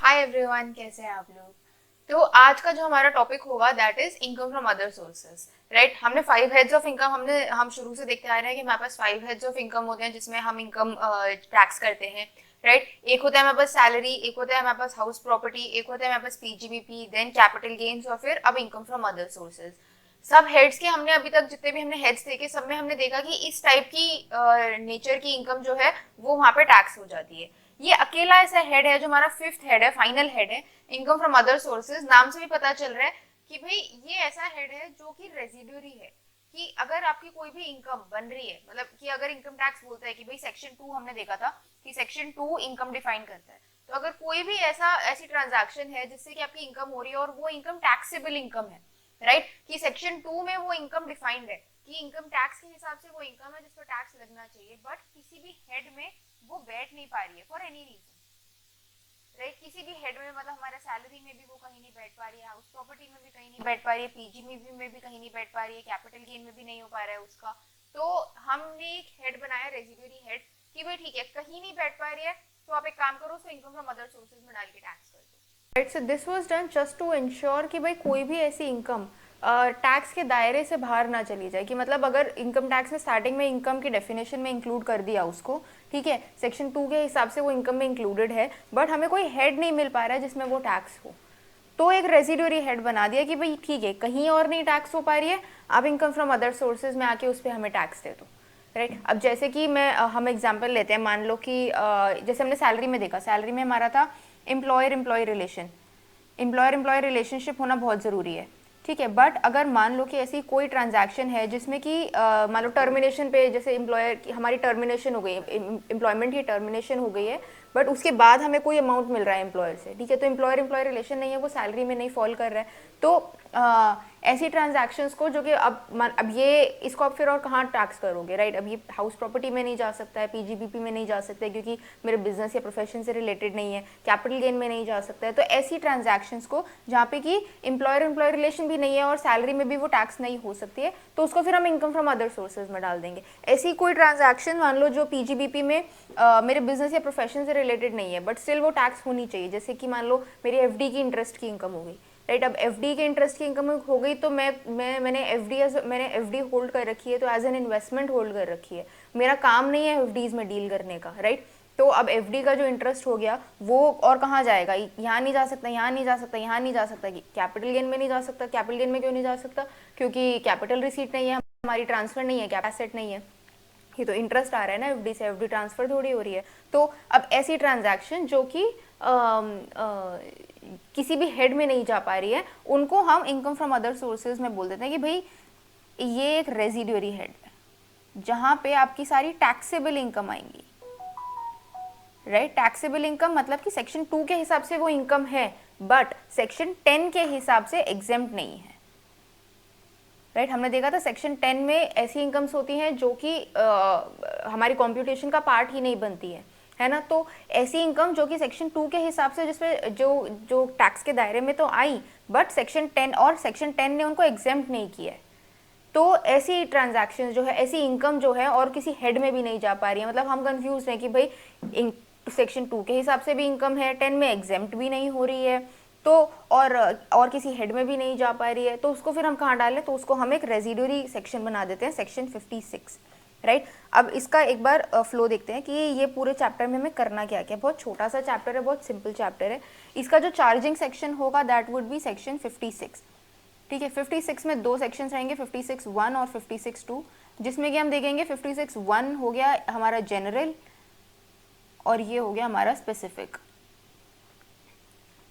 Hi everyone, कैसे हैं आप लोग। तो आज का जो हमारा टॉपिक होगा that is income from other sources. Right, हमने 5 हेड्स ऑफ इनकम हम शुरू से देखते आ रहे हैं कि हमारे पास 5 हेड्स ऑफ इनकम होते हैं जिसमें हम इनकम टैक्स करते हैं। राइट, एक होता है हमारे पास सैलरी, एक होता है हमारे पास हाउस प्रॉपर्टी, एक होता है हमारे पास पीजीबीपी, देन कैपिटल गेन्स और फिर अब इनकम फ्रॉम अदर सोर्सेज। सब हेड्स के हमने अभी तक जितने भी हमने हेड्स देखे सब में हमने देखा कि इस टाइप की नेचर की इनकम जो है वो वहां पे टैक्स हो जाती है। ये अकेला ऐसा हेड है जो हमारा फिफ्थ हेड है, फाइनल हेड है, इनकम फ्रॉम अदर सोर्सेज। नाम से भी पता चल रहा है कि भाई ये ऐसा हेड है जो कि रेजिडुअरी है, कि अगर आपकी कोई भी इनकम बन रही है, मतलब कि अगर इनकम टैक्स बोलता है कि भाई सेक्शन 2 हमने देखा था कि सेक्शन 2 इनकम डिफाइन करता है, तो अगर कोई भी ऐसी ट्रांजैक्शन है जिससे कि आपकी इनकम हो रही है और वो इनकम टैक्सेबल इनकम है, राइट, कि सेक्शन 2 में वो इनकम डिफाइंड है कि इनकम टैक्स के हिसाब से वो इनकम है जिस पर टैक्स लगना चाहिए, बट किसी भी हेड में वो बैठ नहीं पा रही है फॉर एनी रीजन। राइट, किसी भी हेड में, मतलब हमारा सैलरी में भी वो कहीं नहीं बैठ पा रही है, हाउस प्रॉपर्टी में भी कहीं नहीं बैठ पा रही है, पीजी में भी कहीं नहीं बैठ पा रही है, कैपिटल गेन में भी नहीं हो पा रहा है उसका। तो हमने एक हेड बनाया रेजिडुअरी हेड कि भाई ठीक है, कहीं नहीं बैठ पा रही है तो आप एक काम करो, उसको इनकम फ्रॉम अदर सोर्सेज में डाल के टैक्स कर दो। Right, so this was done just to ensure कि भाई कोई भी ऐसी इनकम टैक्स के दायरे से बाहर ना चली जाए। कि मतलब अगर इनकम टैक्स में स्टार्टिंग में इनकम की डेफिनेशन में इंक्लूड कर दिया उसको, ठीक है, सेक्शन 2 के हिसाब से वो इनकम में इंक्लूडेड है, बट हमें कोई हेड नहीं मिल पा रहा है जिसमें वो टैक्स हो, तो एक रेजिडुअरी हेड बना दिया कि भाई ठीक है, कहीं और नहीं टैक्स हो पा रही है, आप इनकम फ्रॉम अदर सोर्सेज में आके उस पर हमें टैक्स दे दो। राइट, अब जैसे कि हम एग्जांपल लेते हैं, मान लो कि जैसे हमने सैलरी में देखा, सैलरी में हमारा था employer employ relation, employer employ relationship होना बहुत ज़रूरी है, ठीक है। बट अगर मान लो कि ऐसी कोई ट्रांजैक्शन है जिसमें कि मान लो टर्मिनेशन पे, जैसे एम्प्लॉयर की हमारी टर्मिनेशन हो गई, एम्प्लॉयमेंट की टर्मिनेशन हो गई है, बट उसके बाद हमें कोई अमाउंट मिल रहा है एम्प्लॉयर से, ठीक है, तो एम्प्लॉयर एम्प्लॉय रिलेशन नहीं है, वो सैलरी में नहीं फॉल कर रहा है। तो ऐसी ट्रांजैक्शंस को जो कि अब ये इसको आप फिर और कहाँ टैक्स करोगे, राइट। अब ये हाउस प्रॉपर्टी में नहीं जा सकता है, पीजीबीपी में नहीं जा सकता है क्योंकि मेरे बिजनेस या प्रोफेशन से रिलेटेड नहीं है, कैपिटल गेन में नहीं जा सकता है। तो ऐसी ट्रांजैक्शंस को जहाँ पे कि एम्प्लॉयर एम्प्लॉय रिलेशन भी नहीं है और सैलरी में भी वो टैक्स नहीं हो सकती है, तो उसको फिर हम इनकम फ्रॉम अदर सोर्सेज में डाल देंगे। ऐसी कोई ट्रांजैक्शन मान लो जो पीजीबीपी में मेरे बिजनेस या प्रोफेशन से रिलेटेड नहीं है बट स्टिल वो टैक्स होनी चाहिए, जैसे कि मान लो मेरी एफडी की इंटरेस्ट की इनकम हो गई, राइट। अब एफडी के इंटरेस्ट की इनकम हो गई तो मैंने एफडी होल्ड कर रखी है, तो एज एन इन्वेस्टमेंट होल्ड कर रखी है, मेरा काम नहीं है एफडीज में डील करने का, राइट। तो अब एफडी का जो इंटरेस्ट हो गया वो और कहाँ जाएगा, यहाँ नहीं जा सकता, यहाँ नहीं जा सकता, यहाँ नहीं जा सकता, कैपिटल गेन में नहीं जा सकता। कैपिटल गेन में क्यों नहीं जा सकता, क्योंकि कैपिटल रिसीट नहीं है हमारी, ट्रांसफर नहीं है, एसेट नहीं है, ये तो इंटरेस्ट आ रहा है ना एफडी से, एफडी ट्रांसफर थोड़ी हो रही है। तो अब ऐसी ट्रांजैक्शन जो कि किसी भी हेड में नहीं जा पा रही है, उनको हम इनकम फ्रॉम अदर सोर्सेज में बोल देते हैं कि भाई ये एक रेजिडुअरी हेड है जहां पे आपकी सारी टैक्सेबल इनकम आएंगी, राइट। टैक्सेबल इनकम मतलब कि सेक्शन 2 के हिसाब से वो इनकम है बट सेक्शन 10 के हिसाब से एग्जेम्प्ट नहीं है, राइट। हमने देखा था सेक्शन 10 में ऐसी इनकम्स होती हैं जो कि हमारी कॉम्प्यूटेशन का पार्ट ही नहीं बनती है ना। तो ऐसी इनकम जो कि सेक्शन 2 के हिसाब से जिसपे जो जो टैक्स के दायरे में तो आई बट सेक्शन 10 और सेक्शन 10 ने उनको एग्जेम्प्ट नहीं किया है, तो ऐसी ट्रांजैक्शंस जो है, ऐसी इनकम जो है और किसी हेड में भी नहीं जा पा रही है। मतलब हम कंफ्यूज हैं कि भाई सेक्शन 2 के हिसाब से भी इनकम है, 10 में एग्जेम्प्ट भी नहीं हो रही है, तो और किसी हेड में भी नहीं जा पा रही है, तो उसको फिर हम कहाँ डालें, तो उसको हम एक रेजिडुअरी सेक्शन बना देते हैं, सेक्शन 56, राइट। अब इसका एक बार फ्लो देखते हैं कि ये पूरे चैप्टर में हमें करना क्या क्या। बहुत छोटा सा चैप्टर है, बहुत सिंपल चैप्टर है। इसका जो चार्जिंग सेक्शन होगा दैट वुड बी सेक्शन 56, ठीक है। 56 में दो सेक्शंस रहेंगे, 56(1) और 56(2), जिसमें कि हम देखेंगे 56(1) हो गया हमारा जनरल और ये हो गया हमारा स्पेसिफिक।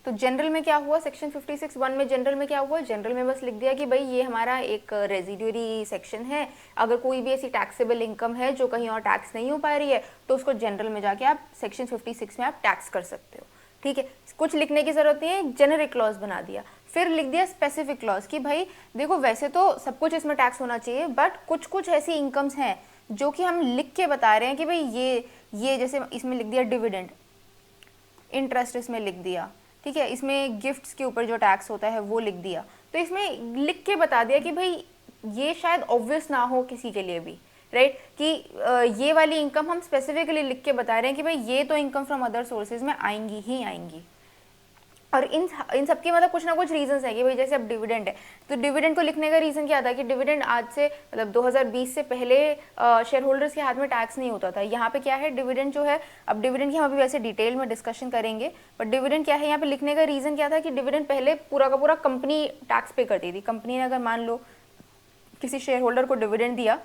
तो जनरल में क्या हुआ, सेक्शन 56(1) में जनरल में क्या हुआ, जनरल में बस लिख दिया कि भाई ये हमारा एक रेजिडुअरी सेक्शन है, अगर कोई भी ऐसी टैक्सेबल इनकम है जो कहीं और टैक्स नहीं हो पा रही है तो उसको जनरल में जाके आप सेक्शन 56 में आप टैक्स कर सकते हो, ठीक है। कुछ लिखने की जरूरत नहीं है, जेनेरिक क्लॉज बना दिया। फिर लिख दिया स्पेसिफिक क्लॉज कि भाई देखो वैसे तो सब कुछ इसमें टैक्स होना चाहिए बट कुछ कुछ ऐसी इनकम्स हैं जो कि हम लिख के बता रहे हैं कि भाई ये जैसे इसमें लिख दिया डिविडेंड, इंटरेस्ट इसमें लिख दिया, ठीक है, इसमें गिफ्ट्स के ऊपर जो टैक्स होता है वो लिख दिया। तो इसमें लिख के बता दिया कि भाई ये शायद ऑब्वियस ना हो किसी के लिए भी, राइट, कि ये वाली इनकम हम स्पेसिफिकली लिख के बता रहे हैं कि भाई ये तो इनकम फ्रॉम अदर सोर्सेज में आएंगी ही आएंगी, और इन सब की मतलब कुछ ना कुछ रीजंस है कि भाई जैसे अब डिविडेंड है, तो डिविडेंड को लिखने का रीज़न क्या था कि डिविडेंड आज से मतलब 2020 से पहले शेयर होल्डर्स के हाथ में टैक्स नहीं होता था। यहाँ पे क्या है, डिविडेंड जो है, अब डिविडेंड की हम अभी वैसे डिटेल में डिस्कशन करेंगे, बट डिविडेंड क्या है यहाँ पे लिखने का रीज़न क्या था कि डिविडेंड पहले पूरा का पूरा कंपनी टैक्स पे करती थी। कंपनी ने अगर मान लो किसी शेयर होल्डर को डिविडेंड दिया,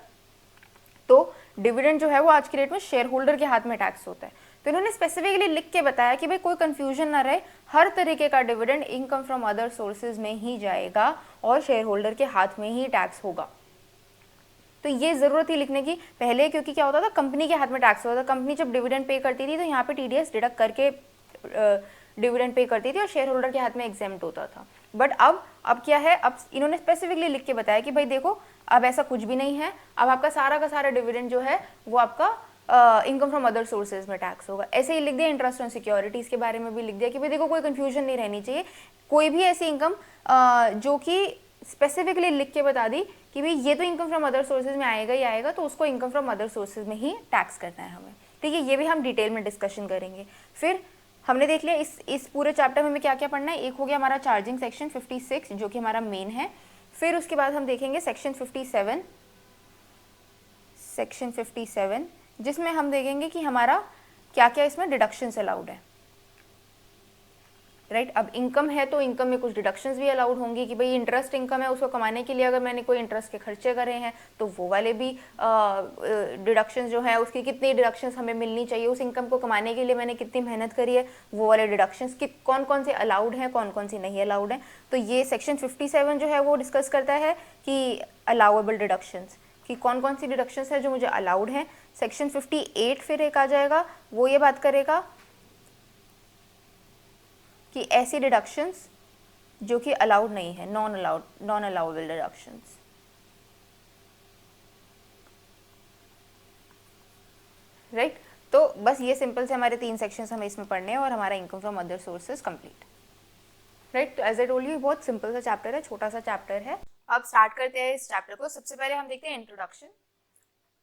तो डिविडेंड जो है वो आज की डेट में शेयर होल्डर के हाथ में टैक्स होता है। तो इन्होंने स्पेसिफिकली लिख के बताया कि भाई कोई कंफ्यूजन ना रहे, हर तरीके का dividend income from other sources में ही जाएगा और शेयर होल्डर के हाथ में ही टैक्स होगा। तो ये जरूरत थी लिखने की पहले, क्योंकि क्या होता था, कंपनी के हाथ में टैक्स होता था। कंपनी जब डिविडेंड पे करती थी तो यहाँ पे टीडीएस डिडक्ट करके डिविडेंड पे करती थी और शेयर होल्डर के हाथ में एग्जेम्प्ट होता था। बट अब क्या है, अब इन्होंने स्पेसिफिकली लिख के बताया कि भाई देखो अब ऐसा कुछ भी नहीं है, अब आपका सारा का सारा डिविडेंड जो है वो आपका इनकम फ्रॉम अदर सोर्सेज में टैक्स होगा। ऐसे ही लिख दिया इंटरेस्ट ऑन सिक्योरिटीज के बारे में भी लिख दिया कि भाई देखो कोई कंफ्यूजन नहीं रहनी चाहिए, कोई भी ऐसी इनकम जो कि स्पेसिफिकली लिख के बता दी कि भाई ये तो इनकम फ्रॉम अदर सोर्सेज में आएगा ही आएगा, तो उसको इनकम फ्रॉम अदर सोर्सेज में ही टैक्स करना है हमें। ठीक है, ये भी हम डिटेल में डिस्कशन करेंगे। फिर हमने देख लिया इस पूरे चैप्टर में हमें क्या क्या पढ़ना है। एक हो गया हमारा चार्जिंग सेक्शन 56 जो कि हमारा मेन है। फिर उसके बाद हम देखेंगे सेक्शन 57 जिसमें हम देखेंगे कि हमारा क्या क्या इसमें डिडक्शंस अलाउड है। राइट, अब इनकम है तो इनकम में कुछ डिडक्शंस भी अलाउड होंगी कि भाई इंटरेस्ट इनकम है, उसको कमाने के लिए अगर मैंने कोई इंटरेस्ट के खर्चे करे हैं तो वो वाले भी डिडक्शंस जो है, उसकी कितनी डिडक्शंस हमें मिलनी चाहिए, उस इनकम को कमाने के लिए मैंने कितनी मेहनत करी है, वो वाले डिडक्शंस कि कौन कौन से अलाउड हैं, कौन कौन सी नहीं अलाउड हैं। तो ये सेक्शन 57 जो है वो डिस्कस करता है कि अलाउेबल डिडक्शंस, कि कौन कौन सी डिडक्शंस है जो मुझे अलाउड हैं। सेक्शन 58 फिर एक आ जाएगा, वो ये बात करेगा कि ऐसी डिडक्शंस जो कि अलाउड नहीं है, नॉन अलाउबल डिडक्शंस। राइट, तो बस ये सिंपल से हमारे 3 सेक्शंस हमें इसमें पढ़ने हैं और हमारा income from other sources complete. Right, तो एज आई टोल्ड यू बहुत सिंपल सा चैप्टर है, छोटा सा चैप्टर है। अब स्टार्ट करते हैं इस चैप्टर को। सबसे पहले हम देखते हैं इंट्रोडक्शन।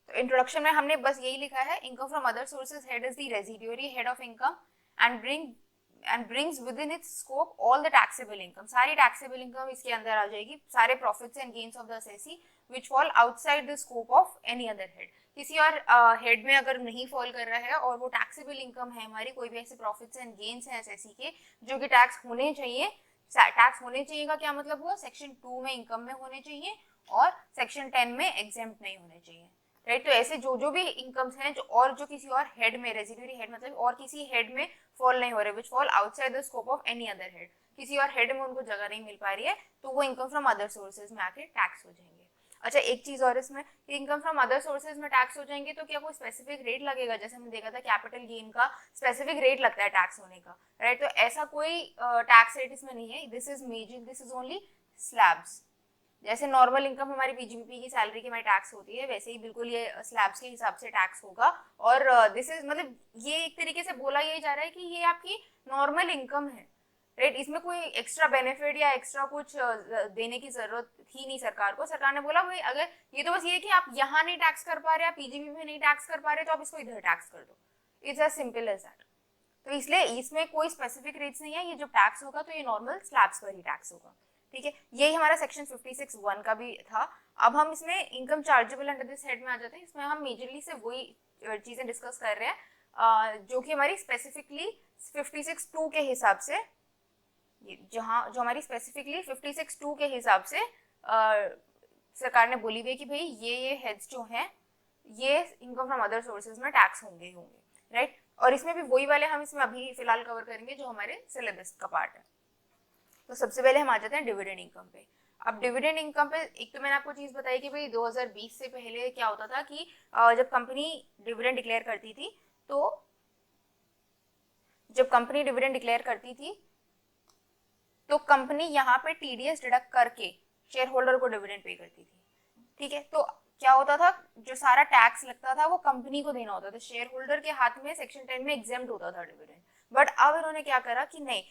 तो इंट्रोडक्शन में हमने बस यही लिखा है, income from other sources head is the residuary head of income and brings with in its scope all the taxable income. सारी टैक्सेबल इनकम इसके अंदर आ जाएगी, सारे profits and gains of the assessee which fall outside the scope of any other head. किसी और head में अगर नहीं फॉल कर रहा है और वो टैक्सेबल इनकम है हमारी, कोई भी ऐसे प्रॉफिट्स एंड गेन्स हैं असेसी के जो कि टैक्स होने चाहिए। टैक्स होने चाहिए का क्या मतलब हुआ, सेक्शन 2 में इनकम में होने चाहिए और सेक्शन 10 में एग्जेम्प्ट नहीं होने चाहिए। राइट, तो ऐसे जो भी इनकम्स हैं जो किसी और हेड में, रेजिड्यूरी हेड मतलब और किसी हेड में फॉल नहीं हो रहे, विच fall outside the scope of any other head, किसी और हेड में उनको जगह नहीं मिल पा रही है, तो वो इनकम फ्रॉम अदर सोर्सेज में आके टैक्स हो जाएंगे। अच्छा, एक चीज और इसमें, इनकम फ्रॉम अदर सोर्सेज में टैक्स हो जाएंगे तो क्या कोई स्पेसिफिक रेट लगेगा? जैसे हमने देखा था कैपिटल गेन का स्पेसिफिक रेट लगता है टैक्स होने का। राइट, तो ऐसा कोई टैक्स रेट इसमें नहीं है। This is only slabs. जैसे नॉर्मल इनकम हमारी पीजीबीपी की सैलरी की हमारी टैक्स होती है, वैसे ही बिल्कुल ये स्लैब्स के हिसाब से टैक्स होगा। और दिस इज मतलब ये एक तरीके से बोला ये जा रहा है कि ये आपकी नॉर्मल इनकम है। राइट, इसमें कोई एक्स्ट्रा बेनिफिट या एक्स्ट्रा कुछ देने की जरूरत ही नहीं सरकार को। सरकार ने बोला भाई अगर ये तो बस ये कि आप यहाँ नहीं टैक्स कर पा रहे, आप पीजीबीपी में नहीं टैक्स कर पा रहे, तो आप इसको इधर टैक्स कर दो। It's as simple as that. तो इसलिए इसमें कोई स्पेसिफिक रेट्स नहीं है, ये जो टैक्स होगा तो ये नॉर्मल स्लैब्स पर ही टैक्स होगा। ठीक है, यही हमारा सेक्शन 56(1) का भी था। अब हम इसमें income chargeable under this head में आ जाते हैं। इसमें हम मेजरली से वही चीजें डिस्कस कर रहे हैं जो कि हमारी स्पेसिफिकली 56(2) के हिसाब से, जहां जो हमारी स्पेसिफिकली 56(2) के हिसाब से सरकार ने बोली हुई है कि भाई ये हेड्स जो हैं ये इनकम फ्रॉम अदर सोर्सेज में टैक्स होंगे। राइट, और इसमें भी वही वाले हम इसमें अभी फिलहाल कवर करेंगे जो हमारे सिलेबस का पार्ट है। तो सबसे पहले हम आ जाते हैं डिविडेंड इनकम पे। अब डिविडेंड इनकम पे एक तो मैंने आपको चीज बताई कि भाई 2020 से पहले क्या होता था कि जब कंपनी डिविडेंड डिक्लेयर करती थी तो कंपनी यहाँ पे टीडीएस डिडक्ट करके शेयर होल्डर को डिविडेंड पे करती थी। ठीक है, तो क्या होता था, जो सारा टैक्स लगता था वो कंपनी को देना होता था, शेयर होल्डर के हाथ में सेक्शन 10 में एग्जेम्प्ट होता था डिविडेंड। बट अब इन्होंने क्या करा कि नहीं,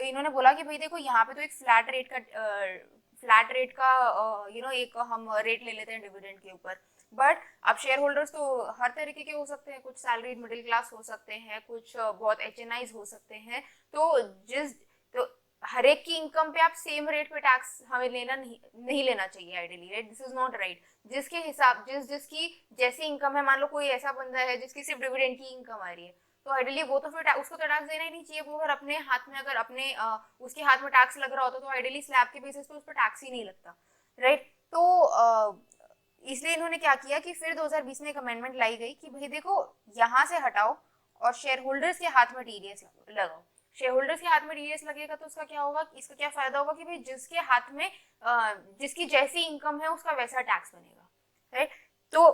इन्होंने बोला कि भाई देखो यहाँ पे तो एक फ्लैट रेट का एक हम रेट ले लेते हैं डिविडेंड के ऊपर। बट अब शेयर होल्डर्स तो हर तरीके के हो सकते हैं, कुछ सैलरीड मिडिल क्लास हो सकते हैं, कुछ बहुत HNIs हो सकते हैं। तो हर एक की इनकम पे आप सेम रेट पे टैक्स हमें लेना नहीं लेना चाहिए ideally, right? This is not right. जिसके हिसाब जिसकी जैसी इनकम है, मान लो कोई ऐसा बंदा है जिसकी सिर्फ डिविडेंड की इनकम आ रही है, तो आइडियली वो तो फिर उसको तो टैक्स देना ही नहीं चाहिए। वो अगर अपने हाथ में, अगर अपने उसके हाथ में टैक्स लग रहा होता तो आइडियली स्लैब के बेसिस पे उस पर टैक्स ही नहीं लगता, राइट? तो इसलिए इन्होंने क्या किया कि फिर 2020 में एक अमेंडमेंट लाई गई कि भाई देखो, यहाँ से हटाओ और शेयर होल्डर्स के हाथ में टीडीएस लगाओ। शेयर होल्डर्स के हाथ में टीडीएस लगेगा तो उसका क्या होगा, इसका क्या फायदा होगा कि भाई जिसके हाथ में जिसकी जैसी इनकम है उसका वैसा टैक्स बनेगा, राइट? तो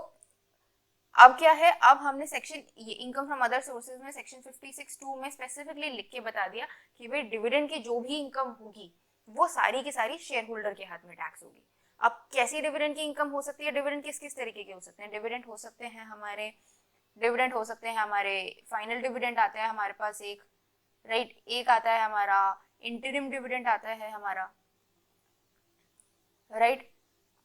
अब क्या है, अब हमने सेक्शन ये इनकम फ्रॉम अदर सोर्सेज में सेक्शन 56(2) में स्पेसिफिकली लिख के बता दिया कि भाई डिविडेंड की जो भी इनकम होगी वो सारी की सारी शेयर होल्डर के हाथ में टैक्स होगी। अब कैसी डिविडेंड की इनकम हो सकती है, डिविडेंड किस किस तरीके के हो सकते हैं? डिविडेंड हो सकते हैं हमारे फाइनल डिविडेंड आता है हमारे पास एक, राइट? एक आता है हमारा इंटरिम डिविडेंड आता है हमारा, राइट?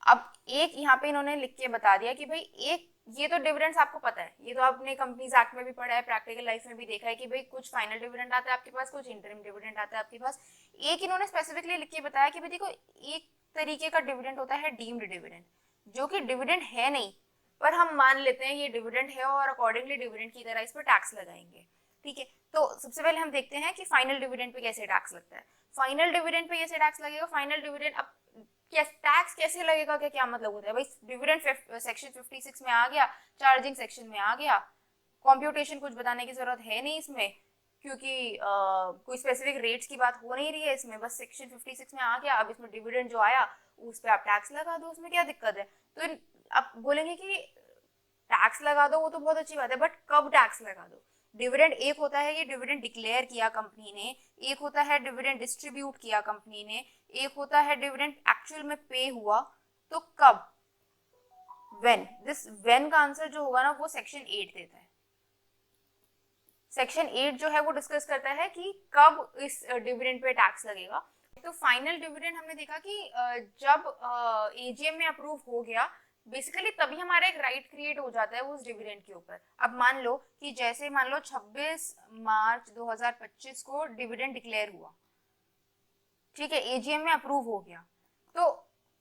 अब एक यहाँ पे इन्होंने लिख के बता दिया कि भाई एक, ये तो डिविडेंड्स आपको पता है, ये तो आपने कंपनीज एक्ट में भी पढ़ा है, प्रैक्टिकल लाइफ में भी देखा है कि भाई कुछ फाइनल डिविडेंड आता है आपके पास, कुछ इंटरिम डिविडेंड आता है आपके पास। एक इन्होंने स्पेसिफिकली लिख के बताया कि भाई देखो, एक तरीके का डिविडेंड होता है डीम्ड डिविडेंड, जो कि डिविडेंड है नहीं, पर हम मान लेते हैं ये डिविडेंड है और अकॉर्डिंगली डिविडेंड की तरह इस पर टैक्स लगाएंगे, ठीक है? तो सबसे पहले हम देखते हैं कि फाइनल डिविडेंड पे कैसे टैक्स लगता है। फाइनल डिविडेंड पे कैसे टैक्स लगेगा? फाइनल डिविडेंड, अब टैक्स कैसे लगेगा, क्या मतलब होता है भाई? डिविडेंड सेक्शन 56 में आ गया, चार्जिंग सेक्शन में आ गया, कंप्यूटेशन कुछ बताने की जरूरत है नहीं इसमें, क्योंकि कोई स्पेसिफिक रेट्स की बात हो नहीं रही है इसमें, बस सेक्शन 56 में आ गया। अब इसमें डिविडेंड जो आया उस पर आप टैक्स लगा दो, उसमें क्या दिक्कत है? तो आप बोलेंगे कि टैक्स लगा दो, वो तो बहुत अच्छी बात है, बट कब टैक्स लगा दो? डिविडेंड एक होता है ये डिविडेंड डिक्लेयर किया कंपनी ने, एक होता है डिविडेंड डिस्ट्रीब्यूट किया कंपनी ने, एक होता है डिविडेंड एक्चुअल में पे हुआ। तो कब, व्हेन, दिस व्हेन का आंसर जो होगा ना वो सेक्शन 8 देता है। सेक्शन 8 जो है वो डिस्कस करता है कि कब इस डिविडेंड पे टैक्स लगेगा। तो फाइनल डिविडेंड हमने देखा कि जब एजीएम में अप्रूव हो गया, बेसिकली तभी हमारा एक राइट क्रिएट हो जाता है उस डिविडेंड के ऊपर। अब मान लो कि जैसे मान लो 26 मार्च 2025 को डिविडेंड डिक्लेयर हुआ, ठीक है, एजीएम में अप्रूव हो गया, तो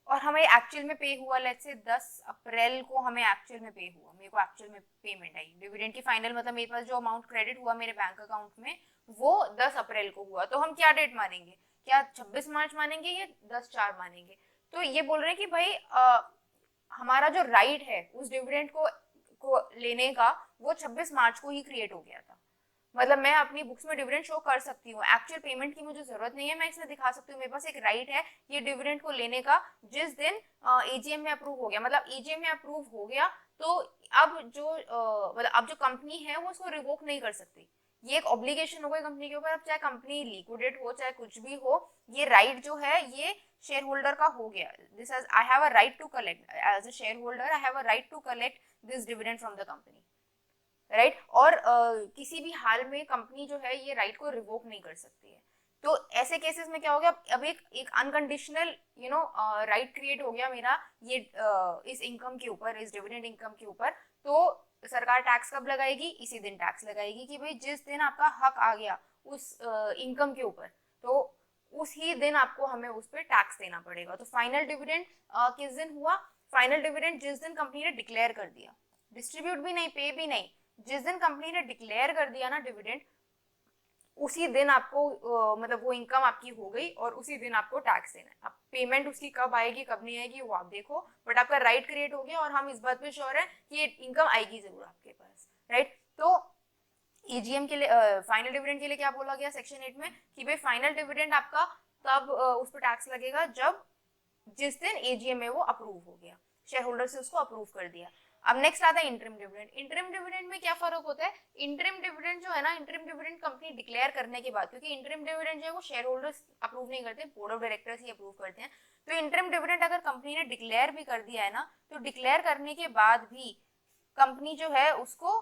और हमें एक्चुअल में पे हुआ, लेट्स से 10 अप्रैल को हमें एक्चुअल में पे हुआ, मेरे को एक्चुअल में पेमेंट आई डिविडेंड की फाइनल, मतलब मेरे पास जो अमाउंट क्रेडिट हुआ मेरे बैंक अकाउंट में वो 10 अप्रैल को हुआ। तो हम क्या डेट मानेंगे, क्या 26 मार्च मानेंगे या 10/4 मानेंगे? तो ये बोल रहे हैं कि भाई हमारा जो राइट है उस डिविडेंड को लेने का वो 26 मार्च को ही क्रिएट हो गया था। मतलब मैं अपनी बुक्स में डिविडेंड शो कर सकती हूँ, एक्चुअल पेमेंट की मुझे जरूरत नहीं है, मैं इसमें दिखा सकती हूँ मेरे पास एक राइट है ये डिविडेंड को लेने का जिस दिन एजीएम में अप्रूव हो गया। मतलब एजीएम में अप्रूव हो गया तो अब जो मतलब अब जो कंपनी है वो उसको रिवोक नहीं कर सकती, ये एक ऑब्लिगेशन हो गई कंपनी के ऊपर। अब चाहे कंपनी लिक्विडेट हो चाहे कुछ भी हो, ये राइट जो है ये शेयर होल्डर का हो गया। This is I have a right to collect as a share holder, I have a right to collect this dividend from the company, right? और किसी भी हाल में कंपनी जो है ये राइट को रिवोक नहीं कर सकती है। तो ऐसे केसेस में क्या हो गया, अब एक अनकंडीशनल राइट क्रिएट हो गया मेरा ये इस इनकम के ऊपर, इस डिविडेंड इनकम के ऊपर। तो सरकार टैक्स कब लगाएगी? इसी दिन टैक्स लगाएगी कि भाई जिस दिन आपका हक आ गया उस इनकम के ऊपर, तो उसी दिन आपको हमें उस पर टैक्स देना पड़ेगा। तो फाइनल डिविडेंड किस दिन हुआ? फाइनल डिविडेंड जिस दिन कंपनी ने डिक्लेयर कर दिया, डिस्ट्रीब्यूट भी नहीं, पे भी नहीं, जिस दिन कंपनी ने डिक्लेयर कर दिया ना डिविडेंड, उसी दिन आपको मतलब वो इनकम आपकी हो गई और उसी दिन आपको टैक्स देना है। अब पेमेंट उसकी कब आएगी कब नहीं आएगी वो आप देखो, बट आपका राइट क्रिएट हो गया और हम इस बात पे श्योर है कि ये इनकम आएगी जरूर आपके पास, राइट? तो ईजीएम के लिए फाइनल डिविडेंड के लिए क्या बोला गया सेक्शन 8 में कि भाई फाइनल डिविडेंड आपका तब उस पर टैक्स लगेगा जब जिस दिन एजीएम में वो अप्रूव हो गया, शेयर होल्डर से उसको अप्रूव कर दिया। अब नेक्स्ट आता है इंटरिम डिविडेंड। इंटरिम डिविडेंड में क्या फर्क होता है? इंटरिम डिविडेंड जो है ना, इंटरिम डिविडेंड कंपनी डिक्लेयर करने के बाद, क्योंकि इंटरिम डिविडेंड जो है वो शेयर होल्डर्स अप्रूव नहीं करते, board of directors he approve करते हैं। तो इंटरिम डिविडेंड अगर कंपनी ने डिक्लेयर भी कर दिया है ना, तो डिक्लेयर करने के बाद भी कंपनी जो है उसको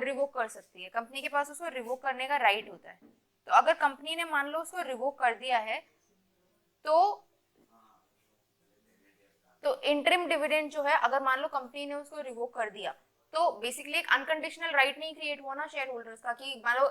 रिवोक कर सकती है, कंपनी के पास उसको रिवोक करने का राइट होता है। तो अगर कंपनी ने मान लो उसको रिवोक कर दिया है तो इंटरिम डिविडेंड जो है अगर मान लो कंपनी ने उसको रिवोक कर दिया तो बेसिकली एक अनकंडीशनल राइट नहीं क्रिएट हुआ ना शेयर होल्डर्स का कि मान लो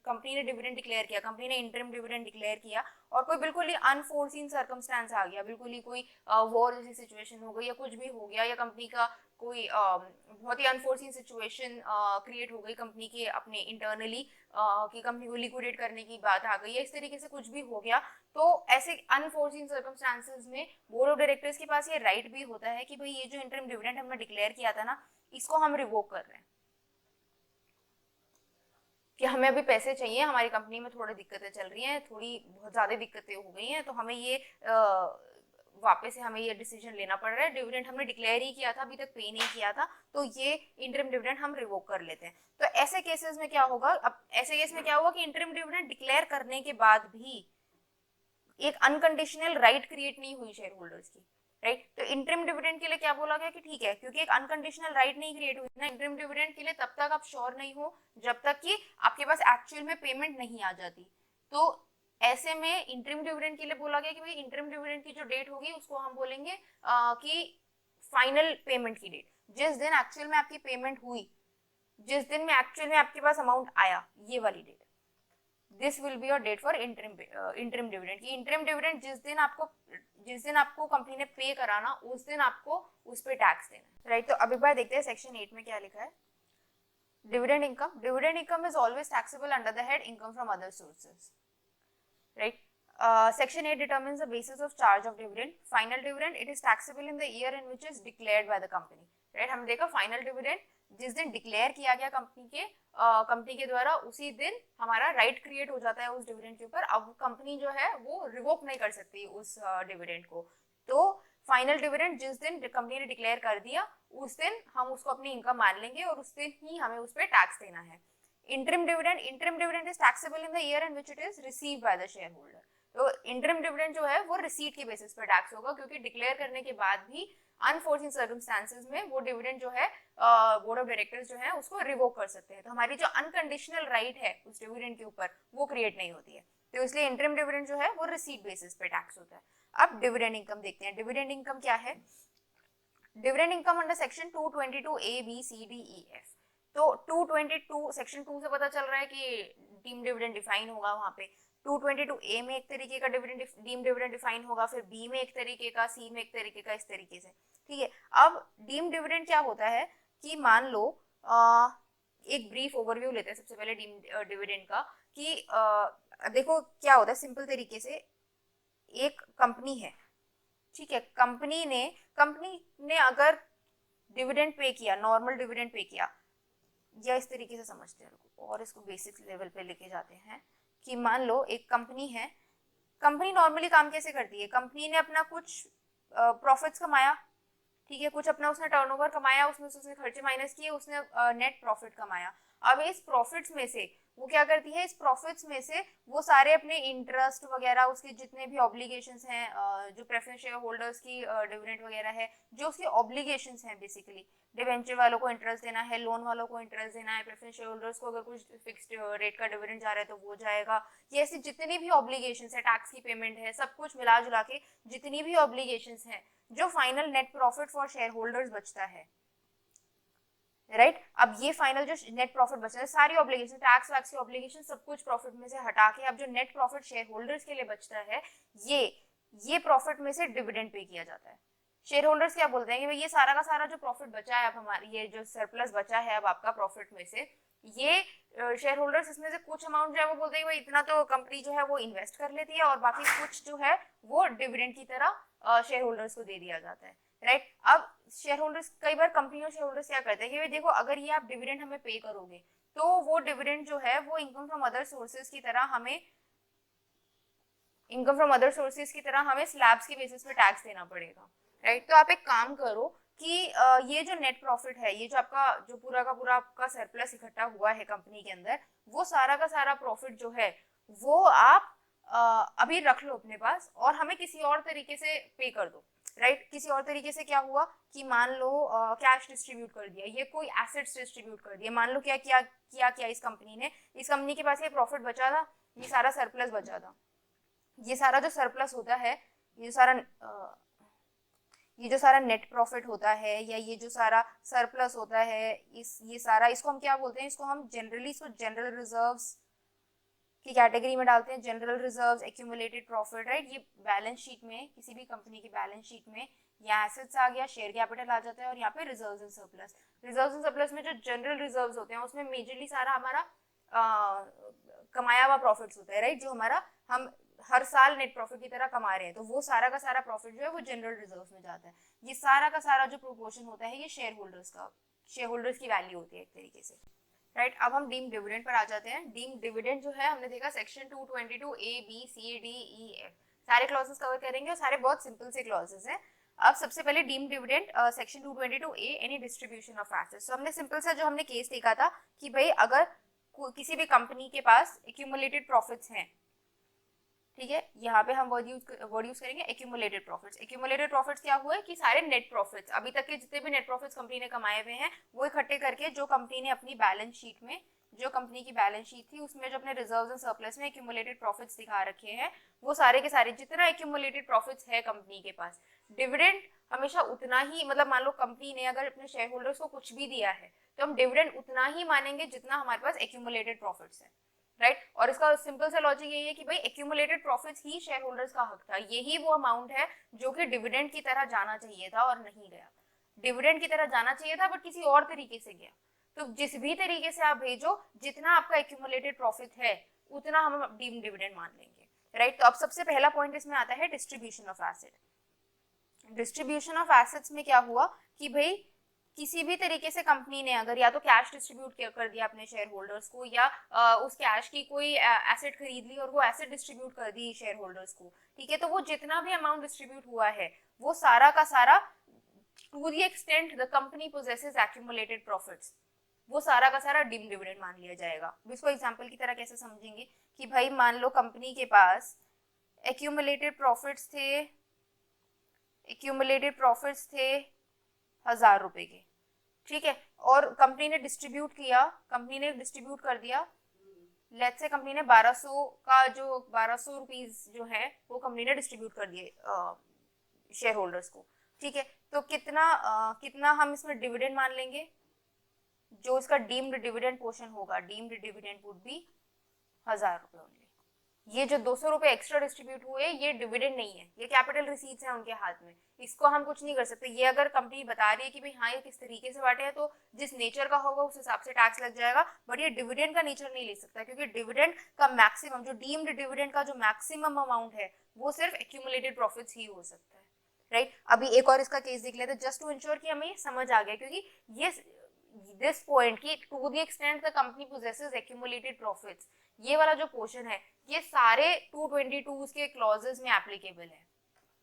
कंपनी ने डिविडेंड डिक्लेयर किया, कंपनी ने इंटरिम डिविडेंड डिक्लेयर किया और कोई बिल्कुल ही अनफोर्सीन सर्कमस्टांस आ गया, बिल्कुल ही कोई वॉर जैसी सिचुएशन हो गई या कुछ भी हो गया, या कंपनी का कोई बहुत ही अनफोर्सीन सिचुएशन क्रिएट हो गई कंपनी के अपने इंटरनली, कि कंपनी को लिक्विडेट करने की बात आ गई, या इस तरीके से कुछ भी हो गया, तो ऐसे अनफोर्सीन सर्कमस्टांसेस में बोर्ड ऑफ डायरेक्टर्स के पास ये राइट भी होता है कि भाई ये जो इंटरिम डिविडेंड हमने डिक्लेयर किया था ना, इसको हम रिवोक कर रहे हैं, कि हमें अभी पैसे चाहिए, हमारी कंपनी में थोड़ी दिक्कतें चल रही हैं, थोड़ी बहुत ज़्यादा दिक्कतें हो गई हैं, तो हमें ये वापस से हमें ये डिसीजन लेना पड़ रहा है, डिविडेंड हमने डिक्लेयर ही किया था, अभी तक पे नहीं किया था, तो ये इंटरिम डिविडेंड हम रिवोक कर लेते हैं। तो ऐसे केसेस में क्या होगा, अब ऐसे केस में क्या होगा कि इंटरिम डिविडेंड डिक्लेयर करने के बाद भी एक अनकंडीशनल राइट क्रिएट नहीं हुई शेयर होल्डर्स की, राइट। तो इंटरिम डिविडेंड के लिए क्या बोला गया कि ठीक है, क्योंकि एक अनकंडीशनल राइट नहीं क्रिएट हुई ना इंटरिम डिविडेंड के लिए, तब तक आप श्योर नहीं हो जब तक कि आपके पास एक्चुअल में पेमेंट नहीं आ जाती। तो ऐसे में इंटरिम डिविडेंड के लिए बोला गया कि भाई इंटरिम डिविडेंड की जो डेट होगी उसको हम बोलेंगे कि फाइनल पेमेंट की डेट, जिस दिन एक्चुअल में आपकी पेमेंट हुई, जिस दिन में एक्चुअल में आपके पास अमाउंट आया, ये वाली date, this will be your date for interim dividend. की इंटरिम डिविडेंड जिस दिन आपको कंपनी ने पे कराना, उस दिन आपको उस पर टैक्स देना है, राइट। तो अब एक बार देखते हैं सेक्शन 8 में क्या लिखा है। Dividend income is always taxable under the head income from other sources, right. Section 8 determines the basis of charge of dividend. Final dividend, it is taxable in the year in which is declared by the company. Right? हमने देखा final dividend जिस दिन declare किया गया company के द्वारा, उसी दिन हमारा राइट क्रिएट हो जाता है उस डिविडेंड के ऊपर। अब कंपनी जो है वो रिवोक नहीं कर सकती उस डिविडेंड को। तो फाइनल डिविडेंड जिस दिन कंपनी ने डिक्लेयर कर दिया, उस दिन हम उसको अपनी इनकम मान लेंगे और उस दिन ही हमें उस पर टैक्स देना है। Interim dividend is taxable in the year in which it is received by the share holder. तो इंटरिम डिविडेंड जो है वो रिसीट के बेसिस पर टैक्स होगा, क्योंकि डिक्लेयर करने के बाद भी अनफोर्सिन सर्कमस्टांसेस में वो डिविडेंड जो है बोर्ड ऑफ डायरेक्टर्स जो है उसको रिवोक कर सकते हैं। तो हमारी जो अनकंडीशनल राइट है उस डिविडेंड के ऊपर वो क्रिएट नहीं होती है, तो इसलिए इंटरिम डिविडेंड जो है वो रिसीट बेसिस पे टैक्स होता है। अब डिविडेंड इनकम देखते हैं। डिविडेंड इनकम क्या है? Dividend income under section 222 a b c d e f. तो 222 सेक्शन 2 से पता चल रहा है कि डीम डिविडेंड डिफाइन होगा वहां पे। 222 ए में एक तरीके का डीम डिविडेंड डिफाइन होगा, फिर बी में एक तरीके का, सी में एक तरीके का, इस तरीके से, ठीक है। अब डीम डिविडेंड क्या होता है कि मान लो एक ब्रीफ ओवरव्यू लेते हैं सबसे पहले डीम डिविडेंड का, कि देखो क्या होता है सिंपल तरीके से। एक कंपनी है, ठीक है, कंपनी ने अगर डिविडेंड पे किया, नॉर्मल डिविडेंड पे किया, या इस तरीके से समझते हैं और इसको बेसिक लेवल पे लेके जाते हैं कि मान लो एक कंपनी है, कंपनी नॉर्मली काम कैसे करती है, कंपनी ने अपना कुछ प्रॉफिट्स कमाया, ठीक है, कुछ अपना उसने टर्नओवर कमाया, उसने खर्चे माइनस किए, उसने नेट प्रॉफिट कमाया। अब इस प्रॉफिट्स में से वो क्या करती है, इस प्रॉफिट्स में से वो सारे अपने इंटरेस्ट वगैरह, उसके जितने भी ऑब्लिगेशंस हैं, जो प्रेफरेंस शेयर होल्डर्स की डिविडेंड वगैरह है, जो उसकी ऑब्लिगेशंस हैं, बेसिकली डिवेंचर वालों को इंटरेस्ट देना है, लोन वालों को इंटरेस्ट देना है, प्रेफरेंस शेयर होल्डर्स को अगर कुछ फिक्स्ड रेट का डिविडेंड जा रहा है तो वो जाएगा, ये ऐसी जितनी भी ऑब्लिगेशंस है, टैक्स की पेमेंट है, सब कुछ मिला जुला के जितनी भी ऑब्लिगेशंस हैं, जो final net profit for share holders बचता है, राइट अब ये फाइनल जो नेट प्रॉफिट बचता है, सारी ऑब्लिगेशन, टैक्स वैक्स की ऑब्लिगेशन, सब कुछ प्रॉफिट में से हटा के अब जो नेट प्रॉफिट शेयर होल्डर्स के लिए बचता है, ये प्रॉफिट में से डिविडेंड पे किया जाता है। शेयर होल्डर्स क्या बोलते हैं कि भाई ये सारा का सारा जो प्रॉफिट बचा है, अब हमारी ये जो सरप्लस बचा है अब आपका प्रॉफिट में से, ये शेयर होल्डर्स इसमें से कुछ अमाउंट जो है वो बोलते हैं भाई इतना तो कंपनी जो है वो इन्वेस्ट कर लेती है, और बाकी कुछ जो है वो डिविडेंड की तरह शेयर होल्डर्स को दे दिया जाता है, राइट अब शेयर होल्डर्स, कई बार कंपनी और शेयर होल्डर्स क्या करते हैं कि भाई देखो अगर ये आप डिविडेंड हमें पे करोगे तो वो डिविडेंड जो है वो इनकम फ्रॉम अदर सोर्सेज की तरह हमें स्लैब्स के बेसिस पे टैक्स देना पड़ेगा, राइट। तो आप एक काम करो कि ये जो नेट प्रॉफिट है, ये जो आपका जो पूरा का पूरा आपका सरप्लस इकट्ठा हुआ है कंपनी के अंदर, वो सारा का सारा प्रॉफिट जो है वो आप अभी रख लो अपने पास और हमें किसी और तरीके से पे कर दो, राइट किसी और तरीके से क्या हुआ कि मान लो कैश डिस्ट्रीब्यूट कर दिया, ये कोई एसेट्स डिस्ट्रीब्यूट कर दिया, मान लो क्या किया इस कंपनी ने, इस कंपनी के पास ये प्रॉफिट बचा था, ये सारा सरप्लस बचा था, ये सारा जो सरप्लस होता है, ये जो सारा नेट प्रॉफिट होता है या ये जो सारा सरप्लस होता है, ये सारा, इसको हम क्या बोलते हैं, इसको हम जनरली इसको जनरल रिजर्व्स की कैटेगरी में डालते हैं, general reserves, accumulated profit, right. ये बैलेंस शीट में, किसी भी कंपनी की बैलेंस शीट में यहाँ एसेट्स आ गया, शेयर कैपिटल आ जाता है, और यहाँ पे reserves and surplus. Reserves and surplus में जो जनरल रिजर्व्स होते हैं उसमें मेजरली सारा हमारा कमाया हुआ प्रॉफिट्स होता है, राइट, जो हमारा हम हर साल नेट प्रॉफिट की तरह कमा रहे हैं, तो वो सारा का सारा प्रॉफिट जो है वो जनरल रिजर्व्स में जाता है। ये सारा का सारा जो प्रोपोर्शन होता है ये शेयर होल्डर्स का, शेयर होल्डर्स की वैल्यू होती है एक तरीके से, राइट। अब हम डीम्ड डिविडेंड पर आ जाते हैं। डीम्ड डिविडेंड जो है हमने देखा section 222 a b c d e f, सारे क्लॉजेस कवर करेंगे और सारे बहुत सिंपल से क्लॉजेस हैं। अब सबसे पहले deemed dividend section 222 A, any distribution of assets. तो हमने सिंपल सा जो हमने केस देखा था कि भाई अगर किसी भी कंपनी के पास एक्यूमुलेटेड प्रॉफिट्स हैं, ठीक है, यहाँ पे हम वर्ड यूज करेंगे एक्यूमुलेटेड प्रॉफिट्स। एक्यूमुलेटेड प्रॉफिट्स क्या हुआ है कि सारे नेट प्रॉफिट्स, अभी तक के जितने भी नेट प्रॉफिट्स कंपनी ने कमाए हुए हैं वो इकट्ठे करके जो कंपनी ने अपनी बैलेंस शीट में, जो कंपनी की बैलेंस शीट थी उसमें जो अपने रिजर्व्स एंड सरप्लस में एक्यूमुलेटेड प्रॉफिट्स दिखा रखे हैं, वो सारे के सारे जितना एक्यूमुलेटेड प्रॉफिट्स है कंपनी के पास, डिविडेंड हमेशा उतना ही, मतलब मान लो कंपनी ने अगर अपने शेयर होल्डर्स को कुछ भी दिया है तो हम डिविडेंड उतना ही मानेंगे जितना हमारे पास एक्यूमुलेटेड प्रॉफिट्स है, राइट। और इसका सिंपल सा लॉजिक यही है कि भाई एक्यूमुलेटेड प्रॉफिट्स ही शेयर होल्डर्स का हक था, यही वो अमाउंट है जो कि डिविडेंड की तरह जाना चाहिए था और नहीं गया। डिविडेंड की तरह जाना चाहिए था बट किसी और तरीके से गया। तो जिस भी तरीके से आप भेजो, जितना आपका एक्यूमुलेटेड प्रॉफिट है उतना हम डीम्ड डिविडेंड मान लेंगे, राइट। तो अब सबसे पहला पॉइंट इसमें आता है distribution of asset. Distribution of assets में क्या हुआ कि भाई किसी भी तरीके से कंपनी ने अगर या तो कैश डिस्ट्रीब्यूट कर दिया अपने शेयर होल्डर्स को, या उस कैश की कोई एसेट खरीद ली और वो एसेट डिस्ट्रीब्यूट कर दी शेयर होल्डर्स को, ठीक है, तो वो जितना भी अमाउंट डिस्ट्रीब्यूट हुआ है वो सारा का सारा, to the extent the company possesses accumulated profits, वो सारा का सारा डीम्ड डिविडेंड मान लिया जाएगा। इसको एग्जांपल की तरह कैसे समझेंगे कि भाई मान लो कंपनी के पास एक्यूमुलेटेड प्रॉफिट्स थे, एक्यूमुलेटेड प्रॉफिट्स थे 1000 रुपए के, ठीक है, और कंपनी ने डिस्ट्रीब्यूट किया, कंपनी ने डिस्ट्रीब्यूट कर दिया, लेट्स से कंपनी ने 1200 का जो 1200 रुपीज जो है वो कंपनी ने डिस्ट्रीब्यूट कर दिए शेयर होल्डर्स को, ठीक है। तो कितना हम इसमें डिविडेंड मान लेंगे, जो इसका डीम्ड डिविडेंड पोर्शन होगा, डीम्ड डिविडेंड वुड बी 1000 रुपए ओनली। ये जो 200 रुपए एक्स्ट्रा डिस्ट्रीब्यूट हुए ये डिविडेंड नहीं है, ये कैपिटल रिसीट्स है उनके हाथ में, इसको हम कुछ नहीं कर सकते। ये अगर कंपनी बता रही है कि भाई हाँ ये किस तरीके से बांटे हैं तो जिस नेचर का होगा उस हिसाब से टैक्स लग जाएगा, बट ये डिविडेंड का नेचर नहीं ले सकता क्योंकि डिविडेंड का मैक्सिमम, जो डीम्ड डिविडेंड का जो मैक्सिमम अमाउंट है वो सिर्फ एक्यूमुलेटेड प्रॉफिट्स ही हो सकता है, राइट। अभी एक और इसका केस देख लेते हैं जस्ट टू इंश्योर कि हमें समझ आ गया, क्योंकि ये दिस पॉइंट की to the extent the company possesses accumulated profits, ये वाला जो पोर्शन है ये सारे 222 के क्लॉजेस में एप्लीकेबल है,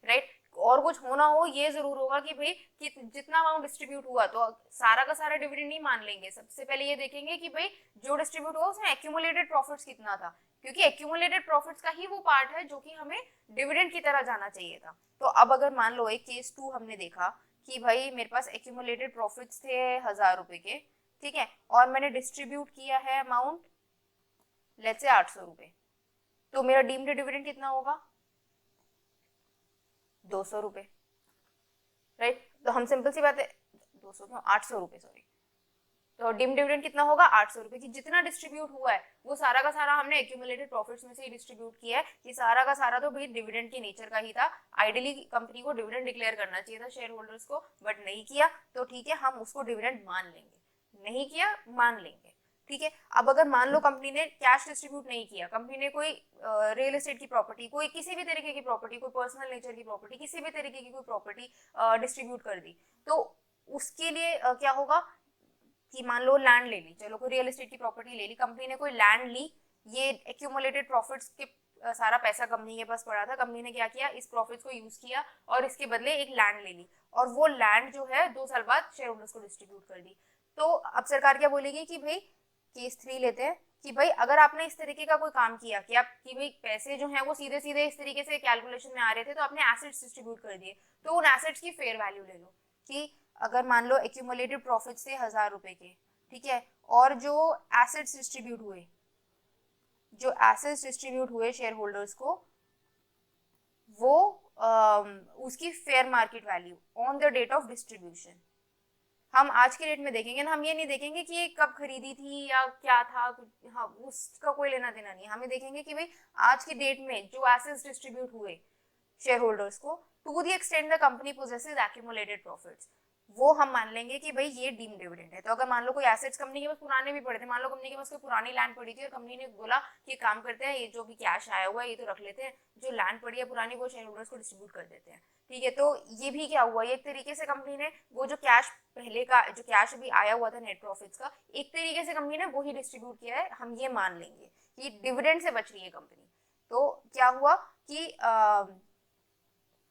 राइट। और कुछ होना हो ये जरूर होगा कि भाई कि जितना अमाउंट डिस्ट्रीब्यूट हुआ तो सारा का सारा डिविडेंड नहीं मान लेंगे, सबसे पहले ये देखेंगे कि भाई जो डिस्ट्रीब्यूट हुआ उसमें एक्यूमुलेटेड प्रॉफिट्स कितना था, क्योंकि एक्यूमुलेटेड प्रॉफिट्स का ही वो पार्ट है जो कि हमें डिविडेंड की तरह जाना चाहिए था। तो अब अगर मान लो एक केस 2 हमने देखा कि भाई मेरे पास एक्यूमुलेटेड प्रॉफिट्स थे 1000 रुपए के, ठीक है, और मैंने डिस्ट्रीब्यूट किया है अमाउंट लेट्स से 800 रुपए, तो मेरा डीम्ड डिविडेंड कितना होगा 200 रुपए, राइट। तो हम सिंपल सी बात है 200 क्यों 800 रुपए सॉरी, तो डीम्ड डिविडेंड कितना होगा 800 रुपए की, जितना डिस्ट्रीब्यूट हुआ है वो सारा का सारा हमने एक्यूमुलेटेड प्रॉफिट्स में से ही डिस्ट्रीब्यूट किया है, ये सारा का सारा तो भाई डिविडेंड की नेचर का ही था। आइडियली कंपनी को डिविडेंड डिक्लेयर करना चाहिए था शेयर होल्डर्स को, बट नहीं किया, तो ठीक है हम उसको डिविडेंड मान लेंगे, नहीं किया मान लेंगे, ठीक है। अब अगर मान लो कंपनी ने कैश डिस्ट्रीब्यूट नहीं किया, कंपनी ने कोई रियल एस्टेट की प्रॉपर्टी, कोई किसी भी तरीके की प्रॉपर्टी, कोई पर्सनल नेचर की प्रॉपर्टी, किसी भी तरीके की कोई प्रॉपर्टी डिस्ट्रीब्यूट कर दी, तो उसके लिए क्या होगा कि मान लो लैंड ले ली, चलो कोई रियल एस्टेट की प्रॉपर्टी ले ली, कंपनी ने कोई लैंड ली, ये एक्यूमुलेटेड प्रॉफिट्स के सारा पैसा कंपनी के पास पड़ा था, कंपनी ने क्या किया इस प्रॉफिट्स को यूज किया और इसके बदले एक लैंड ले ली, और वो लैंड जो है 2 साल बाद शेयर होल्डर्स को डिस्ट्रीब्यूट कर दी। तो अब सरकार क्या बोलेगी कि भाई केस 3 लेते हैं कि भाई अगर आपने इस तरीके का कोई काम किया कि आप कि भाई पैसे जो हैं वो सीधे सीधे इस तरीके से कैलकुलेशन में आ रहे थे तो आपने एसेट्स डिस्ट्रीब्यूट कर दिए, तो उन एसेट्स की फेयर वैल्यू ले लो कि अगर मान लो एक्यूमुलेटेड प्रॉफिट्स थे 1000 रुपए के, ठीक है, और जो एसेट्स डिस्ट्रीब्यूट हुए, जो एसेट्स डिस्ट्रीब्यूट हुए शेयर होल्डर्स को, वो उसकी fair market value on the date of distribution हम आज के डेट में देखेंगे ना, हम ये नहीं देखेंगे कि ये कब खरीदी थी या क्या था, हाँ उसका कोई लेना देना नहीं। हमें देखेंगे कि भाई आज की डेट में जो एसेट्स डिस्ट्रीब्यूट हुए शेयर होल्डर्स को, to the extent the company possesses accumulated profits, वो हम मान लेंगे कि भाई ये डीम डिविडेंड है। तो अगर मान लो कोई एसेट्स कंपनी के पास पुराने भी पड़े थे, मान लो कंपनी के पास कोई पुरानी लैंड पड़ी थी और कंपनी ने बोला कि काम करते हैं, ये जो भी कैश आया हुआ है ये तो रख लेते हैं, जो लैंड पड़ी है पुरानी वो शेयर होल्डर्स को डिस्ट्रीब्यूट कर देते हैं, ठीक है। तो ये भी क्या हुआ, एक तरीके से कंपनी ने वो जो कैश पहले का जो कैश अभी आया हुआ था नेट प्रॉफिट्स का, एक तरीके से कंपनी ने वो ही डिस्ट्रीब्यूट किया है, हम ये मान लेंगे कि डिविडेंड से बच रही है कंपनी। तो क्या हुआ कि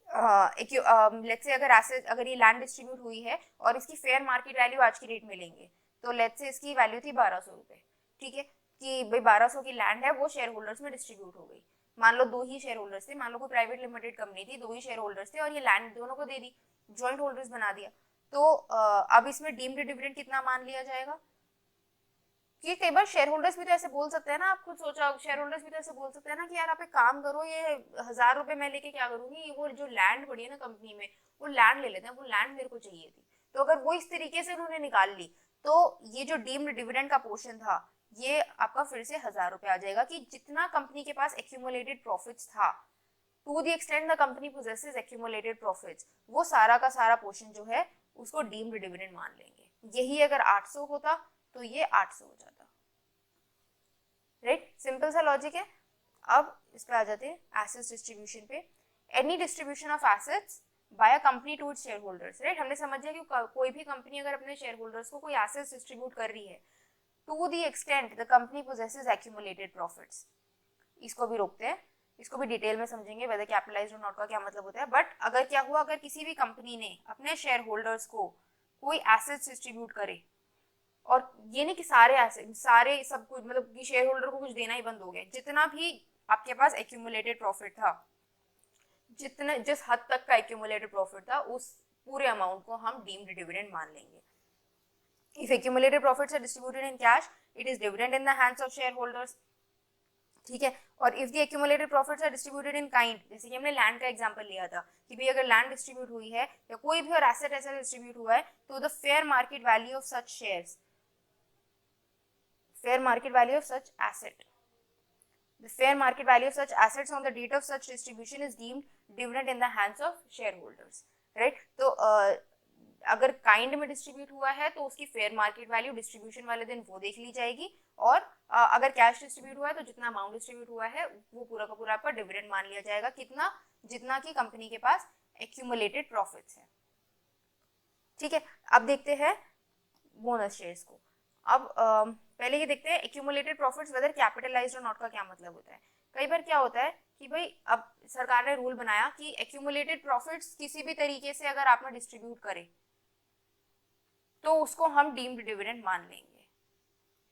लेट्स से अगर एसेट, अगर ये लैंड डिस्ट्रीब्यूट हुई है और इसकी फेयर मार्केट वैल्यू आज की डेट में लेंगे, तो लेट्स से इसकी वैल्यू थी 1200 रुपए, ठीक है, कि भाई 1200 की लैंड है वो शेयर होल्डर्स में डिस्ट्रीब्यूट हो गई। मान लो दो ही शेयर होल्डर्स थे, मान लो कोई प्राइवेट लिमिटेड कंपनी थी, दो ही शेयर होल्डर्स थे और ये लैंड दोनों को दे दी, ज्वाइंट होल्डर्स बना दिया। तो अब इसमें डीम्ड डिविडेंड कितना मान लिया जाएगा, कि कई बार शेयर होल्डर्स भी तो ऐसे बोल सकते हैं ना, आप खुद सोचा, शेयर होल्डर्स भी तो ऐसे बोल सकते हैं ना कि यार आप एक काम करो, ये 1000 रुपए मैं लेके क्या करूंगी, वो जो लैंड पड़ी है ना कंपनी में, वो लैंड ले लेते हैं, वो लैंड मेरे को चाहिए थी। तो अगर वो इस तरीके से उन्होंने निकाल ली, तो ये जो डीम्ड डिविडेंड का पोर्शन था ये आपका फिर से 1000 रुपए आ जाएगा, कि जितना कंपनी के पास एक्यूमुलेटेड प्रॉफिट्स था, to the extent the company possesses accumulated profits, वो सारा का सारा पोर्शन जो है उसको डीम्ड डिविडेंड मान लेंगे। यही अगर 800 होता तो ये 800 हो जाता, राइट, सिंपल सा लॉजिक है। अब इस पे आ जाते हैं एसेट्स डिस्ट्रीब्यूशन पे। Any distribution of assets by a company to its share holders, right, हमने समझ लिया कि कोई भी कंपनी अगर अपने शेयर होल्डर्स को कोई एसेट्स डिस्ट्रीब्यूट कर रही है, to the extent the company possesses accumulated profits, इसको भी रोकते हैं, इसको भी डिटेल में समझेंगे वेदर कैपिटलाइज्ड और नॉट का क्या मतलब होता है। बट अगर क्या हुआ, अगर किसी भी कंपनी ने अपने शेयर होल्डर्स को कोई एसेट्स डिस्ट्रीब्यूट करे, और ये नहीं कि सारे एसेट सारे सब कुछ, मतलब कि शेयर होल्डर को कुछ देना ही बंद हो गया, जितना भी आपके पास एक्यूमुलेटेड प्रॉफिट था, जितने जिस हद तक का एक्यूमुलेटेड प्रॉफिट था, उस पूरे अमाउंट को हम डीम्ड डिविडेंड मान लेंगे। If accumulated profits are distributed in cash, it is dividend in the hands of share holders, ठीक है। और if the accumulated profits are distributed in kind, जैसे कि हमने लैंड का एग्जांपल लिया था कि भाई अगर लैंड डिस्ट्रीब्यूट हुई है या कोई भी और एसेट ऐसा डिस्ट्रीब्यूट हुआ है, तो the fair market value of such shares, fair market value of such asset, the fair market value of such assets on the date of such distribution is deemed dividend in the hands of shareholders, right। तो अगर kind में distribute हुआ है तो उसकी fair market value distribution वाले दिन वो देख ली जाएगी, और अगर कैश डिस्ट्रीब्यूट हुआ है तो जितना अमाउंट डिस्ट्रीब्यूट हुआ है वो पूरा का पूरा आपका डिविडेंड मान लिया जाएगा, कितना, जितना की कंपनी के पास एक्यूमुलेटेड प्रॉफिट्स है, ठीक है। अब देखते हैं बोनस शेयर्स को। अब पहले ये देखते हैं एक्यूमुलेटेड प्रॉफिट्स वेदर कैपिटलाइज्ड और नॉट का क्या मतलब होता है। कई बार क्या होता है कि भाई अब सरकार ने रूल बनाया कि एक्यूमुलेटेड प्रॉफिट्स किसी भी तरीके से अगर आपने डिस्ट्रीब्यूट करे तो उसको हम डीम्ड डिविडेंड मान लेंगे,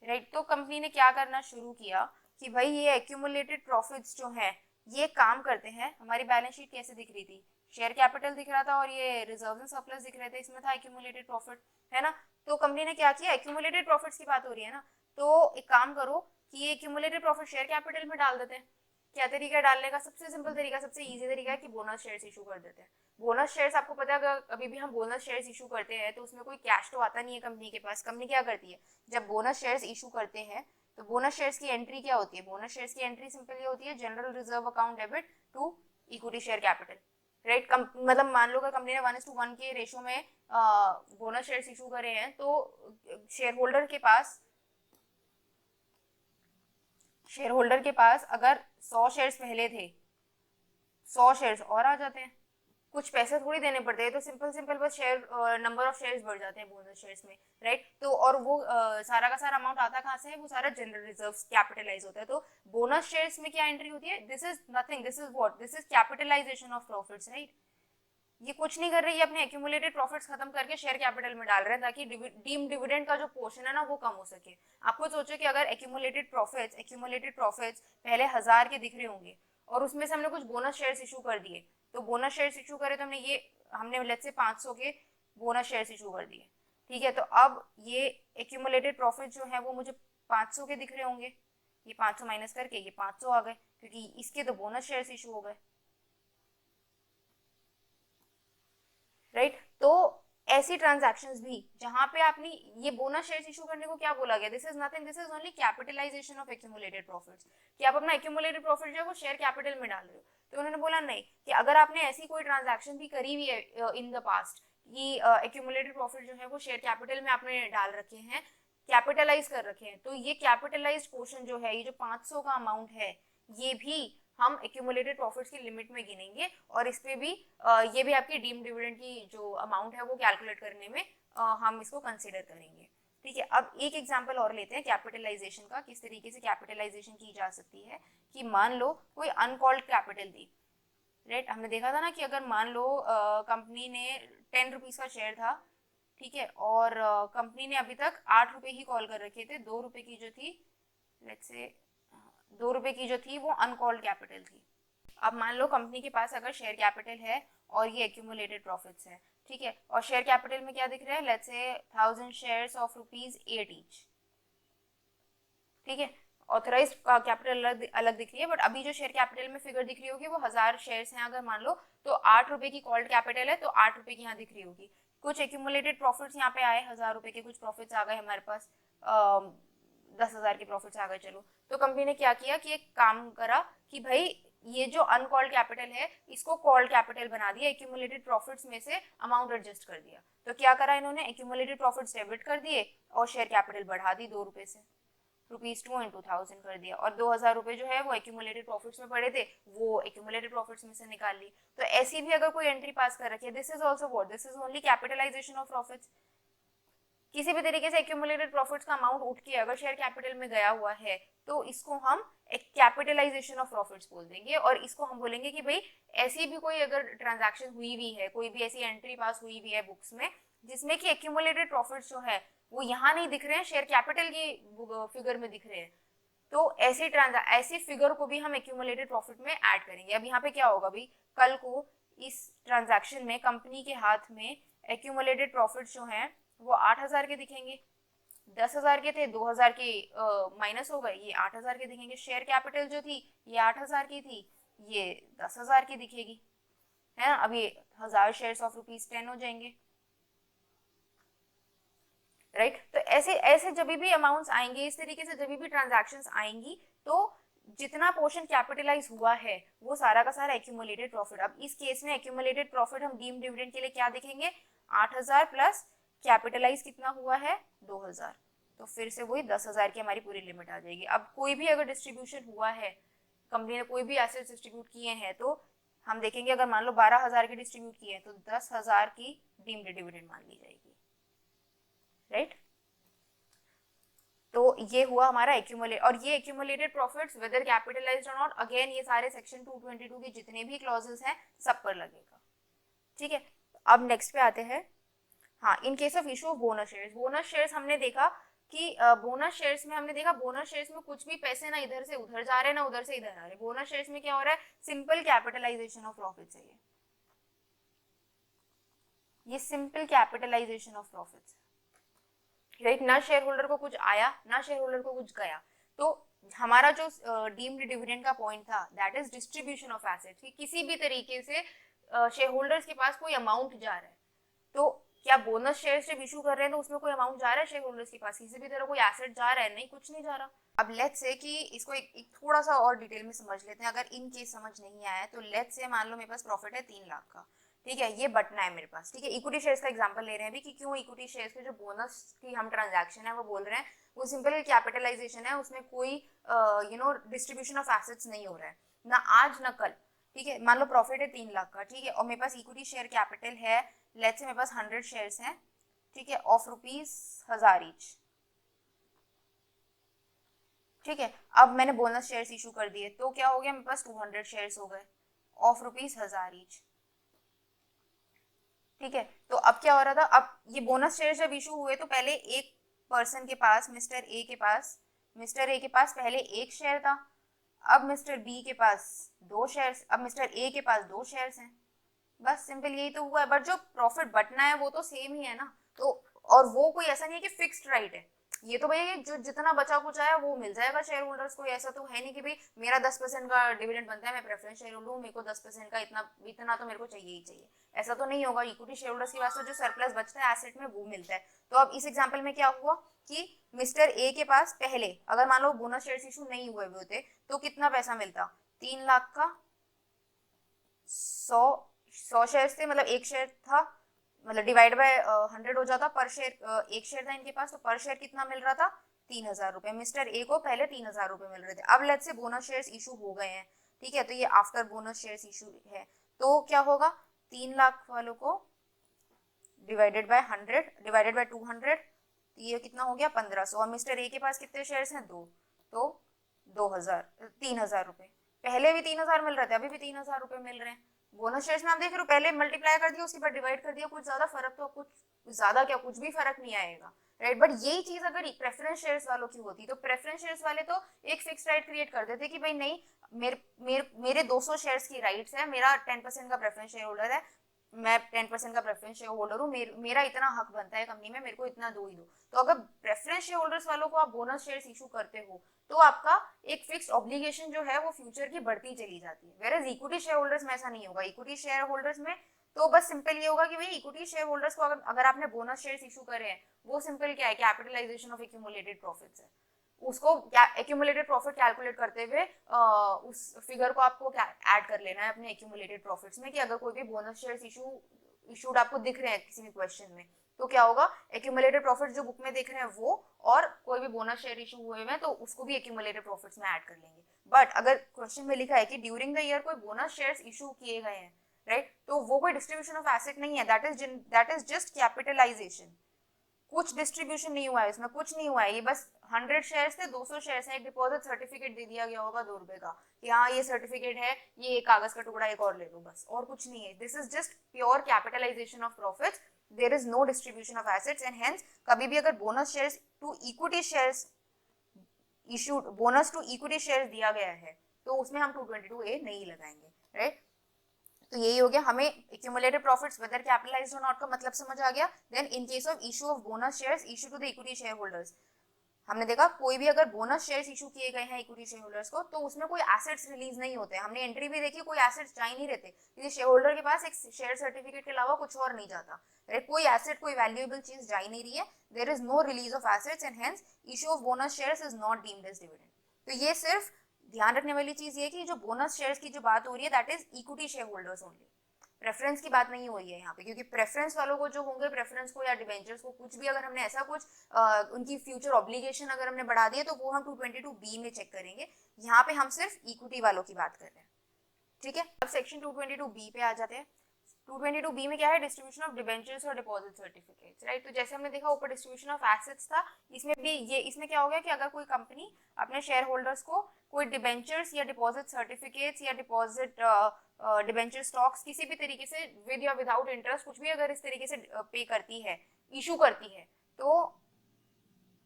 राइट। तो कंपनी ने क्या करना शुरू किया कि भाई ये एक्यूमुलेटेड प्रॉफिट्स जो है ये काम करते हैं, हमारी बैलेंस शीट कैसे दिख रही थी, शेयर कैपिटल दिख रहा था और ये रिजर्व एंड सरप्लस दिख रहे थे, इसमें था एक्यूमुलेटेड प्रॉफिट, है ना। तो कंपनी ने क्या किया, एक्यूमुलेटेड प्रॉफिट्स की बात हो रही है ना, तो एक काम करो कि ये एक्यूमुलेटेड प्रॉफिट शेयर कैपिटल में डाल देते हैं। क्या तरीका है डालने का, सबसे सिंपल तरीका, सबसे इजी तरीका है कि बोनस शेयर्स इशू कर देते हैं। बोनस शेयर्स आपको पता है, अगर अभी भी हम बोनस शेयर्स इशू करते हैं तो उसमें कोई कैश तो आता नहीं है कंपनी के पास। कंपनी क्या करती है, जब बोनस शेयर्स इशू करते हैं तो बोनस शेयर्स की एंट्री क्या होती है, बोनस शेयर्स की एंट्री सिंपल ये होती है, general reserve account debit to equity share capital, right. मतलब मान लो कंपनी ने 1:1 के रेशो में बोनस शेयर्स इशू करे हैं, तो शेयर होल्डर के पास अगर 100 शेयर्स पहले थे, 100 शेयर्स और आ जाते हैं, कुछ पैसे थोड़ी देने पड़ते हैं, तो सिंपल बस शेयर नंबर ऑफ शेयर्स बढ़ जाते हैं बोनस शेयर्स में, राइट। तो और वो सारा का सारा अमाउंट आता कहाँ से है, वो सारा जनरल रिजर्व्स कैपिटलाइज होता है। तो बोनस शेयर्स में क्या एंट्री होती है, this is nothing, this is what, this is capitalization of profits, right. ये कुछ नहीं कर रही है, अपने एक्यूमुलेटेड प्रॉफिट्स खत्म करके शेयर कैपिटल में डाल रहे हैं ताकि डीम डिविडेंड का जो पोर्शन है ना वो कम हो सके। आपको सोचो कि अगर एक्यूमुलेटेड प्रॉफिट्स पहले 1000 के दिख रहे होंगे और उसमें से हमने कुछ बोनस शेयर्स इशू कर दिए, तो बोनस शेयर्स इशू करे तो हमने लेट्स से 500 के बोनस शेयर्स इशू कर दिए, ठीक है। तो अब ये एक्यूमुलेटेड प्रॉफिट जो है वो मुझे 500 के दिख रहे होंगे, ये 500 माइनस करके ये 500 आ गए, क्योंकि इसके तो बोनस शेयर्स इशू हो गए, राइट। तो ऐसी ट्रांजैक्शंस भी जहां पे आपने ये बोनस शेयर्स इशू करने को क्या बोला गया, this is nothing, this is only capitalization of accumulated profits, कि आप अपना एक्यूमुलेटेड प्रॉफिट जो है वो शेयर कैपिटल में डाल रहे हो। तो उन्होंने बोला नहीं, कि अगर आपने ऐसी कोई ट्रांजैक्शन भी करी हुई है इन द पास्ट कि एक्यूमुलेटेड प्रॉफिट जो है वो शेयर कैपिटल में आपने डाल रखे हैं, कैपिटलाइज कर रखे हैं, तो ये कैपिटलाइज्ड पोर्शन जो है, ये जो 500 का अमाउंट है, ये भी हम एक्यूमुलेटेड प्रॉफिट्स की लिमिट में गिनेंगे, और इस पे भी ये भी आपकी डीम्ड डिविडेंड की जो अमाउंट है वो कैलकुलेट करने में हम इसको कंसीडर करेंगे। ठीक है, अब एक एग्जांपल और लेते हैं कैपिटलाइजेशन का, किस तरीके से कैपिटलाइजेशन की जा सकती है। कि मान लो कोई अनकॉल्ड कैपिटल दी, राइट, हमने देखा था ना कि अगर मान लो कंपनी ने 10 रुपीज का शेयर था, ठीक है, और कंपनी ने अभी तक 8 रुपए ही कॉल कर रखे थे, 2 रुपए की जो थी, लेट्स से 2 रुपए की जो थी वो अनकॉल्ड कैपिटल थी। अब मान लो कंपनी के पास अगर शेयर कैपिटल है और ये एक्यूमुलेटेड प्रॉफिट्स है, ठीक है, और शेयर कैपिटल में क्या दिख रहा है, let's say 1000 shares of ₹8 each, ठीक है, ऑथराइज कैपिटल अलग अलग दिख रही है, बट अभी जो शेयर कैपिटल में फिगर दिख रही होगी वो 1000 शेयर्स हैं अगर मान लो, तो 8 रुपए की कॉल्ड कैपिटल है, तो 8 रुपए की यहाँ दिख रही होगी। कुछ एक्यूमुलेटेड प्रॉफिट्स यहाँ पे आए, 1000 रुपए के कुछ प्रॉफिट्स आ गए हमारे पास, 10,000 के प्रॉफिट्स आ गए, चलो, तो कंपनी ने क्या किया कि एक काम करा कि भाई ये जो अनकॉल्ड कैपिटल है इसको कॉल्ड कैपिटल बना दिया, एक्यूमुलेटेड प्रॉफिट्स में से अमाउंट एडजस्ट कर दिया। तो क्या करा इन्होंने, एक्यूमुलेटेड प्रॉफिट्स डेबिट कर दिए और शेयर कैपिटल बढ़ा दी 2 रुपए से, ₹2 इंटू 1000 कर दिया, और 2000 रुपए जो है वो एक्यूमुलेटेड प्रॉफिट्स में पड़े थे, वो एक्यूमुलेटेड प्रॉफिट्स में से निकाल ली। तो ऐसी भी अगर कोई एंट्री पास कर रखी है, this is also what, this is only capitalization of profits. किसी भी तरीके से एक्यूमुलेटेड प्रॉफिट्स का अमाउंट उठ के अगर शेयर कैपिटल में गया हुआ है तो इसको हम एक कैपिटलाइजेशन ऑफ प्रॉफिट्स बोल देंगे, और इसको हम बोलेंगे कि भाई ऐसी भी कोई अगर ट्रांजैक्शन हुई हुई है, कोई भी ऐसी एंट्री पास हुई हुई है बुक्स में जिसमें कि एक्यूमुलेटेड प्रॉफिट्स जो है वो यहाँ नहीं दिख रहे हैं, शेयर कैपिटल की फिगर में दिख रहे हैं, तो ऐसी फिगर को भी हम एक्यूमुलेटेड प्रॉफिट में ऐड करेंगे। अब यहाँ पे क्या होगा भाई, कल को इस ट्रांजैक्शन में कंपनी के हाथ में एक्यूमुलेटेड प्रॉफिट्स जो हैं वो 8000 के दिखेंगे, 10,000 के थे, 2000 के माइनस हो गए, ये 8000 के दिखेंगे। शेयर कैपिटल जो थी ये 8000 की थी, ये 10,000 की दिखेगी, है ना। अब ये 1000 शेयर्स ऑफ ₹10 हो जाएंगे, राइट। तो ऐसे ऐसे जब भी अमाउंट्स आएंगे, इस तरीके से जब भी ट्रांजैक्शंस आएंगी, तो जितना पोर्शन कैपिटलाइज हुआ है वो सारा का सारा एक्यूमुलेटेड प्रॉफिट। अब इस केस में एक्यूमुलेटेड प्रॉफिट हम डीम्ड डिविडेंड के लिए क्या देखेंगे, 8000 प्लस कैपिटलाइज कितना हुआ है 2000, तो फिर से वही 10,000 की हमारी पूरी लिमिट आ जाएगी। अब कोई भी अगर डिस्ट्रीब्यूशन हुआ है, कंपनी ने कोई भी एसेट्स डिस्ट्रीब्यूट किए हैं, तो हम देखेंगे अगर मान लो 12,000 के डिस्ट्रीब्यूट किए हैं तो 10,000 की डीम्ड डिविडेंड मान ली जाएगी, राइट। तो ये हुआ हमारा एक्यूमुलेट, और ये एक्यूमुलेटेड प्रॉफिट्स वेदर कैपिटलाइज्ड और नॉट, अगेन ये सारे सेक्शन 222 के जितने भी क्लॉजेस हैं सब पर लगेगा, ठीक है। अब नेक्स्ट पे आते हैं, हाँ, इन case of issue of bonus shares. Bonus shares हमने देखा कि बोनस शेयर्स में हमने देखा बोनस शेयर्स में कुछ भी पैसे ना इधर से उधर जा रहे हैं ना उधर से इधर आ रहे हैं। बोनस शेयर्स में क्या हो रहा है, सिंपल कैपिटलाइजेशन ऑफ प्रॉफिट्स है, ये simple capitalization of profits, right. ना शेयर होल्डर को कुछ आया ना शेयर होल्डर को कुछ गया। तो हमारा जो डीम्ड डिविडेंड का पॉइंट था that is distribution of assets, कि किसी भी तरीके से शेयर होल्डर्स के पास कोई अमाउंट जा रहा है, तो क्या बोनस शेयर जब इशू कर रहे हैं तो उसमें कोई अमाउंट जा रहा है शेयर होल्डर्स के पास, किसी भी तरह कोई एसेट जा रहा है, नहीं, कुछ नहीं जा रहा। अब लेट्स से कि इसको एक थोड़ा सा और डिटेल में समझ लेते हैं, अगर इन केस समझ नहीं आया तो लेट्स से मान लो मेरे पास प्रॉफिट है 3 लाख का, ठीक है, ये बटना है मेरे पास, ठीक है। इक्विटी शेयर्स का एग्जांपल ले रहे हैं अभी कि क्यों इक्विटी शेयर्स के जो बोनस की हम ट्रांजैक्शन है वो बोल रहे हैं, वो सिंपल कैपिटलाइजेशन है, उसमें कोई डिस्ट्रीब्यूशन ऑफ एसेट्स नहीं हो रहा है ना आज ना कल, ठीक है। मान लो प्रॉफिट है 3 लाख का, ठीक है, और मेरे पास इक्विटी शेयर कैपिटल है, लेट्स से मेरे पास 100 शेयर्स हैं, ठीक है, ऑफ ₹1000 ईच, ठीक है। अब मैंने बोनस शेयर्स इशू कर दिए तो क्या हो गया, मेरे पास 200 शेयर्स हो गए ऑफ ₹1000 ईच, ठीक है। तो अब क्या हो रहा था, अब ये बोनस शेयर जब इशू हुए तो पहले एक पर्सन के पास, मिस्टर ए के पास पहले एक शेयर था, अब मिस्टर बी के पास 2 शेयर्स, अब मिस्टर ए के पास 2 शेयर्स हैं, बस सिंपल यही तो हुआ है। बट जो प्रॉफिट बटना है वो तो सेम ही है ना, तो और वो कोई ऐसा नहीं है कि फिक्स्ड राइट है, ये तो भैया जो जितना बचा कुछ आया वो मिल जाएगा शेयर होल्डर्स को। ऐसा तो है नहीं कि भाई मेरा 10% का डिविडेंड बनता है, मैं प्रेफरेंस शेयर होल्डर हूँ, मेरे को 10% का इतना इतना तो मेरे को चाहिए ही चाहिए, ऐसा तो नहीं होगा। इक्विटी शेयर होल्डर्स के पास तो जो सरप्लस बचता है एसेट में वो मिलता है। तो अब इस एग्जाम्पल में क्या हुआ कि मिस्टर ए के पास पहले अगर मान लो बोनस शेयर इशू नहीं हुए होते तो कितना पैसा मिलता, 3 लाख का 100 शेयर थे, मतलब एक शेयर था, मतलब डिवाइड बाय 100 हो जाता पर शेयर, एक शेयर था इनके पास, तो पर शेयर कितना मिल रहा था, 3,000 रुपए। मिस्टर ए को पहले 3,000 रुपए मिल रहे थे। अब let's say bonus shares issue हो गए हैं, ठीक है, तो ये आफ्टर बोनस शेयर्स इशू है, तो क्या होगा, 3 लाख वालों को डिवाइडेड बाय 100 डिवाइडेड बाय 200, ये कितना हो गया 1500। और मिस्टर ए के पास कितने शेयर्स हैं, 2, तो 2,000 3,000 रुपए। पहले भी 3,000 मिल रहे थे, अभी भी 3,000 रुपए मिल रहे हैं। बोनस शेयर्स में आप देख रहे हो पहले मल्टीप्लाई कर दिया उसके बाद डिवाइड कर दिया, कुछ ज्यादा फर्क तो कुछ ज्यादा क्या कुछ भी फर्क नहीं आएगा, राइट। बट यही चीज अगर प्रेफरेंस शेयर्स वालों की होती तो प्रेफरेंस शेयर्स वाले तो एक फिक्स राइट क्रिएट कर देते कि भाई नहीं, मेरे 200 शेयर्स की राइट्स है, मेरा 10% का प्रेफरेंस शेयर होल्डर है, मैं 10% का प्रेफरेंस शेयर होल्डर हूँ, मेरा इतना हक बनता है कंपनी में, मेरे को इतना दो ही दो। तो अगर प्रेफरेंस शेयर होल्डर्स वालों को आप बोनस शेयर्स इशू करते हो तो आपका एक फिक्स्ड ऑब्लिगेशन जो है वो फ्यूचर की बढ़ती चली जाती है। Whereas equity share holders में ऐसा नहीं होगा। इक्विटी शेयर होल्डर्स में तो बस सिंपल ये होगा कि भाई इक्विटी शेयर होल्डर्स को अगर आपने बोनस शेयर्स इशू करे हैं, वो सिंपल क्या है, कैपिटलाइजेशन ऑफ एक्यूमुलेटेड प्रॉफिट्स है। उसको एक्यूमुलेटेड प्रॉफिट कैलकुलेट करते हुए उस फिगर को आपको ऐड कर लेना है अपने एक्यूमुलेटेड प्रॉफिट्स में, कि अगर कोई भी बोनस शेयर्स इशूड आपको दिख रहे हैं किसी भी क्वेश्चन में, तो क्या होगा, एक्यूमुलेटेड प्रॉफिट जो बुक में देख रहे हैं वो, और कोई भी बोनस शेयर इशू हुए हैं तो उसको भी एक्यूमुलेटेड प्रॉफिट्स में ऐड कर लेंगे। बट अगर क्वेश्चन में लिखा है कि ड्यूरिंग द ईयर कोई बोनस शेयर्स इशू किए गए हैं, राइट, तो वो कोई डिस्ट्रीब्यूशन ऑफ एसेट नहीं है, दैट इज जस्ट कैपिटलाइजेशन। कुछ डिस्ट्रीब्यूशन नहीं हुआ है इसमें, कुछ नहीं हुआ है, ये बस 100 शेयर्स थे, 200 शेयर्स है, एक डिपॉजिट सर्टिफिकेट दे दिया गया होगा 2 रुपए का कि हाँ ये सर्टिफिकेट है, ये एक कागज का टुकड़ा एक और ले लो, बस, और कुछ नहीं है। This is just pure capitalization of profits, there is no distribution of assets and hence कभी भी अगर bonus shares to equity shares issued, bonus to equity shares दिया गया है तो उसमें हम 222A नहीं लगाएंगे, राइट। तो यही हो गया, हमें एक्यूमुलेटेड प्रॉफिट्स वेदर कैपिटलाइज्ड और नॉट का मतलब समझ आ गया। Then in case of issue of bonus shares issue to the equity share holders, हमने देखा कोई भी अगर बोनस शेयर्स इशू किए गए हैं इक्विटी शेयर होल्डर्स को तो उसमें कोई एसेट्स रिलीज नहीं होते। हमने एंट्री भी देखी, कोई एसेट्स जा ही नहीं रहते, क्योंकि शेयर होल्डर के पास एक शेयर सर्टिफिकेट के अलावा कुछ और नहीं जाता, राइट। कोई एसेट, कोई वैल्यूएबल चीज जा ही नहीं रही है, there is no release of assets and hence issue of bonus shares is not deemed as dividend. तो ये सिर्फ ध्यान रखने वाली चीज ये कि जो बोनस शेयर्स की जो बात हो रही है that is equity share holders only, preference की बात नहीं हो रही है यहाँ पे, क्योंकि प्रेफरेंस वालों को जो होंगे, प्रेफरेंस को या डिबेंचर्स को कुछ भी अगर हमने ऐसा कुछ उनकी फ्यूचर ऑब्लिगेशन अगर हमने बढ़ा दिए तो वो हम 222B में चेक करेंगे। यहाँ पे हम सिर्फ इक्विटी वालों की बात कर रहे हैं, ठीक है। अब सेक्शन 222B पे आ जाते हैं। 222B में क्या है, डिस्ट्रीब्यूशन ऑफ डिबेंचर्स और डिपॉजिट सर्टिफिकेट्स, राइट। तो जैसे हमने देखा ऊपर डिस्ट्रीब्यूशन ऑफ एसेट्स था, इसमें भी ये, इसमें क्या हो गया कि अगर कोई कंपनी अपने शेयर होल्डर्स को कोई डिबेंचर्स या डिपॉजिट सर्टिफिकेट्स या डिपॉजिट डिबेंचर स्टॉक्स किसी भी तरीके से विद या विदाउट इंटरेस्ट कुछ भी अगर इस तरीके से पे करती है, इशू करती है, तो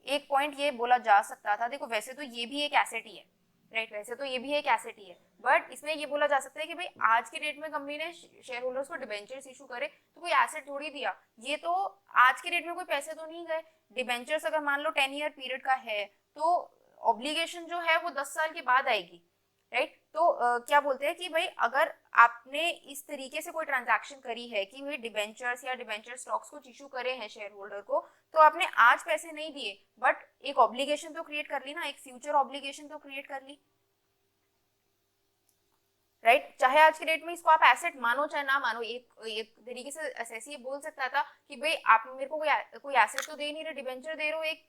एक पॉइंट ये बोला जा सकता था, देखो वैसे तो ये भी एक एसेट ही है, राइट, वैसे तो ये भी एक एसेट ही है, बट इसमें ये बोला जा सकता है कि भाई आज के डेट में कंपनी ने शेयर होल्डर्स को डिबेंचर्स इशू करे तो कोई एसेट थोड़ी दिया, ये तो आज के डेट में कोई पैसे तो नहीं गए। डिबेंचर्स अगर मान लो 10 ईयर पीरियड का है तो ऑब्लिगेशन जो है वो 10 साल के बाद आएगी, राइट। तो क्या बोलते हैं कि भाई अगर आपने इस तरीके से कोई ट्रांजैक्शन करी है कि भाई डिबेंचर्स या डिबेंचर स्टॉक्स को इशू करे हैं शेयर होल्डर को, तो आपने आज पैसे नहीं दिए बट एक ऑब्लिगेशन तो क्रिएट कर ली ना, एक फ्यूचर ऑब्लिगेशन तो क्रिएट कर ली, राइट। चाहे आज के डेट में इसको आप एसेट मानो चाहे ना मानो, एक तरीके से एसएससी ये बोल सकता था कि भाई आप मेरे को कोई एसेट तो दे नहीं रहे, डिबेंचर दे रहे हो, एक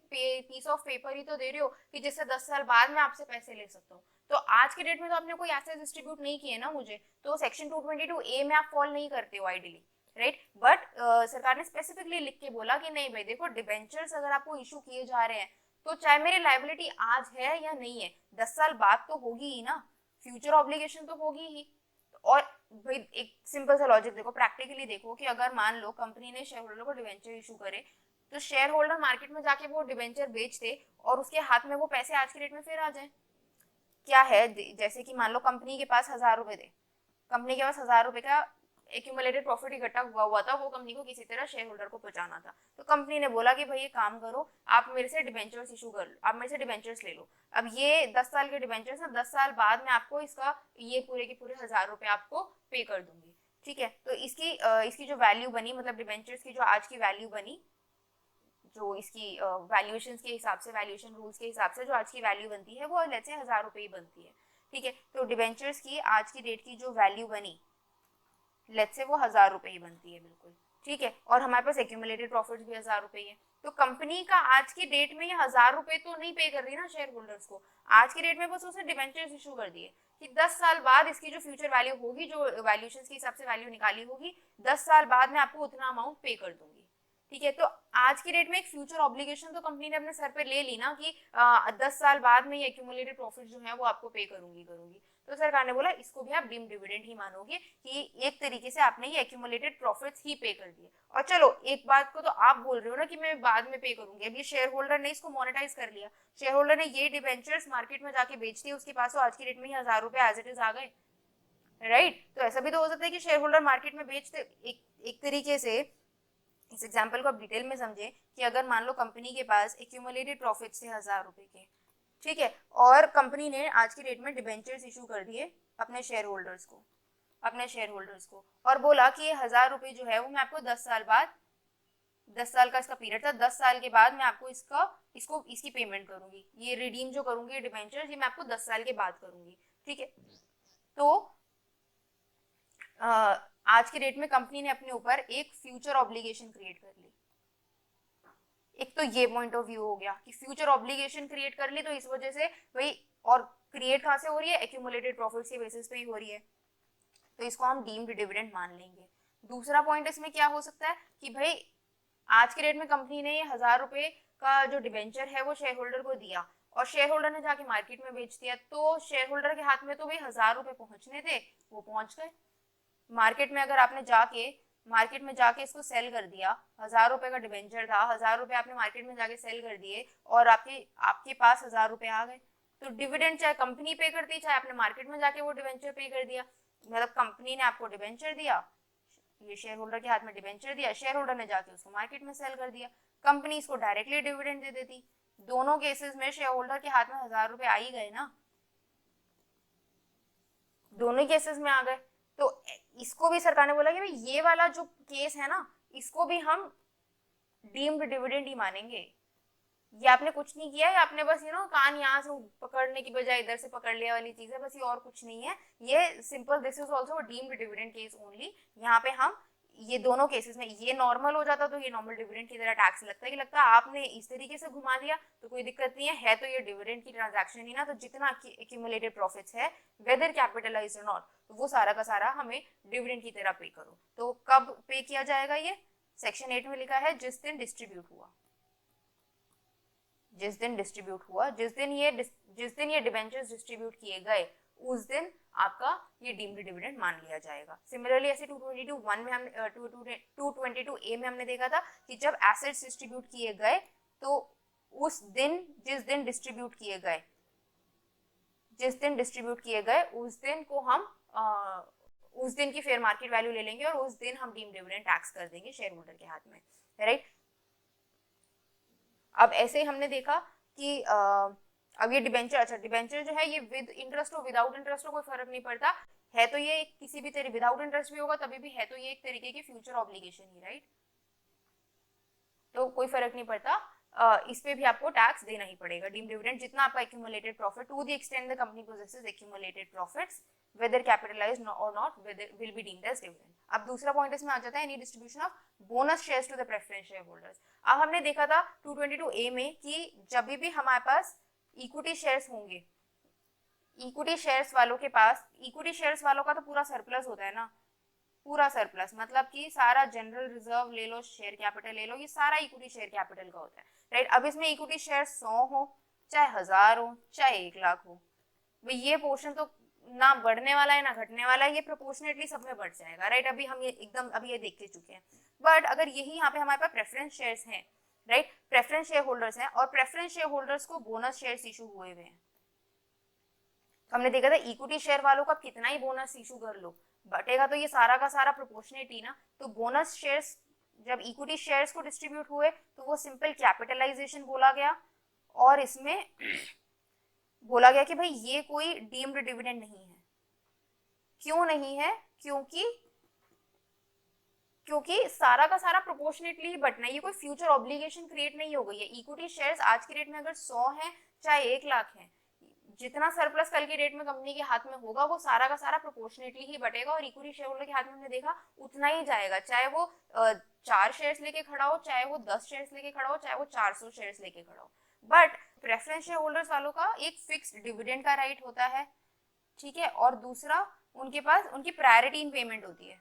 पीस ऑफ पेपर ही तो दे रहे हो कि जिससे 10 साल बाद में आपसे पैसे ले सकता हूँ। तो आज के डेट में तो आपने कोई एसेट डिस्ट्रीब्यूट नहीं किए ना मुझे, तो सेक्शन 222A में आप फॉल नहीं करते हो आइडियली, राइट। बट सरकार ने स्पेसिफिकली लिख के बोला कि नहीं भाई देखो, डिबेंचर्स अगर आपको इशू किए जा रहे हैं तो चाहे मेरी लाइबिलिटी आज है या नहीं है, 10 साल बाद तो होगी ही ना, फ्यूचर ऑब्लिगेशन तो होगी ही। और भाई एक सिंपल सा लॉजिक देखो, प्रैक्टिकली देखो कि अगर मान लो कंपनी ने शेयर होल्डर को डिबेंचर इशू करे तो शेयर होल्डर मार्केट में जाके वो डिबेंचर बेच दे और उसके हाथ में वो पैसे आज के डेट में फिर आ जाए, क्या है, जैसे कि मान लो कंपनी के पास 1,000 रुपए थे, कंपनी के पास 1,000 रुपए का एक्यूमुलेटेड प्रॉफिट इकट्ठा हुआ था वो कंपनी को किसी तरह शेयर होल्डर को पहुंचाना था। तो कंपनी ने बोला कि भाई ये काम करो, आप मेरे से डिबेंचर्स इशू कर लो, आप मेरे से डिबेंचर्स ले लो। अब ये 10 साल के डिबेंचर्स हैं, 10 साल बाद में आपको इसका ये पूरे के पूरे 1000 रुपए आपको पे कर दूंगी, ठीक है। तो इसकी जो वैल्यू बनी, मतलब डिबेंचर्स की जो आज की वैल्यू बनी, जो इसकी वैल्यूएशन के हिसाब से, वैल्यूएशन रूल्स के हिसाब से जो आज की वैल्यू बनती है वो लेट्स से 1000 रुपए ही बनती है, ठीक है। तो डिबेंचर्स की आज की डेट की जो वैल्यू बनी लेट्स से वो 1000 रुपए ही बनती है, बिल्कुल ठीक है। और हमारे पास एक्यूमुलेटेड प्रॉफिट भी 1000 रुपए ही है। तो कंपनी का आज की डेट में ये 1000 रुपए तो नहीं पे कर रही ना शेयर होल्डर्स को, आज की डेट में बस उसने डिबेंचर्स इशू कर दिए कि 10 साल बाद इसकी जो फ्यूचर वैल्यू होगी, जो वैल्यूएशन के हिसाब से वैल्यू निकाली होगी, 10 साल बाद में आपको उतना अमाउंट पे कर दूंगी, ठीक है। तो आज की डेट में एक फ्यूचर ऑब्लिगेशन तो कंपनी ने अपने सर पे ले ली ना कि 10 साल बाद में ये एक्यूमुलेटेड प्रॉफिट जो है वो आपको पे करूंगी। तो सरकार ने बोला इसको भी आप डीम्ड डिविडेंड ही मानोगे कि एक तरीके से आपने ये एक्यूमुलेटेड प्रॉफिट्स ही पे कर दिए। और चलो एक बात को तो आप बोल रहे हो ना कि मैं बाद में पे करूंगी, अब ये शेयर होल्डर ने इसको मोनेटाइज कर लिया, शेयर होल्डर ने ये डिबेंचर्स मार्केट में जाके बेच दिए, उसके पास तो आज की डेट में ही 1000 रुपए एज इट इज आ गए, राइट। तो ऐसा भी तो हो सकता है कि शेयर होल्डर मार्केट में बेचते, एक तरीके से इस एग्जाम्पल को आप डिटेल में समझे कि अगर मान लो कंपनी के पास एक्यूमुलेटेड प्रॉफिट्स थे 1000 रुपए के, ठीक है, और कंपनी ने आज की डेट में डिबेंचर्स इशू कर दिए अपने शेयर होल्डर्स को और बोला कि ये 1000 रुपए जो है वो मैं आपको 10 साल बाद, 10 साल का इसका पीरियड था, 10 साल के बाद मैं आपको इसकी पेमेंट करूंगी, ये रिडीम जो करूंगी डिबेंचर्स, ये मैं आपको 10 साल के बाद करूंगी, ठीक है। तो आज के डेट में कंपनी ने अपने ऊपर एक फ्यूचर ऑब्लिगेशन क्रिएट कर ली। एक तो ये पॉइंट ऑफ व्यू हो गया कि फ्यूचर ऑब्लिगेशन क्रिएट कर ली, तो इस वजह से भाई, और क्रिएट कहां से हो रही है, एक्यूमुलेटेड प्रॉफिट्स के बेसिस पे ही हो रही है, तो इसको हम डीम्ड डिविडेंड मान लेंगे। दूसरा पॉइंट इसमें क्या हो सकता है कि भाई आज के डेट में कंपनी ने ये 1000 रुपए का जो डिबेंचर है वो शेयर होल्डर को दिया और शेयर होल्डर ने जाके मार्केट में बेच दिया, तो शेयर होल्डर के हाथ में तो भाई 1000 रुपए पहुंचने थे, वो पहुंच गए मार्केट में। अगर आपने मार्केट में जाके इसको सेल कर दिया, 1000 रुपए का डिबेंचर था, 1000 रुपए आपने मार्केट में जाके सेल कर दिए और आपके पास 1000 रुपए आ गए, तो डिविडेंड चाहे कंपनी पे करती, चाहे आपने मार्केट में जाके वो डिबेंचर पे कर दिया, मतलब कंपनी ने आपको डिबेंचर दिया, ये शेयर होल्डर के हाथ में डिबेंचर दिया, शेयर होल्डर ने जाके उसको मार्केट में सेल कर दिया, कंपनी इसको डायरेक्टली डिविडेंड दे देती। दोनों केसेस में शेयर होल्डर के हाथ में 1000 रुपए आ ही गए ना, दोनों केसेस में आ गए। तो इसको भी सरकार ने बोला कि भाई ये वाला जो केस है ना, इसको भी हम डीम्ड डिविडेंड ही मानेंगे। ये आपने कुछ नहीं किया है, आपने बस कान यहाँ से पकड़ने की बजाय इधर से पकड़ लिया वाली चीज है, बस ये और कुछ नहीं है, ये simple this is also deemed dividend case only. यहाँ पे हम ये दोनों केसेस में, ये नॉर्मल हो जाता तो ये नॉर्मल डिविडेंड की तरह टैक्स लगता है कि लगता है आपने इस तरीके से घुमा दिया तो कोई दिक्कत नहीं है तो ये डिविडेंड की ट्रांजैक्शन ही ना, तो जितना एक्यूमुलेटेड प्रॉफिट्स है वेदर कैपिटलाइज्ड और नॉट, तो वो सारा का सारा हमें डिविडेंड की तरह पे करो। तो कब पे किया जाएगा, ये सेक्शन 8 में लिखा है जिस दिन डिस्ट्रीब्यूट हुआ, जिस दिन ये डिबेंचर्स डिस्ट्रीब्यूट किए गए उस दिन आपका ये डीम्ड डिविडेंड मान लिया जाएगा। सिमिलरली ऐसे 222(1) में हम 222(a) में हमने देखा था कि जब एसेट्स डिस्ट्रीब्यूट किए गए तो उस दिन जिस दिन डिस्ट्रीब्यूट किए गए उस दिन को हम उस दिन की फेयर मार्केट वैल्यू ले लेंगे और उस दिन हम डीम्ड डिविडेंड टैक्स कर देंगे शेयर होल्डर के हाथ में, राइट। अब ऐसे ही हमने देखा कि अब ये डिबेंचर, अच्छा डिबेंचर जो है ये विद इंटरेस्ट हो विदाउट इंटरेस्ट हो कोई फर्क नहीं पड़ता है, तो ये किसी भी तरीके विदाउट इंटरेस्ट भी होगा तभी भी है, तो ये एक तरीके की फ्यूचर ऑब्लिगेशन ही, राइट। तो कोई फर्क नहीं पड़ता, इस पे भी आपको टैक्स देना ही पड़ेगा। डीम्ड डिविडेंड जितना आपका accumulated profit to the extend the company possesses accumulated profits whether capitalized or not will be deemed as dividend। अब दूसरा पॉइंट इसमें आ जाता है any distribution of bonus shares to the preference share holders. अब हमने देखा था 222(a) में कि जब भी हमारे पास इक्विटी शेयर्स होंगे, इक्विटी शेयर्स वालों का तो पूरा सरप्लस होता है ना, पूरा सरप्लस मतलब कि सारा जनरल रिजर्व ले लो, शेयर कैपिटल ले लो, ये सारा इक्विटी शेयर कैपिटल का होता है, राइट। अब इसमें इक्विटी शेयर 100 हो चाहे 1000 हो चाहे 1 लाख हो, भाई ये पोर्शन तो ना बढ़ने वाला है ना घटने वाला है, ये प्रोपोर्शनेटली सब में बढ़ जाएगा, राइट। अभी हम ये एकदम अभी ये देख चुके हैं। बट अगर यही यहाँ पे हमारे पास प्रेफरेंस शेयर्स हैं, राइट, प्रेफरेंस शेयर होल्डर्स हैं और प्रेफरेंस शेयर होल्डर्स को बोनस शेयर्स इशू हुए हैं, तो हमने देखा था इक्विटी शेयर वालों का कितना ही बोनस इशू कर लो, बटेगा तो ये सारा का सारा प्रोपोर्शनेट ना। तो बोनस शेयर्स जब इक्विटी शेयर्स को डिस्ट्रीब्यूट हुए तो वो सिंपल कैपिटलाइजेशन बोला गया, और इसमें बोला गया कि भाई ये कोई डीम्ड डिविडेंड नहीं है। क्यों नहीं है? क्योंकि सारा का सारा प्रोपोर्शनेटली बटना है, ये कोई फ्यूचर ऑब्लिगेशन क्रिएट नहीं हो गई है। इक्विटी शेयर्स आज की डेट में अगर 100 है चाहे 1 लाख है, जितना सरप्लस कल की डेट में कंपनी के हाथ में होगा वो सारा का सारा प्रोपोर्शनेटली ही बटेगा, और इक्विटी शेयर होल्डर के हाथ में हमने देखा उतना ही जाएगा, चाहे वो 4 शेयर्स लेके खड़ा हो, चाहे वो 10 शेयर्स लेके खड़ा हो, चाहे वो 400 शेयर्स लेके खड़ा हो। बट प्रेफरेंस शेयर होल्डर्स वालों का एक फिक्स्ड डिविडेंड का राइट होता है, ठीक है, और दूसरा उनके पास उनकी प्रायोरिटी इन पेमेंट होती है,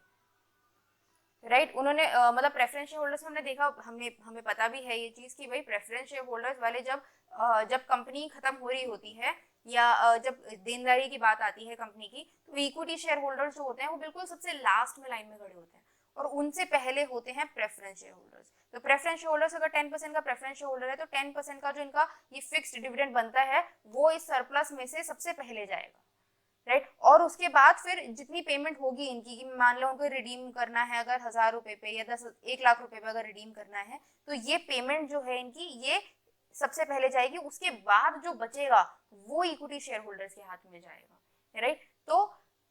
राइट। उन्होंने मतलब प्रेफरेंस शेयर होल्डर्स हमने देखा, हमें पता भी है ये चीज कि भाई प्रेफरेंस शेयर होल्डर्स वाले जब कंपनी खत्म हो रही होती है या जब देनदारी की बात आती है कंपनी की, तो इक्विटी शेयर होल्डर्स जो होते हैं वो बिल्कुल सबसे लास्ट में लाइन में खड़े होते हैं, और उनसे पहले होते हैं प्रेफरेंस शेयर होल्डर्स। तो प्रेफरेंस शेयर होल्डर्स अगर 10% का प्रेफरेंस शेयर होल्डर है तो 10% का जो इनका ये फिक्स्ड डिविडेंड बनता है वो इस सरप्लस में से सबसे पहले जाएगा, राइट। और उसके बाद फिर जितनी पेमेंट होगी इनकी, कि मान लो उनको रिडीम करना है अगर 1000 रुपए पे या 1 लाख रुपए पे अगर रिडीम करना है, तो ये पेमेंट जो है इनकी ये सबसे पहले जाएगी। उसके बाद जो बचेगा वो इक्विटी शेयर होल्डर्स के हाथ में जाएगा, राइट। तो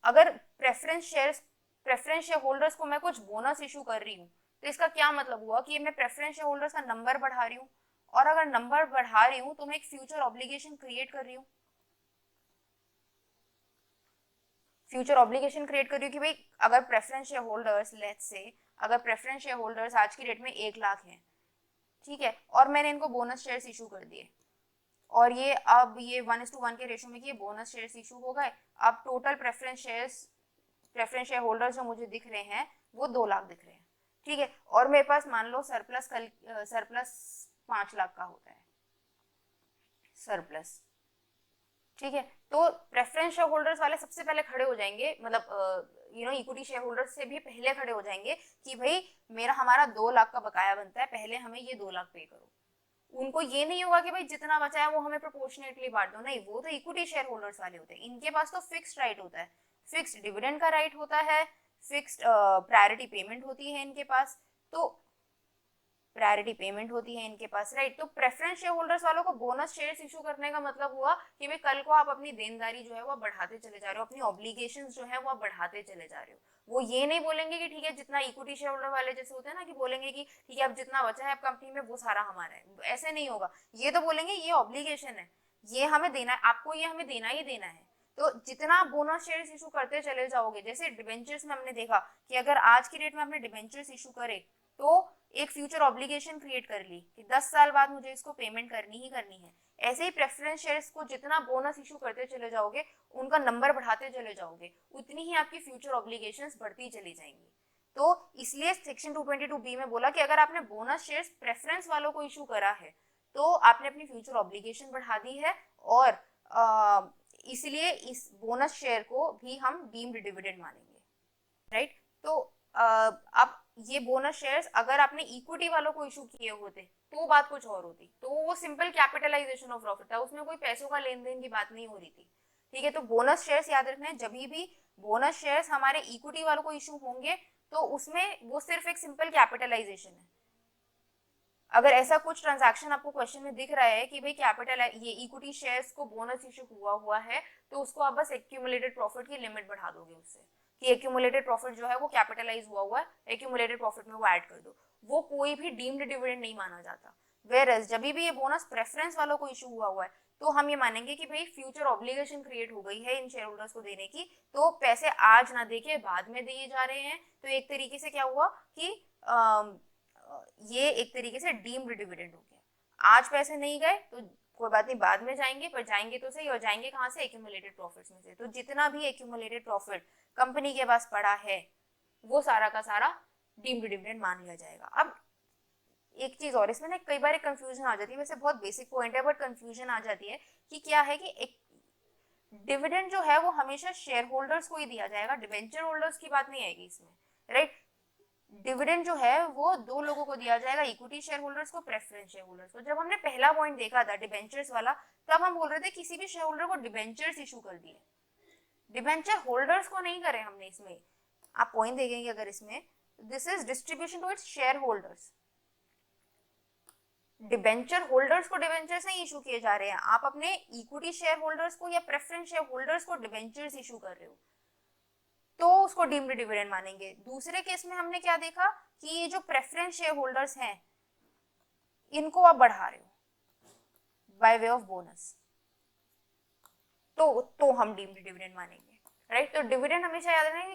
अगर प्रेफरेंस शेयर होल्डर्स को मैं कुछ बोनस इशू कर रही हूँ तो इसका क्या मतलब हुआ कि मैं प्रेफरेंस शेयर होल्डर्स का नंबर बढ़ा रही हूँ, और अगर नंबर बढ़ा रही हूँ तो मैं एक फ्यूचर ऑब्लिगेशन क्रिएट कर रही हूँ, कि भाई अगर preference share holders let's say अगर प्रेफरेंस शेयर होल्डर्स आज की डेट में 1 लाख हैं, ठीक है, और मैंने इनको बोनस शेयर्स इशू कर दिए, और ये अब ये 1:1 के रेशो में कि बोनस शेयर्स इशू हो गए। अब टोटल प्रेफरेंस शेयर होल्डर्स जो मुझे दिख रहे हैं वो 2 लाख दिख रहे हैं, ठीक है, और मेरे पास मान लो सरप्लस 5 लाख का होता है सरप्लस, ठीक है। तो प्रेफरेंस शेयर होल्डर्स वाले सबसे पहले खड़े हो जाएंगे, मतलब इक्विटी शेयर होल्डर्स से भी पहले खड़े हो जाएंगे कि भाई हमारा 2 लाख का बकाया बनता है, पहले हमें ये 2 लाख पे करो। उनको ये नहीं होगा कि भाई जितना बचा है वो हमें प्रोपोर्शनेटली बांट दो, नहीं, वो तो इक्विटी शेयर होल्डर्स वाले होते हैं, इनके पास तो फिक्स्ड राइट होता है, फिक्स्ड डिविडेंड का राइट होता है, फिक्स्ड प्रायोरिटी पेमेंट होती है इनके पास, तो प्रायोरिटी पेमेंट होती है इनके पास, राइट। तो प्रेफरेंस शेयर होल्डर्स वालों को बोनस शेयर्स इशू करने का मतलब हुआ कि भाई कल को आप अपनी देनदारी जो है वो बढ़ाते चले जा रहे हो, अपनी ऑब्लिगेशंस जो है वो आप बढ़ाते चले जा रहे हो। वो ये नहीं बोलेंगे कि ठीक है जितना इक्विटी शेयर होल्डर वाले जैसे होते हैं ना, कि बोलेंगे कि ठीक है अब जितना बचा है अब कंपनी में वो सारा हमारा है, ऐसे नहीं होगा। ये तो बोलेंगे ये ऑब्लिगेशन है, ये हमें देना है, आपको ये हमें देना ही देना है। तो जितना बोनस शेयर्स इशू करते चले जाओगे, जैसे डिबेंचर्स में हमने देखा कि अगर आज की डेट में आपने डिबेंचर्स इशू करे तो एक फ्यूचर ऑब्लिगेशन क्रिएट कर ली कि 10 साल बाद मुझे इसको पेमेंट करनी ही करनी है। ऐसे ही प्रेफरेंस शेयर्स को जितना बोनस इशू करते चले जाओगे, उनका नंबर बढ़ाते चले जाओगे, उतनी ही आपकी फ्यूचर ऑब्लिगेशंस बढ़ती चली जाएंगी। तो इसलिए सेक्शन 222 में बोला कि अगर आपने बोनस शेयर्स प्रेफरेंस वालों को इशू करा है तो आपने अपनी फ्यूचर ऑब्लिगेशन बढ़ा दी है, और इसलिए इस बोनस शेयर को भी हम डीम्ड डिविडेंड मानेंगे, राइट। तो अब ये बोनस शेयर्स अगर आपने इक्विटी वालों को इशू किए होते तो बात कुछ और होती, तो वो सिंपल कैपिटलाइजेशन ऑफ प्रॉफिट था, उसमें कोई पैसों का लेन देन की बात नहीं हो रही थी, ठीक है। तो बोनस शेयर्स याद रखना है, जब भी बोनस शेयर्स हमारे इक्विटी वालों को इशू होंगे तो उसमें वो सिर्फ एक सिंपल कैपिटलाइजेशन है। अगर ऐसा कुछ ट्रांजैक्शन आपको क्वेश्चन में दिख रहा है कि भाई कैपिटल ये इक्विटी शेयर्स को बोनस इशू हुआ है, तो उसको आप बस एक्यूमुलेटेड प्रॉफिट की लिमिट बढ़ा दोगे उससे, कि एक्यूमुलेटेड प्रॉफिट जो है वो कैपिटलाइज हुआ है, एक्यूमुलेटेड प्रॉफिट में वो ऐड कर दो, वो कोई भी डीम्ड डिविडेंड नहीं माना जाता। वेयरएज जब भी ये बोनस प्रेफरेंस वालों को इशू हुआ है तो हम ये मानेंगे कि भाई फ्यूचर ऑब्लिगेशन क्रिएट हो गई है इन शेयर होल्डर्स को देने की, तो पैसे आज ना देके बाद में दिए जा रहे हैं, तो एक तरीके से क्या हुआ कि ये एक तरीके से डीम्ड डिविडेंड हो गया। आज पैसे नहीं गए तो कोई बात नहीं, बाद में जाएंगे, पर जाएंगे तो सही, और जाएंगे कहाँ से? एक्यूमुलेटेड प्रॉफिट्स में से। तो जितना भी एक्यूमुलेटेड प्रॉफिट कंपनी के पास पड़ा है वो सारा का सारा डीम्ड डिविडेंड मान लिया जाएगा। अब एक चीज और, इसमें ना कई बार एक कंफ्यूजन आ जाती है, वैसे बहुत बेसिक पॉइंट है बट कंफ्यूजन आ जाती है कि क्या है कि एक डिविडेंड जो है वो हमेशा शेयर होल्डर्स को ही दिया जाएगा, डिवेंचर होल्डर्स की बात नहीं आएगी इसमें, राइट। डिविडेंड जो है वो दो लोगों को दिया जाएगा, इक्विटी शेयर होल्डर्स को, प्रेफरेंस शेयर होल्डर्स को। जब हमने पहला पॉइंट देखा था डिबेंचर्स वाला, तब हम बोल रहे थे किसी भी शेयर होल्डर को डिबेंचर्स इशू कर दिए, डिबेंचर होल्डर्स को नहीं करे हमने इसमें। आप पॉइंट देखेंगे अगर इसमें, this is distribution to its share holders. Debenture holders को डिबेंचर्स नहीं इशू किए जा रहे हैं, आप अपने इक्विटी शेयर होल्डर्स को या प्रेफरेंस शेयर होल्डर्स को डिबेंचर्स इशू कर रहे हो, तो उसको डीम्ड डिविडेंड मानेंगे। दूसरे केस में हमने क्या देखा कि ये जो प्रेफरेंस शेयर होल्डर्स हैं इनको आप बढ़ा रहे हो बाय वे ऑफ बोनस, तो हम डीम्ड डिविडेंड मानेंगे, राइट। तो डिविडेंड हमेशा याद रखना कि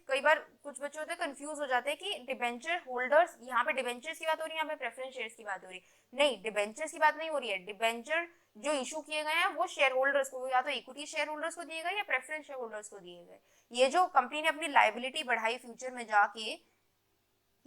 कई बार कुछ बच्चे होते हैं कंफ्यूज हो जाते हैं कि डिबेंचर होल्डर्स, यहाँ पे डिबेंचर्स की बात हो रही है, यहाँ पे प्रेफरेंस शेयर्स की बात हो रही है। नहीं, डिबेंचर्स की बात नहीं हो रही है। डिबेंचर जो इशू किए गए हैं वो शेयर होल्डर्स को, या तो इक्विटी शेयर होल्डर्स को दिए गए या प्रेफरेंस शेयर होल्डर्स को दिए गए। ये जो कंपनी ने अपनी लाइबिलिटी बढ़ाई फ्यूचर में जाके,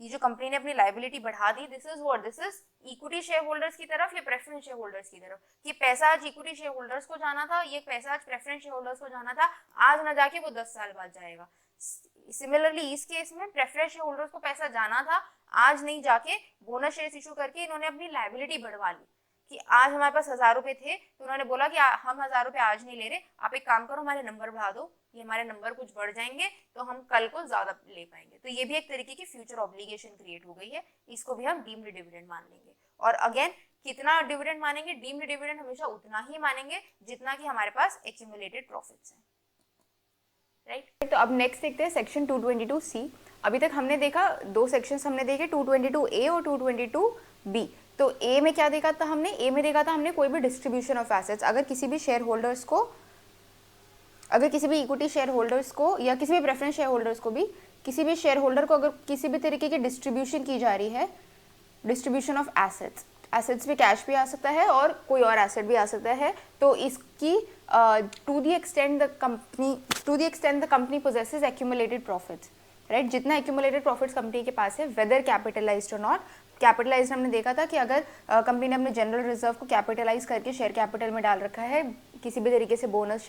ये जो कंपनी ने अपनी लाइबिलिटी बढ़ा दी, this is what, this is equity share holders की तरफ या प्रेफरेंस शेयर होल्डर्स की तरफ। कि पैसा आज इक्विटी शेयर होल्डर्स को जाना था, ये पैसा आज प्रेफरेंस शेयर होल्डर्स को जाना था, आज ना जाके वो 10 साल बाद जाएगा। सिमिलरली इस केस में प्रेफरेंस शेयर होल्डर्स को पैसा जाना था, आज नहीं जाके बोनस शेयर्स इशू करके इन्होंने अपनी लाइबिलिटी बढ़वा ली कि आज हमारे पास 1000 रुपए थे, तो उन्होंने बोला कि हम 1000 रुपए आज नहीं ले रहे, आप एक काम करो हमारे नंबर बढ़ा दो, ये हमारे नंबर कुछ बढ़ जाएंगे तो हम कल को ज्यादा ले पाएंगे। तो ये भी एक तरीके की फ्यूचर ऑब्लिगेशन क्रिएट हो गई है, इसको भी हम डीम्ड डिविडेंड मान लेंगे। और अगेन कितना डिविडेंड मानेंगे, डीम्ड डिविडेंड हमेशा उतना ही मानेंगे जितना कि हमारे पास एक्यूमुलेटेड प्रॉफिट्स हैं, राइट। तो अब नेक्स्ट देखते हैं सेक्शन 222C। अभी तक हमने देखा दो सेक्शंस हमने देखे, 222A और 222B। तो ए में क्या देखा था हमने, ए में देखा था हमने कोई भी डिस्ट्रीब्यूशन ऑफ एसेट्स, अगर किसी भी शेयर होल्डर्स को, अगर किसी भी इक्विटी शेयर होल्डर्स को या किसी भी प्रेफरेंस शेयर होल्डर्स को भी, किसी भी शेयर होल्डर को अगर किसी भी तरीके की डिस्ट्रीब्यूशन की जा रही है, डिस्ट्रीब्यूशन ऑफ एसेट्स, एसेट्स में कैश भी आ सकता है और कोई और एसेट भी आ सकता है, तो इसकी to the extend the company possesses accumulated profits, right. जितना एक्यूमुलेटेड प्रॉफिट्स कंपनी के पास है, वेदर कैपिटलाइज्ड और नॉट। कैपिटलाइज हमने देखा था कि अगर कंपनी ने अपने जनरल रिजर्व को कैपिटलाइज करके शेयर कैपिटल में डाल रखा है, किसी भी तरीके से बोनस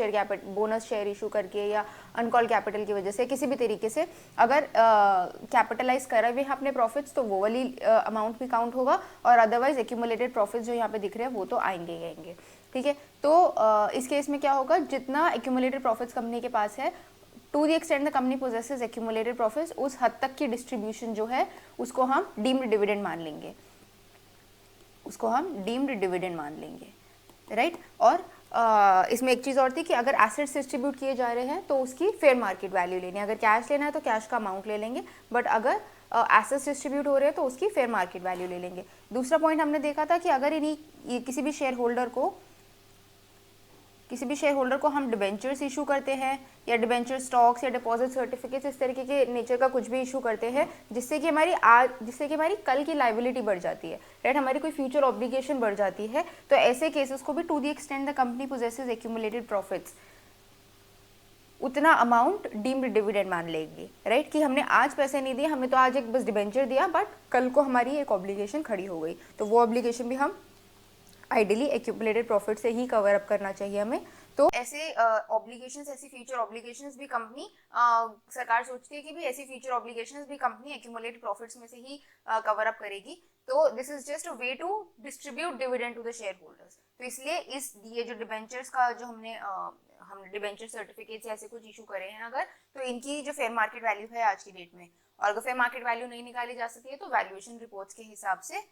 शेयर इशू करके या अनकॉल कैपिटल की वजह से, किसी भी तरीके से अगर कैपिटलाइज करा हुए अपने प्रॉफिट्स, तो वो वाली अमाउंट भी काउंट होगा, और अदरवाइज एक्यूमुलेटेड प्रॉफिट्स जो यहाँ पे दिख रहे हैं वो तो आएंगे। ठीक है, तो इस केस में क्या होगा, जितना एक्यूमुलेटेड प्रॉफिट्स कंपनी के पास है, to the extend the company possesses accumulated profits, उस हद तक की डिस्ट्रीब्यूशन जो है उसको हम डीम्ड डिविडेंड मान लेंगे, राइट। और इसमें एक चीज़ और थी कि अगर एसेट्स डिस्ट्रीब्यूट किए जा रहे हैं तो उसकी फेयर मार्केट वैल्यू लेनी है, अगर कैश लेना है तो कैश का अमाउंट ले लेंगे, बट अगर एसेट्स डिस्ट्रीब्यूट हो रहे हैं तो उसकी फेयर मार्केट वैल्यू ले लेंगे। दूसरा पॉइंट हमने देखा था कि अगर किसी भी शेयर होल्डर को हम डिबेंचर्स इशू करते हैं या डिबेंचर स्टॉक्स या डिपॉजिट सर्टिफिकेट्स, इस तरीके के नेचर का कुछ भी इशू करते हैं जिससे कि हमारी कल की लाइबिलिटी बढ़ जाती है, राइट, हमारी कोई फ्यूचर ऑब्लिगेशन बढ़ जाती है, तो ऐसे केसेस को भी to the extend the company possesses accumulated profits, उतना अमाउंट डीम्ड डिविडेंड मान लेंगे, राइट। कि हमने आज पैसे नहीं दिए, हमने तो आज एक बस डिबेंचर दिया, बट कल को हमारी एक ऑब्लिगेशन खड़ी हो गई, तो वो ऑब्लिगेशन भी हम आइडियली एक्यूमुलेटेड प्रॉफिट से ही कवर अप करना चाहिए हमें। तो ऐसे ऑब्लिगेशंस, ऐसी फ्यूचर ऑब्लिगेशंस भी कंपनी, सरकार सोचती है कि भी ऐसी फ्यूचर ऑब्लिगेशंस भी कंपनी एक्यूमुलेटेड प्रॉफिट्स में से ही कवर अप करेगी। तो this is just a way to distribute dividend to the share holders. तो इसलिए ये जो डिबेंचर्स का जो हम डिबेंचर सर्टिफिकेट्स ऐसे कुछ इशू करे हैं अगर, तो इनकी जो फेयर मार्केट वैल्यू है आज की डेट में, और अगर फेयर मार्केट वैल्यू नहीं निकाली जा सकती है तो वैल्यूएशन रिपोर्ट्स के हिसाब से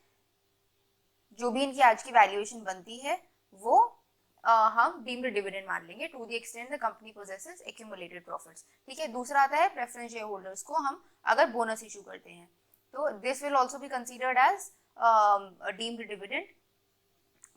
जो भी इनकी आज की वैल्यूएशन बनती है वो हम डीम्ड डिविडेंड मान लेंगे to the extend the company possesses accumulated profits. ठीक है, दूसरा आता है प्रेफरेंस शेयर होल्डर्स को हम अगर बोनस इशू करते हैं, तो this will also be considered as deemed dividend,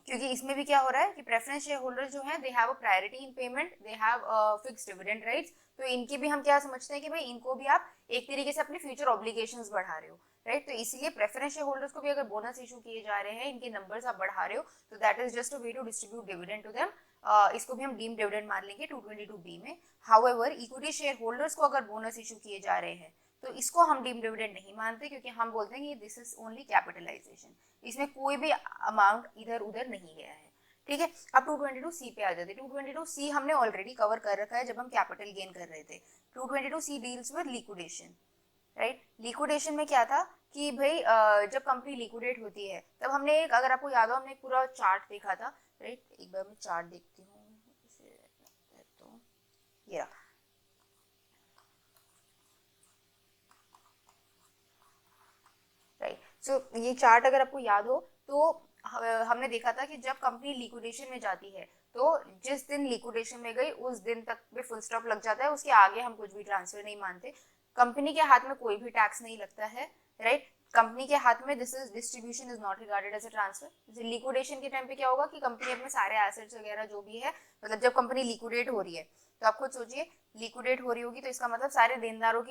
क्योंकि इसमें भी क्या हो रहा है कि प्रेफरेंस शेयर होल्डर्स जो हैं, they have a priority in payment, they have fixed dividend rights, तो इनकी भी हम क्या समझते हैं कि भाई इनको भी आप एक तरीके से अपने फ्यूचर ऑब्लिगेशंस बढ़ा रहे हो, राइट। तो इसीलिए प्रेफरेंस शेयर होल्डर्स को भी अगर बोनस इशू किए जा रहे हैं, इनके नंबर्स आप बढ़ा रहे हो, तो that is just a way to distribute dividend to them, इसको भी हम डीम डिविडेंड मान लेंगे 222B में। हाउएवर इक्विटी शेयर होल्डर्स को अगर बोनस इशू किए जा रहे हैं तो इसको हम डीम डिविडेंड नहीं मानते, क्योंकि हम बोलते हैं कि दिस इज ओनली कैपिटलाइजेशन, इसमें कोई भी अमाउंट इधर उधर नहीं गया है। ठीक है, अब 222C पे आ जाते हैं। 222C हमने ऑलरेडी कवर कर रखा है जब हम कैपिटल गेन कर रहे थे। 222C deals with liquidation, right. Liquidation में क्या था कि भाई जब कंपनी लिक्विडेट होती है तब हमने एक, अगर आपको याद हो, हमने एक पूरा चार्ट देखा था, राइट। एक बार मैं चार्ट देखती हूँ, तो ये रहा, सो ये चार्ट अगर आपको याद हो तो हमने देखा था कि जब कंपनी लिक्विडेशन में जाती है तो जिस दिन लिक्विडेशन में गई उस दिन तक पे फुल स्टॉप लग जाता है, उसके आगे हम कुछ भी ट्रांसफर नहीं मानते। कंपनी के हाथ में कोई भी टैक्स नहीं लगता है, राइट। कंपनी के हाथ में this is distribution is not regarded as a transfer. Liquidation के टाइम पे क्या होगा कि कंपनी अपने सारे एसेट्स वगैरह जो भी है, मतलब जब कंपनी लिक्विडेट हो रही है तो आप खुद सोचिए, लिक्विडेट हो रही होगी तो इसका मतलब सारे लेनदारों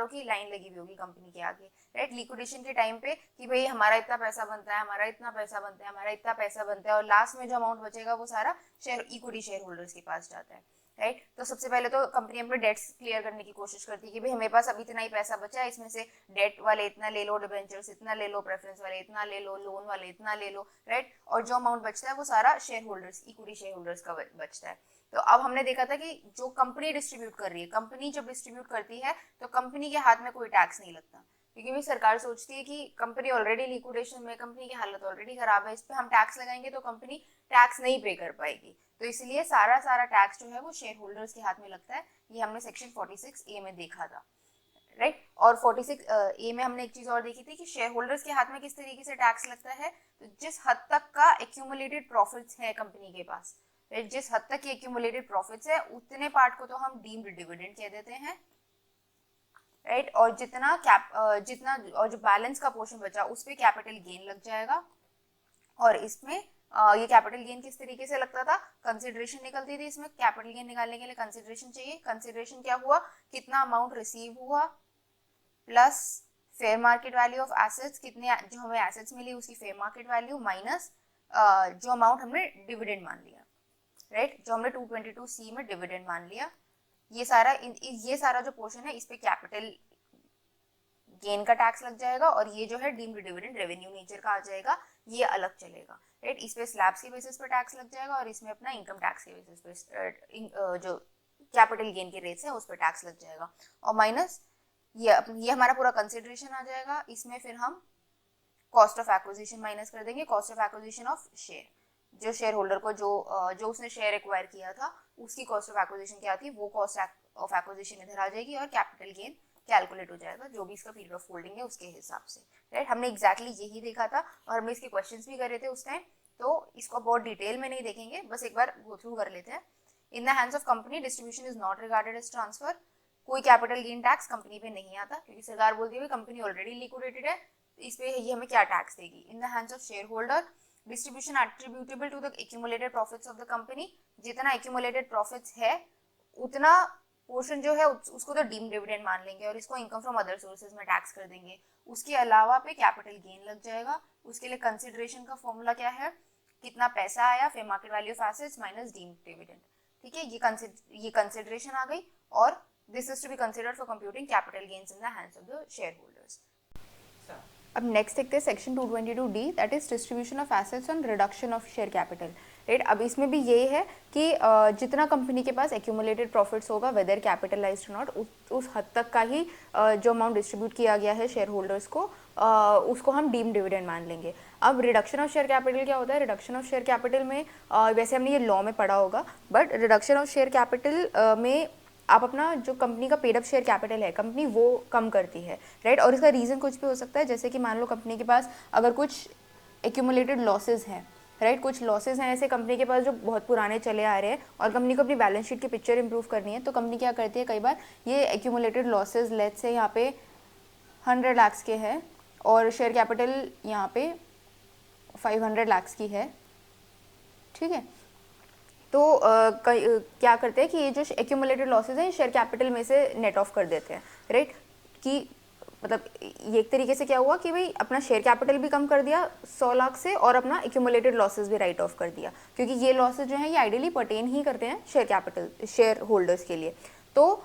की लाइन लगी हुई होगी कंपनी के आगे, राइट। लिक्विडेशन के टाइम पे कि भाई हमारा इतना पैसा बनता है, हमारा इतना पैसा बनता है, हमारा इतना पैसा बनता है, और लास्ट में जो अमाउंट बचेगा वो सारा इक्विटी शेयर होल्डर्स के पास जाता है, राइट। तो सबसे पहले तो कंपनी अपने डेट्स क्लियर करने की कोशिश करती है कि भाई हमारे पास अभी इतना ही पैसा बचा है, इसमें से डेट वाले इतना ले लो, डिबेंचर्स इतना ले लो, प्रेफरेंस वाले इतना ले लो, लोन वाले इतना ले लो, राइट। और जो अमाउंट बचता है वो सारा share holders, equity share holders का बचता है। तो अब हमने देखा था कि जो कंपनी डिस्ट्रीब्यूट कर रही है, कंपनी जब डिस्ट्रीब्यूट करती है तो कंपनी के हाथ में कोई टैक्स नहीं लगता, क्योंकि भी सरकार सोचती है कि कंपनी ऑलरेडी लिक्विडेशन में, कंपनी की हालत ऑलरेडी खराब है, इस पे हम टैक्स लगाएंगे तो कंपनी टैक्स नहीं पे कर पाएगी, तो इसलिए सारा टैक्स जो है वो शेयर होल्डर्स के हाथ में लगता है। ये हमने सेक्शन 46A में देखा था, राइट। और 46A में हमने एक चीज और देखी थी कि शेयर होल्डर्स के हाथ में किस तरीके से टैक्स लगता है, तो जिस हद तक का एक्यूमुलेटेड प्रॉफिट्स है कंपनी के पास, जिस हद तक के एक्यूमुलेटेड प्रॉफिट्स है उतने पार्ट को तो हम डीम्ड डिविडेंड कह देते हैं, राइट। और जितना और जो बैलेंस का पोर्शन बचा उस पे कैपिटल गेन लग जाएगा। और इसमें ये कैपिटल गेन किस तरीके से लगता था, कंसिडरेशन निकलती थी, इसमें कैपिटल गेन निकालने के लिए कंसिडरेशन चाहिए। कंसिडरेशन क्या हुआ, कितना अमाउंट रिसीव हुआ plus fair market value of assets, कितने जो हमें एसेट्स मिली उसकी फेयर मार्केट वैल्यू माइनस जो अमाउंट हमने डिविडेंड मान लिया, राइट, जो हमने 222C में डिविडेंड मान लिया। ये सारा जो पोर्शन है इस पे कैपिटल गेन का टैक्स लग जाएगा, और ये जो है डीम्ड डिविडेंड रेवेन्यू नेचर का आ जाएगा, ये अलग चलेगा, राइट। इस पे स्लैब्स के बेसिस पे टैक्स लग जाएगा, और इसमें अपना इनकम टैक्स के बेसिस पे जो कैपिटल गेन के रेट्स हैं उस पर टैक्स लग जाएगा, और माइनस ये हमारा पूरा कंसिडरेशन आ जाएगा। इसमें फिर हम कॉस्ट ऑफ एक्विजिशन माइनस कर देंगे, cost of acquisition of share, जो शेयर होल्डर को जो उसने शेयर एक्वायर किया था उसकी कॉस्ट ऑफ एक्विजिशन क्या थी, वो कॉस्ट ऑफ एक्विजिशन इधर आ जाएगी, और कैपिटल गेन कैलकुलेट हो जाएगा जो भी इसका पीरियड ऑफ होल्डिंग है उसके हिसाब से, राइट। हमने एग्जैक्टली यही देखा था और हमने इसके क्वेश्चंस भी करे थे उस टाइम, तो इसको बहुत डिटेल में नहीं देखेंगे, बस एक बार गो थ्रू कर लेते हैं। In the hands of company distribution is not regarded as transfer, कोई कैपिटल गेन टैक्स कंपनी पे नहीं आता, क्योंकि सरकार बोलती है कंपनी ऑलरेडी लिक्विडेटेड है, इस पे ये हमें क्या टैक्स देगी। In the hands of share holder distribution attributable to the accumulated profits of the company, जितना एक्यूमुलेटेड प्रॉफिट्स है उतना पोर्शन जो है उसको तो डीम डिविडेंड मान लेंगे और इसको इनकम फ्रॉम अदर सोर्सेज में टैक्स कर देंगे। उसके अलावा पे कैपिटल गेन लग जाएगा, उसके लिए कंसिडरेशन का फॉर्मूला क्या है, कितना पैसा आया, fair market value of assets minus deem dividend, ठीक है। ये कंसिडरेशन आ गई, और this is to be considered for computing capital gains in the hands of the share holders. अब नेक्स्ट देखते हैं section 222D, that is distribution of assets on reduction of share capital, right. अब इसमें भी ये है कि जितना कंपनी के पास एक्यूमुलेटेड प्रॉफिट्स होगा वेदर कैपिटलाइज्ड नॉट, उस हद तक का ही जो अमाउंट डिस्ट्रीब्यूट किया गया है शेयर होल्डर्स को उसको हम डीम डिविडेंड मान लेंगे। अब रिडक्शन ऑफ शेयर कैपिटल क्या होता है, रिडक्शन ऑफ शेयर कैपिटल में वैसे हमने ये लॉ में पढ़ा होगा, but reduction of share capital में आप अपना जो कंपनी का पेड अप शेयर कैपिटल है कंपनी वो कम करती है, राइट। और इसका रीज़न कुछ भी हो सकता है, जैसे कि मान लो कंपनी के पास अगर कुछ एक्यूमुलेटेड लॉसेज हैं, राइट, कुछ लॉसेज हैं ऐसे कंपनी के पास जो बहुत पुराने चले आ रहे हैं और कंपनी को अपनी बैलेंस शीट की पिक्चर इंप्रूव करनी है, तो कंपनी क्या करती है, कई बार ये एक्यूमुलेटेड लॉसेज लेट्स से यहाँ पे 100 लाख के हैं और शेयर कैपिटल यहाँ पे 500 लाख की है, ठीक है। तो क्या करते हैं कि ये जो एक्यूमुलेटेड लॉसेज हैं शेयर कैपिटल में से नेट ऑफ कर देते हैं, राइट। कि मतलब ये एक तरीके से क्या हुआ कि भाई अपना शेयर कैपिटल भी कम कर दिया 100 लाख से और अपना एक्यूमुलेटेड लॉसेज भी राइट ऑफ कर दिया, क्योंकि ये लॉसेज जो हैं ये आइडियली पर्टेन ही करते हैं शेयर होल्डर्स के लिए। तो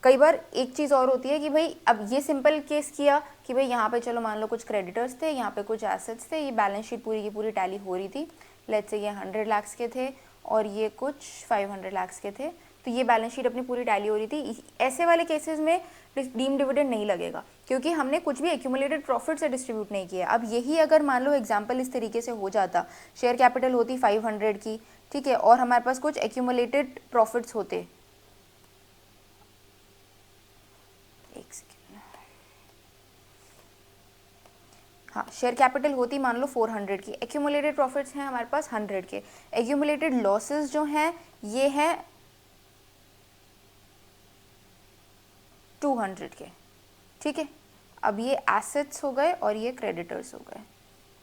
कई बार एक चीज़ और होती है कि भाई अब ये सिंपल केस किया कि भाई यहाँ पे चलो मान लो कुछ क्रेडिटर्स थे, यहाँ पे कुछ एसेट्स थे, ये बैलेंस शीट पूरी की पूरी टैली हो रही थी, लेट्स से ये 100 लाख के थे और ये कुछ 500 लाख के थे, तो ये बैलेंस शीट अपनी पूरी टैली हो रही थी। ऐसे वाले केसेस में डीम डिविडेंड नहीं लगेगा, क्योंकि हमने कुछ भी एक्यूमुलेटेड प्रॉफिट से डिस्ट्रीब्यूट नहीं किया। अब यही अगर मान लो एग्जांपल इस तरीके से हो जाता, शेयर कैपिटल होती 500 की, ठीक है, और हमारे पास कुछ एक्यूमुलेटेड प्रॉफिट्स होते, एक सेकेंड, हाँ, शेयर कैपिटल होती मान लो 400 की, एक्यूमुलेटेड प्रॉफिट्स हैं हमारे पास 100 के, एक्यूमुलेटेड लॉसेस जो हैं ये हैं 200 के, ठीक है। अब ये एसेट्स हो गए और ये क्रेडिटर्स हो गए,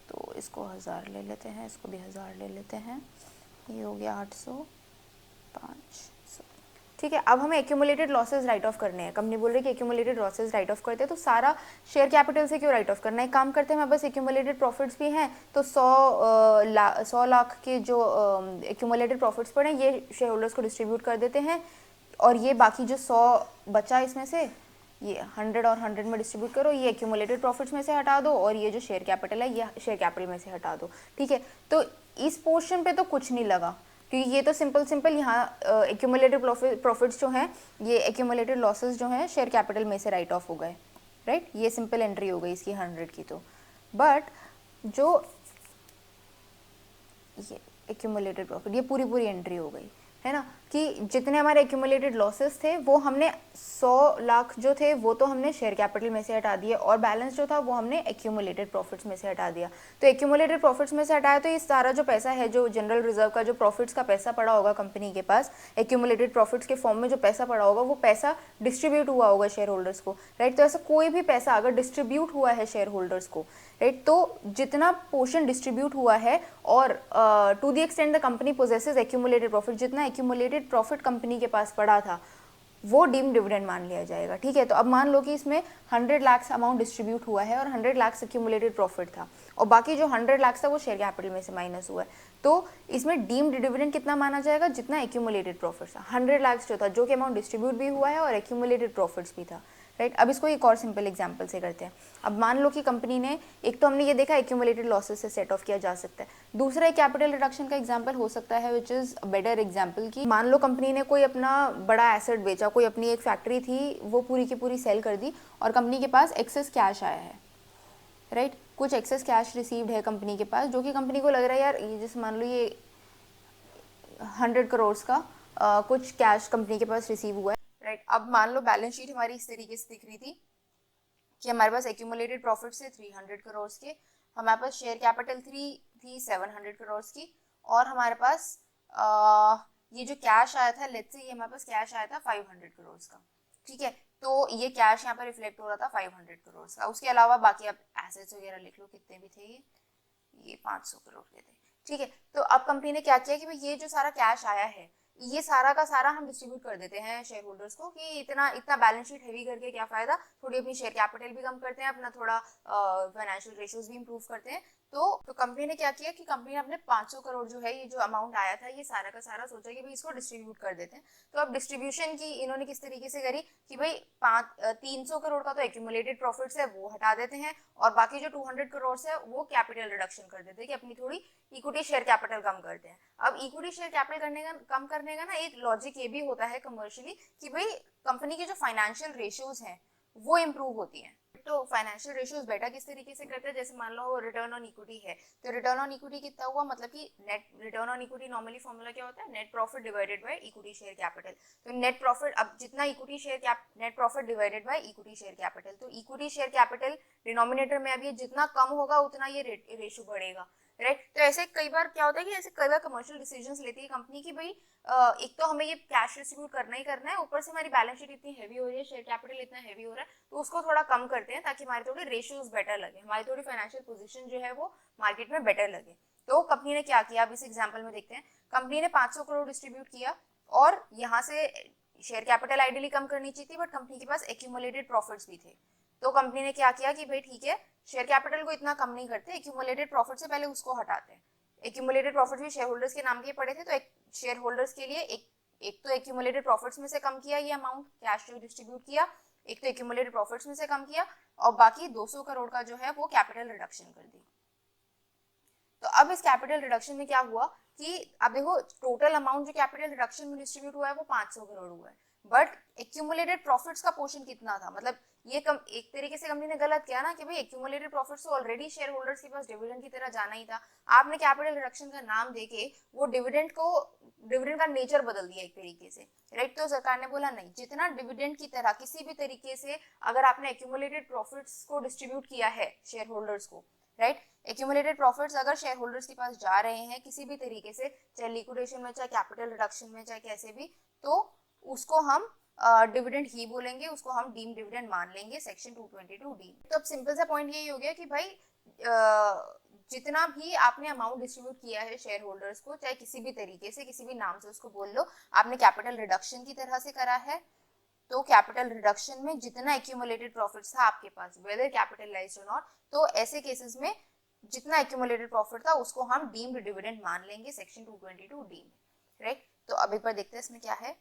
तो इसको 1000 ले लेते हैं, इसको भी 1000 ले लेते हैं, ये हो गया 800, 500, ठीक है। अब हमें एक्यूमुलेटेड लॉसेस राइट ऑफ करने हैं, कंपनी बोल रही है कि एक्यूमुलेटेड लॉसेस राइट ऑफ करते हैं, तो सारा शेयर कैपिटल से क्यों राइट ऑफ करना है, एक काम करते हैं, हमारे पास एक्यूमुलेटेड प्रॉफिट्स भी हैं, तो 100 लाख के जो एक्यूमुलेटेड प्रॉफिट्स पड़े ये शेयर होल्डर्स को डिस्ट्रीब्यूट कर देते हैं, और ये बाकी जो 100 बचा इसमें से ये 100 और 100 में डिस्ट्रीब्यूट करो, ये एक्यूमुलेटेड प्रॉफिट्स में से हटा दो, और ये जो शेयर कैपिटल है ये शेयर कैपिटल में से हटा दो, ठीक है। तो इस पोर्शन पे तो कुछ नहीं लगा, क्योंकि ये तो सिंपल यहाँ एक्यूमुलेटेड प्रॉफिट्स जो हैं ये एक्यूमुलेटेड लॉसेस जो हैं शेयर कैपिटल में से राइट ऑफ हो गए, राइट, ये सिंपल एंट्री हो गई इसकी 100 की। तो बट जो ये एक्यूमुलेटेड प्रॉफिट ये पूरी एंट्री हो गई है ना, कि जितने हमारे एक्यूमुलेटेड लॉसेस थे वो हमने 100 लाख जो थे वो तो हमने शेयर कैपिटल में से हटा दिए, और बैलेंस जो था वो हमने एक्यूमुलेटेड प्रॉफिट्स में से हटा दिया। तो एक्यूमुलेटेड प्रॉफिट्स में से हटाया तो ये सारा जो पैसा है, जो जनरल रिजर्व का जो प्रॉफिट्स का पैसा पड़ा होगा कंपनी के पास, एक्यूमुलेटेड प्रॉफिट्स के फॉर्म में जो पैसा पड़ा होगा वो पैसा डिस्ट्रीब्यूट हुआ होगा शेयर होल्डर्स को, राइट। तो ऐसा कोई भी पैसा अगर डिस्ट्रीब्यूट हुआ है शेयर होल्डर्स को, राइट, तो जितना पोर्शन डिस्ट्रीब्यूट हुआ है और to the extend the company possesses accumulated profit, जितना एक्यूमुलेटेड प्रॉफिट कंपनी के पास पड़ा था वो डीम डिविडेंड मान लिया जाएगा, ठीक है। तो अब मान लो कि इसमें 100 लाख अमाउंट डिस्ट्रीब्यूट हुआ है और 100 लाख एक्यूमुलेटेड प्रॉफिट था, और बाकी जो 100 लाख था वो शेयर कैपिटल में से माइनस हुआ है, तो इसमें डीम्ड डिविडेंड कितना माना जाएगा, जितना एक्यूमुलेटेड प्रॉफिट था, 100 लाख जो था, जो कि अमाउंट डिस्ट्रीब्यूट भी हुआ है और एक्यूमुलेटेड प्रॉफिट्स भी था, राइट। अब इसको एक और सिंपल एग्जांपल से करते हैं। अब मान लो कि कंपनी ने, एक तो हमने ये देखा एक्यूमुलेटेड लॉसेस से सेट ऑफ किया जा सकता है, दूसरा एक कैपिटल रिडक्शन का एग्जांपल हो सकता है विच इज़ बेटर एग्जांपल, कि मान लो कंपनी ने कोई अपना बड़ा एसेट बेचा, कोई अपनी एक फैक्ट्री थी वो पूरी की पूरी सेल कर दी और कंपनी के पास एक्सेस कैश आया है, राइट, कुछ एक्सेस कैश रिसीव्ड है कंपनी के पास, जो कि कंपनी को लग रहा है यार ये जैसे मान लो ये 100 करोड़ का कुछ कैश कंपनी के पास रिसीव हुआ है, राइट। अब मान लो बैलेंस शीट हमारी इस तरीके से दिख रही थी कि हमारे पास एक्यूमुलेटेड प्रॉफिट से 300 करोड़ के, हमारे पास शेयर कैपिटल थी 700 करोड़ की, और हमारे पास ये जो कैश आया था, लेट्स से ये हमारे पास कैश आया था 500 करोड़ का, ठीक है। तो ये कैश यहाँ पर रिफ्लेक्ट हो रहा था 500 करोड़ का, उसके अलावा बाकी आप एसेट्स वगैरह लिख लो कितने भी थे, ये 500 करोड़ के थे, ठीक है। तो अब कंपनी ने क्या किया कि भाई ये जो सारा कैश आया है ये सारा का सारा हम डिस्ट्रीब्यूट कर देते हैं शेयर होल्डर्स को, कि इतना इतना बैलेंस शीट हेवी करके क्या फायदा, थोड़ी अपनी शेयर कैपिटल भी कम करते हैं, अपना थोड़ा फाइनेंशियल रेशियोज भी इंप्रूव करते हैं। तो कंपनी ने क्या किया कि कंपनी ने अपने 500 करोड़ जो है, ये जो अमाउंट आया था ये सारा का सारा सोचा कि भाई इसको डिस्ट्रीब्यूट कर देते हैं। तो अब डिस्ट्रीब्यूशन की इन्होंने किस तरीके से करी कि भाई 300 करोड़ का तो एक्यूमुलेटेड प्रॉफिट्स है वो हटा देते हैं, और बाकी जो 200 करोड़ है वो कैपिटल रिडक्शन कर देते हैं, कि अपनी थोड़ी इक्विटी शेयर कैपिटल कम करते हैं। अब इक्विटी शेयर कैपिटल कम करने का ना एक लॉजिक ये भी होता है कमर्शियली, कि भाई कंपनी के जो फाइनेंशियल रेशियोज हैं वो इम्प्रूव होती हैं। तो फाइनेंशियल रेशियोज बेटा किस तरीके से करते हैं, जैसे मान लो रिटर्न ऑन इक्विटी है, तो रिटर्न ऑन इक्विटी कितना हुआ, मतलब कि net return on equity normally formula क्या होता है, net profit divided by equity share capital. तो नेट प्रॉफिट, अब जितना equity share net profit divided by equity share capital, तो इक्विटी शेयर कैपिटल डिनोमिनेटर में अब ये जितना कम होगा उतना ये रेशियो बढ़ेगा, राइट। तो ऐसे कई बार क्या होता है कि ऐसे कई बार कमर्शियल डिसीजंस लेती है कंपनी की, भाई एक तो हमें ये कैश डिस्ट्रीब्यूट करना ही करना है, ऊपर से हमारी बैलेंस शीट इतनी हैवी हो रही है, शेयर कैपिटल इतना हैवी हो रहा है, तो उसको थोड़ा कम करते हैं ताकि हमारे थोड़े रेशियोज बेटर लगे, हमारी थोड़ी फाइनेंशियल पोजीशन जो है वो मार्केट में बेटर लगे। तो कंपनी ने क्या किया, अब इस एग्जाम्पल में देखते हैं। कंपनी ने 500 करोड़ डिस्ट्रीब्यूट किया, और यहाँ से शेयर कैपिटल आइडियली कम करनी चाहिए थी, बट कंपनी के पास एक्यूमुलेटेड प्रॉफिट्स भी थे। तो कंपनी ने क्या किया कि भाई ठीक है, शेयर कैपिटल को इतना कम नहीं करते, एक्यूमुलेटेड प्रॉफिट से पहले उसको हटाते हैं। एक्यूमुलेटेड प्रॉफिट भी शेयर होल्डर्स के नाम के पड़े थे, तो एक शेयर होल्डर्स के लिए एक तो एक्यूमुलेटेड प्रॉफिट्स में से कम किया ये अमाउंट कैश जो डिस्ट्रीब्यूट किया, एक तो एक्यूमुलेटेड प्रॉफिट्स में से कम किया, और बाकी 200 करोड़ का जो है वो कैपिटल रिडक्शन कर दी। तो अब इस कैपिटल रिडक्शन में क्या हुआ कि अब देखो टोटल अमाउंट जो कैपिटल रिडक्शन में डिस्ट्रीब्यूट हुआ है वो 500 करोड़ हुआ है, बट एक्यूमुलेटेड प्रॉफिट्स का पोर्शन कितना था, मतलब ये एक तरीके से कंपनी ने गलत किया ना, कि भाई एक्यूमुलेटेड प्रॉफिट्स तो ऑलरेडी शेयर होल्डर्स के पास डिविडेंड की तरह जाना ही था, आपने कैपिटल रिडक्शन का नाम देके वो डिविडेंड का नेचर बदल दिया एक तरीके से, राइट। तो सरकार ने बोला नहीं, जितना डिविडेंड की तरह किसी भी तरीके से अगर आपने एक्यूमुलेटेड प्रॉफिट्स को डिस्ट्रीब्यूट किया है शेयर होल्डर्स को, राइट। एक्यूमुलेटेड प्रॉफिट्स अगर शेयर होल्डर्स के पास जा रहे हैं किसी भी तरीके से, चाहे लिक्विडेशन में, चाहे कैपिटल रिडक्शन में, चाहे कैसे भी, तो उसको हम डिविडेंड ही बोलेंगे, उसको हम डीम डिविडेंड मान लेंगे सेक्शन 222D। तो अब सिंपल सा पॉइंट यही हो गया कि भाई जितना भी आपने अमाउंट डिस्ट्रीब्यूट किया है शेयर होल्डर्स को, चाहे किसी भी तरीके से, किसी भी नाम से उसको बोल लो, आपने कैपिटल रिडक्शन की तरह से करा है, तो कैपिटल रिडक्शन में जितना एक्यूमुलेटेड प्रॉफिट्स था आपके पास, वेदर कैपिटलाइज्ड और नॉट, तो ऐसे केसेस में जितना एक्यूमुलेटेड प्रॉफिट था उसको हम डीम्ड डिविडेंड मान लेंगे सेक्शन 222D में, राइट। तो अब एक बार देखते हैं इसमें क्या है।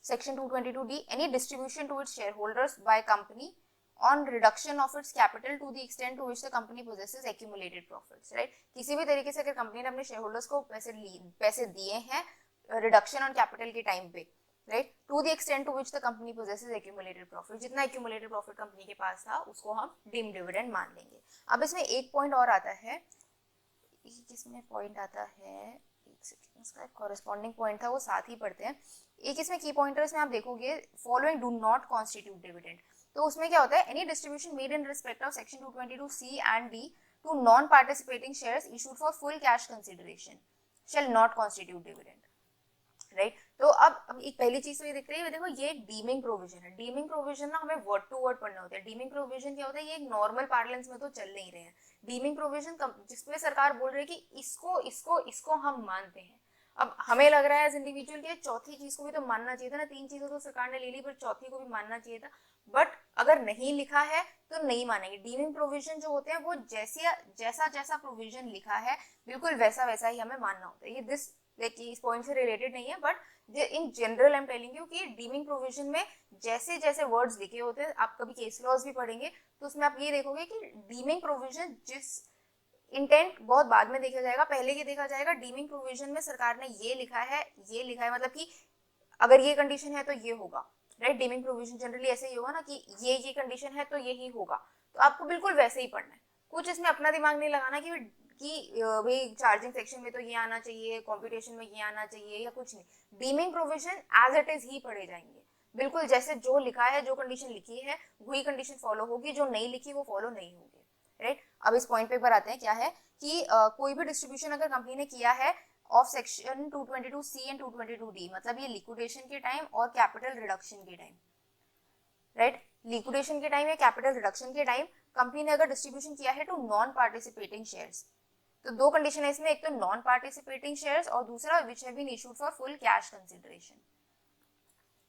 Section 222D, any distribution to its share holders by company on reduction of its capital to the extent to which the company possesses accumulated profits, right। किसी भी तरीके से अगर कंपनी ने अपने शेयर होल्डर्स को पैसे दिए हैं रिडक्शन ऑन कैपिटल के टाइम पे, right, to the extent to which the company possesses accumulated profit, जितना एक्यूमुलेटेड प्रॉफिट कंपनी के पास था उसको हम डीम डिविडेंड मान लेंगे। अब इसमें एक पॉइंट और आता है, किसमें पॉइंट आता है, एक सेकंड, इसका कॉरेस्पॉन्डिंग पॉइंट था वो साथ ही पढ़ते हैं। एक इसमें की पॉइंटर्स में आप देखोगे, following do not constitute dividend, तो उसमें क्या होता है, any distribution made in respect of section 222C and D to non participating shares issued for full cash consideration shall not constitute dividend, right. तो अब एक पहली चीज तो ये दिख रही है, देखो ये एक डीमिंग प्रोविजन है। डीमिंग प्रोविजन ना हमें वर्ड टू वर्ड पढ़ना होता है। डीमिंग प्रोविजन क्या होता है, ये एक नॉर्मल पार्लेंस में तो चल नहीं रहे हैं। डीमिंग प्रोविजन जिसमें सरकार बोल रही है कि इसको इसको इसको हम मानते हैं। अब हमें लग रहा है एज इंडिविजुअल कि चौथी चीज को भी तो मानना चाहिए था ना, तीन चीजें तो सरकार ने ले ली पर चौथी को भी मानना चाहिए था, बट अगर नहीं लिखा है तो नहीं मानेंगे। डीमिंग प्रोविजन जो होते हैं वो जैसा जैसा प्रोविजन लिखा है बिल्कुल वैसा वैसा ही हमें मानना होता है। ये इस पॉइंट से रिलेटेड नहीं है, but in general I am telling you कि डीमिंग प्रोविजन में जैसे जैसे वर्ड्स लिखे होते हैं, आप कभी केस लॉज भी पढ़ेंगे तो उसमें आप ये देखोगे कि डीमिंग प्रोविजन जिस इंटेंट बहुत बाद में देखा जाएगा, पहले ये देखा जाएगा डीमिंग प्रोविजन में सरकार ने ये लिखा है मतलब कि अगर ये कंडीशन है तो ये होगा, राइट। डीमिंग प्रोविजन जनरली ऐसे ही होगा ना कि ये कंडीशन है तो यही होगा, तो आपको बिल्कुल वैसे ही पढ़ना है। कुछ इसमें अपना दिमाग नहीं लगाना कि भाई चार्जिंग सेक्शन में तो ये आना चाहिए, कॉम्पिटिशन में ये आना चाहिए, या कुछ नहीं। Deeming provision as it is ही पढ़े जाएंगे, बिल्कुल जैसे जो लिखा है, जो कंडीशन लिखी है वही कंडीशन फॉलो होगी, जो नहीं लिखी वो फॉलो नहीं होगी, राइट। अब इस पॉइंट पे पर आते हैं, क्या है कि कोई भी डिस्ट्रीब्यूशन अगर कंपनी ने किया है of section 222C and 222D, मतलब ये लिक्विडेशन के टाइम और कैपिटल रिडक्शन के टाइम, राइट। लिक्विडेशन के टाइम या कैपिटल रिडक्शन के टाइम कंपनी ने अगर डिस्ट्रीब्यूशन किया है टू नॉन पार्टिसिपेटिंग शेयर्स, तो दो कंडीशन है इसमें, एक तो नॉन पार्टिसिपेटिंग शेयर्स और दूसरा which have been issued for full cash consideration,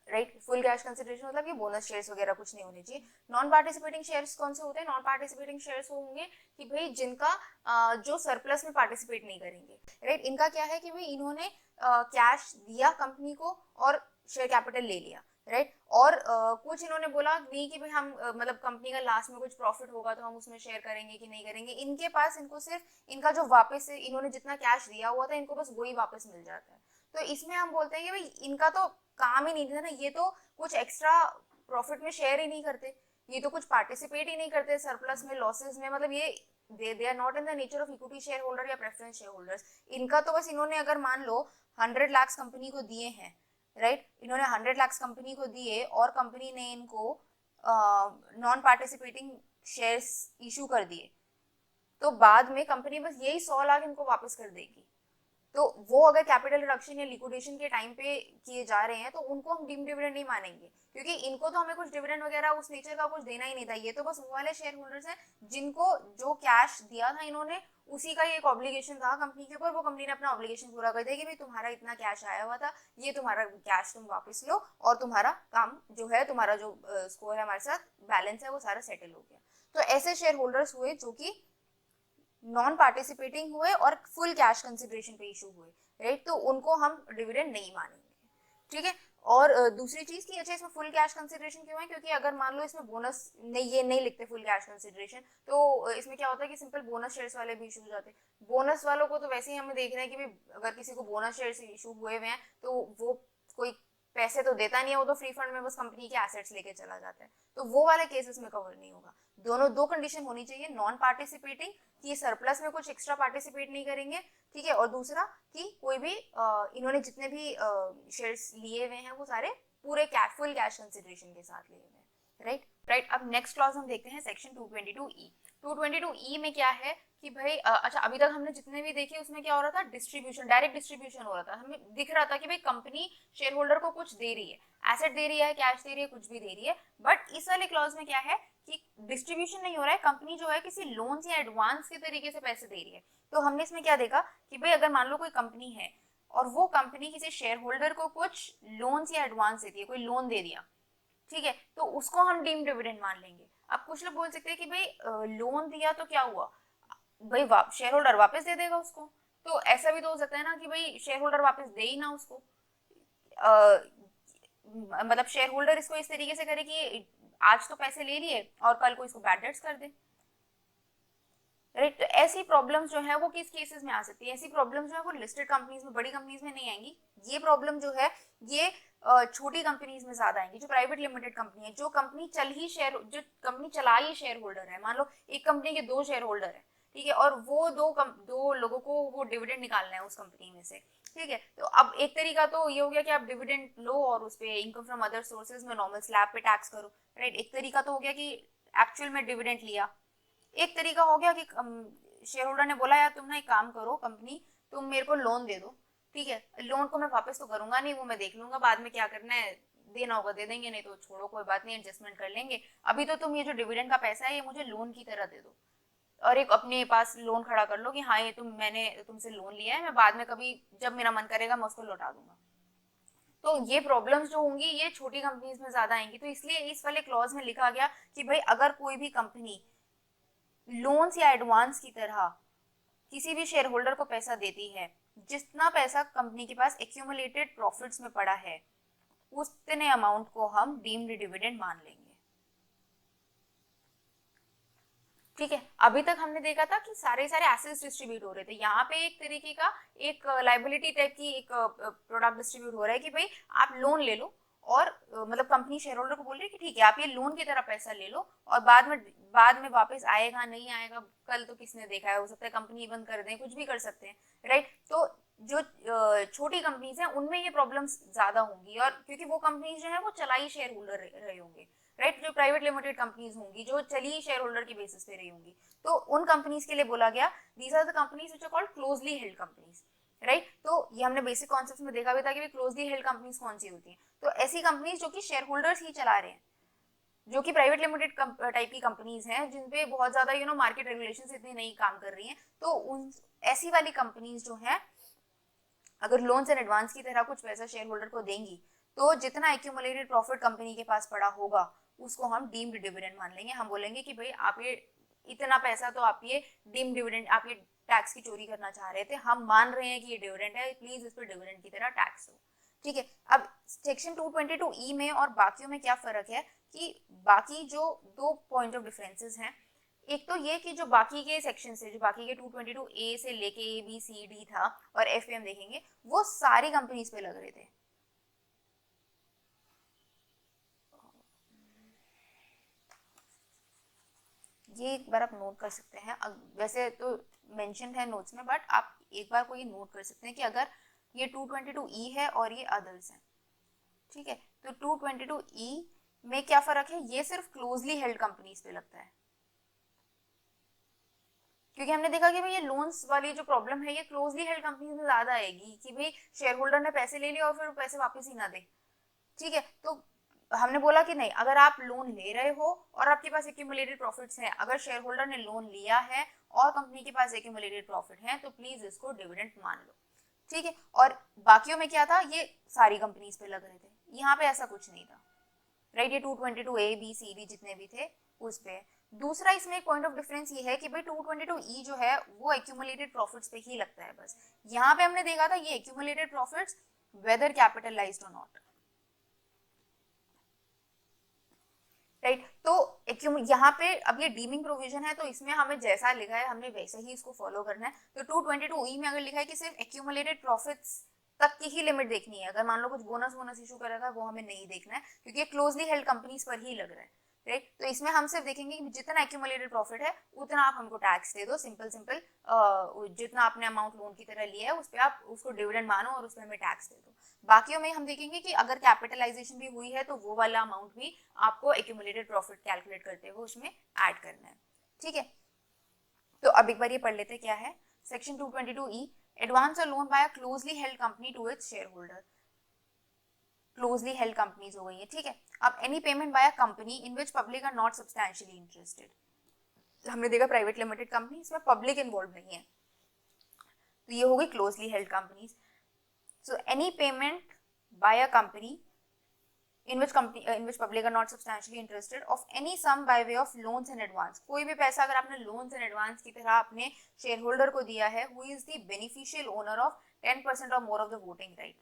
right. Full cash consideration मतलब कि बोनस शेयर्स वगैरह कुछ नहीं होने चाहिए। नॉन पार्टिसिपेटिंग शेयर्स कौन से होते हैं, नॉन पार्टिसिपेटिंग शेयर्स होंगे कि भाई जिनका जो सरप्लस में पार्टिसिपेट नहीं करेंगे, राइट। इनका क्या है कि भाई इन्होंने कैश दिया कंपनी को और शेयर कैपिटल ले लिया, राइट। और कुछ इन्होंने बोला नहीं कि भाई हम मतलब कंपनी का लास्ट में कुछ प्रॉफिट होगा तो हम उसमें शेयर करेंगे कि नहीं करेंगे। इनके पास इनको सिर्फ इनका जो वापस से इन्होंने जितना कैश दिया हुआ था इनको बस वही वापस मिल जाता है। तो इसमें हम बोलते हैं कि भाई इनका तो काम ही नहीं था ना, ये तो कुछ एक्स्ट्रा प्रॉफिट में शेयर ही नहीं करते, ये तो कुछ पार्टिसिपेट ही नहीं करते सरप्लस में, लॉसेस में, मतलब ये they are not in the nature of equity share holder या प्रेफरेंस शेयर होल्डर्स। इनका तो बस इन्होंने अगर मान लो 100 लाख कंपनी को दिए हैं, राइट, इन्होंने 100 लाख कंपनी को दिए और कंपनी ने इनको नॉन पार्टिसिपेटिंग शेयर्स इशू कर दिए, तो बाद में कंपनी बस यही 100 लाख इनको वापस कर देगी। तो वो अगर कैपिटल रिडक्शन या लिक्विडेशन के टाइम पे किए जा रहे हैं तो उनको हम डीम डिविडेंड नहीं मानेंगे, क्योंकि इनको तो हमें कुछ डिविडेंड वगैरह उस नेचर का कुछ देना ही नहीं था। ये तो बस वो वाले शेयर होल्डर्स हैं जिनको जो कैश दिया था इन्होंने, उसी का एक ऑब्लिगेशन था कंपनी के ऊपर, वो कंपनी ने अपना ऑब्लिगेशन पूरा कर दिया कि भाई तुम्हारा इतना कैश आया हुआ था, ये तुम्हारा कैश तुम वापस लो और तुम्हारा काम जो है, तुम्हारा जो स्कोर है हमारे साथ बैलेंस है वो सारा सेटल हो गया। तो ऐसे शेयर होल्डर्स हुए जो कि नॉन पार्टिसिपेटिंग हुए और फुल कैश कंसिडरेशन पे इशू हुए, राइट, तो उनको हम डिविडेंड नहीं मानेंगे, ठीक है। और दूसरी चीज की, अच्छा इसमें फुल कैश कंसिडरेशन क्यों है, क्योंकि अगर मान लो इसमें बोनस नहीं, ये नहीं लिखते फुल कैश कंसिडरेशन, तो इसमें क्या होता है कि सिंपल बोनस शेयर्स वाले भी इशू हो जाते हैं। बोनस वालों को तो वैसे ही हमें देख रहे हैं कि भाई अगर किसी को बोनस शेयर्स इशू हुए हुए हैं तो वो कोई पैसे तो देता नहीं है, वो तो फ्री फंड में बस कंपनी के एसेट्स लेके चला जाता है, तो वो वाले केसेस में कवर नहीं होगा। दो कंडीशन होनी चाहिए, नॉन पार्टिसिपेटिंग कि सरप्लस में कुछ एक्स्ट्रा पार्टिसिपेट नहीं करेंगे, ठीक है, और दूसरा कि कोई भी इन्होंने जितने भी शेयर्स लिए हुए हैं वो सारे पूरे फुल कैश कंसिडरेशन के साथ लिए हुए हैं, राइट। अब नेक्स्ट क्लॉज हम देखते हैं सेक्शन 222E। 222E में क्या है कि भाई अच्छा अभी तक हमने जितने भी देखे उसमें क्या हो रहा था, डिस्ट्रीब्यूशन, डायरेक्ट डिस्ट्रीब्यूशन हो रहा था, हमें दिख रहा था कि भाई कंपनी शेयर होल्डर को कुछ दे रही है, एसेट दे रही है, कैश दे रही है, कुछ भी दे रही है। बट इस वाले क्लॉज में क्या है कि डिस्ट्रीब्यूशन नहीं हो रहा है, कंपनी जो है किसी लोन या एडवांस के तरीके से पैसे दे रही है। तो हमने इसमें क्या देखा कि भाई अगर मान लो कोई कंपनी है और वो कंपनी किसी शेयर होल्डर को कुछ लोन्स या एडवांस देती है, कोई लोन दे दिया, ठीक है, तो उसको हम डीम डिविडेंड मान लेंगे। अब कुछ लोग बोल सकते हैं कि भाई लोन दिया तो क्या हुआ, भाई शेयर होल्डर वापस दे देगा उसको। तो ऐसा भी तो हो सकता है ना कि भाई शेयर होल्डर वापस दे ही ना उसको, मतलब शेयर होल्डर इसको इस तरीके से करे कि आज तो पैसे ले लिए और कल को इसको बैड डेट्स कर दे, राइट। तो ऐसी प्रॉब्लम्स जो है वो किस केसेस में आ सकती है, ऐसी प्रॉब्लम्स जो है वो लिस्टेड कंपनीज में, बड़ी कंपनीज में नहीं आएंगी। ये प्रॉब्लम जो है ये छोटी कंपनीज में ज्यादा आएंगी, जो प्राइवेट लिमिटेड कंपनी है, जो कंपनी जो कंपनी चला ही शेयर होल्डर है। मान लो एक कंपनी के 2 शेयर होल्डर है, ठीक है, और वो दो लोगों को वो डिविडेंड निकालना है उस कंपनी में से, ठीक है। तो अब एक तरीका तो ये हो गया कि आप डिविडेंड लो और उस पे इनकम फ्रॉम अदर सोर्सेज में नॉर्मल स्लैब पे टैक्स करो, राइट। एक तरीका तो हो गया कि एक्चुअल में डिविडेंड लिया। एक तरीका हो गया कि शेयर होल्डर ने बोला यार तुम ना एक काम करो कंपनी, तुम मेरे को लोन दे दो, ठीक है, लोन को मैं वापस तो करूंगा नहीं, वो मैं देख लूंगा बाद में क्या करना है, देना होगा दे देंगे, नहीं तो छोड़ो कोई बात नहीं, एडजस्टमेंट कर लेंगे। अभी तो तुम ये जो डिविडेंड का पैसा है ये मुझे लोन की तरह दे दो, और एक अपने पास लोन खड़ा कर लो कि हाँ ये मैंने तुमसे लोन लिया है, मैं बाद में कभी जब मेरा मन करेगा मैं उसको लौटा दूंगा। तो ये प्रॉब्लम्स जो होंगी ये छोटी कंपनीज में ज्यादा आएंगी। तो इसलिए इस वाले क्लॉज में लिखा गया कि भाई अगर कोई भी कंपनी लोन्स या एडवांस की तरह किसी भी शेयर होल्डर को पैसा देती है, जितना पैसा कंपनी के पास एक्यूमुलेटेड प्रॉफिट्स में पड़ा है उतने अमाउंट को हम डीम्ड डिविडेंड मान लेंगे, ठीक है। अभी तक हमने देखा था कि सारे सारे एसेट्स डिस्ट्रीब्यूट हो रहे थे, यहाँ पे एक तरीके का एक लाइबिलिटी टाइप की एक प्रोडक्ट डिस्ट्रीब्यूट हो रहा है कि भाई आप लोन ले लो और मतलब कंपनी शेयर होल्डर को बोल रही है कि ठीक है आप ये लोन की तरह पैसा ले लो और बाद में वापस आएगा नहीं आएगा कल तो किसने देखा है, हो सकता है कंपनी बंद कर दें, कुछ भी कर सकते हैं, राइट। तो जो छोटी कंपनीज हैं उनमें ये प्रॉब्लम्स ज्यादा होंगी, और क्योंकि वो कंपनीज जो है वो चलाई शेयर होल्डर रहे होंगे, राइट। जो प्राइवेट लिमिटेड कंपनीज होंगी जो चली शेयर होल्डर की बेसिस पे रही होंगी, तो उन कंपनीज के लिए बोला गया these are the companies which are called closely held companies, right. तो ये हमने बेसिक कॉन्सेप्ट में देखा भी था कि क्लोजली हेल्ड कंपनीज कौन सी होती हैं। तो ऐसी कंपनीज जो कि शेयर होल्डर्स ही चला रहे हैं, जो कि प्राइवेट लिमिटेड टाइप की कंपनीज हैं जिनपे बहुत ज्यादा मार्केट रेगुलेशंस इतनी नहीं काम कर रही हैं, तो उन ऐसी वाली कंपनीज जो है अगर लोन्स एंड एडवांस की तरह कुछ पैसा शेयर होल्डर को देंगी तो जितना एक्यूमुलेटेड प्रॉफिट कंपनी के पास पड़ा होगा उसको हम डीम्ड डिविडेंड मान लेंगे। हम बोलेंगे कि भाई आप ये इतना पैसा तो आप ये डीम्ड डिविडेंड, आप ये टैक्स की चोरी करना चाह रहे थे, हम मान रहे हैं कि ये डिविडेंड है, प्लीज इस पर डिविडेंड की तरह टैक्स दो, ठीक है। अब सेक्शन 222E में और बाकियों में क्या फर्क है कि बाकी जो 2 पॉइंट ऑफ डिफरेंसेस हैं, एक तो ये कि जो बाकी के सेक्शन से, जो बाकी के 222A से लेके ABCD था और F पे हम देखेंगे वो सारी कंपनीज पे लग रहे थे, ये एक बार आप नोट कर सकते हैं। वैसे तो मेंशन है नोट्स में, बट आप एक बार को ये नोट कर सकते हैं कि अगर ये 222E है और ये अदर्स हैं, ठीक है, तो 222E में क्या फर्क है, ये सिर्फ क्लोजली हेल्ड कंपनीज पे लगता है, क्योंकि हमने देखा कि भाई ये लोन्स वाली जो प्रॉब्लम है ये क्लोजली हेल्ड कंपनीज में ज्यादा आएगी कि भाई शेयर होल्डर ने पैसे ले लिए और फिर पैसे वापस ही ना दे, ठीक है। तो हमने बोला कि नहीं, अगर आप लोन ले रहे हो और आपके पास एक्यूमुलेटेड प्रॉफिट्स हैं, अगर शेयर होल्डर ने लोन लिया है और कंपनी के पास एक्यूमुलेटेड प्रॉफिट है तो प्लीज इसको डिविडेंड मान लो, ठीक है। और बाकियों में क्या था, ये सारी कंपनीज पे लग रहे थे, यहाँ पे ऐसा कुछ नहीं था, राइट। ये 222A B C D जितने भी थे उस पे। दूसरा इसमें एक पॉइंट ऑफ डिफरेंस ये है कि भाई 222E जो है वो एक्यूमुलेटेड प्रॉफिट्स पे ही लगता है बस। यहाँ पे हमने देखा था ये एक्यूमुलेटेड प्रॉफिट्स वेदर कैपिटलाइज्ड और नॉट, राइट। तो यहाँ पे अब ये डीमिंग प्रोविजन है तो इसमें हमें जैसा लिखा है हमने वैसे ही इसको फॉलो करना है। तो 222E में अगर लिखा है कि सिर्फ एक्यूमुलेटेड प्रॉफिट्स तक की ही लिमिट देखनी है, अगर मान लो कुछ बोनस इशू करेगा वो हमें नहीं देखना है क्योंकि ये क्लोजली हेल्ड कंपनीज पर ही लग रहा है, राइट। तो इसमें हम सिर्फ देखेंगे कि जितना एक्यूमुलेटेड प्रॉफिट है उतना आप हमको टैक्स दे दो, सिंपल जितना आपने अमाउंट लोन की तरह लिया है उस पर आप उसको डिविडेंड मानो और उस पर हमें टैक्स दे दो। बाकियों में हम देखेंगे कि अगर कैपिटलाइजेशन भी हुई है तो वो वाला अमाउंट भी आपको एक्यूमुलेटेड प्रॉफिट कैलकुलेट करते हुए उसमें ऐड करना है, ठीक है। तो अब एक बार ये पढ़ लेते क्या है section 222E, advance a loan by a closely held company to its share holder, closely held companies हो गई है, ठीक है। अब any payment by a company in which public are not substantially interested, हमने देखा प्राइवेट लिमिटेड कंपनी, इसमें public involve नहीं है, तो ये हो गई closely held companies. So any payment by a company in which public are not substantially interested of any sum by way of loans and advance, कोई भी पैसा अगर आपने loans and advance की तरह अपने shareholder को दिया है, who is the beneficial owner of 10% or more of the voting right,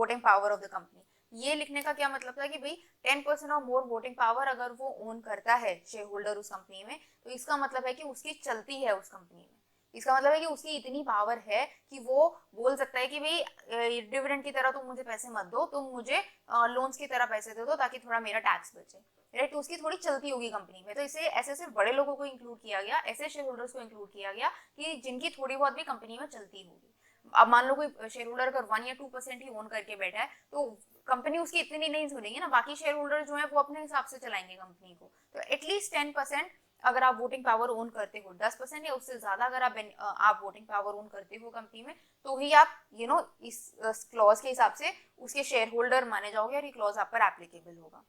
voting power of the company, ये लिखने का क्या मतलब था कि भाई 10% और मोर वोटिंग पावर अगर वो ओन करता है शेयर होल्डर उस कंपनी में, तो इसका मतलब है कि उसकी चलती है उस कंपनी में, इसका मतलब है कि उसकी इतनी पावर है कि वो बोल सकता है कि भाई डिविडेंड की तरह तुम मुझे पैसे मत दो, तुम मुझे लोन्स की तरह पैसे दे दो ताकि थोड़ा मेरा टैक्स बचे, राइट। तो उसकी थोड़ी चलती होगी कंपनी में, तो इसे ऐसे सिर्फ बड़े लोगों को इंक्लूड किया गया, ऐसे शेयर होल्डर्स को इंक्लूड किया गया कि जिनकी थोड़ी बहुत भी कंपनी में चलती होगी। अब मान लो कोई शेयर होल्डर अगर 1 या 2% ही ओन करके बैठा है, तो कंपनी उसकी इतनी नहीं सुनेगी ना, बाकी शेयर होल्डर जो है वो अपने हिसाब से चलाएंगे कंपनी को, तो एटलीस्ट 10% अगर आप वोटिंग पावर ओन करते हो, 10% या उससे ज्यादा अगर आप वोटिंग पावर ओन करते हो कंपनी में, तो ही आप इस क्लॉज के हिसाब से उसके शेयर होल्डर माने जाओगे और ये क्लॉज आप पर एप्लीकेबल होगा।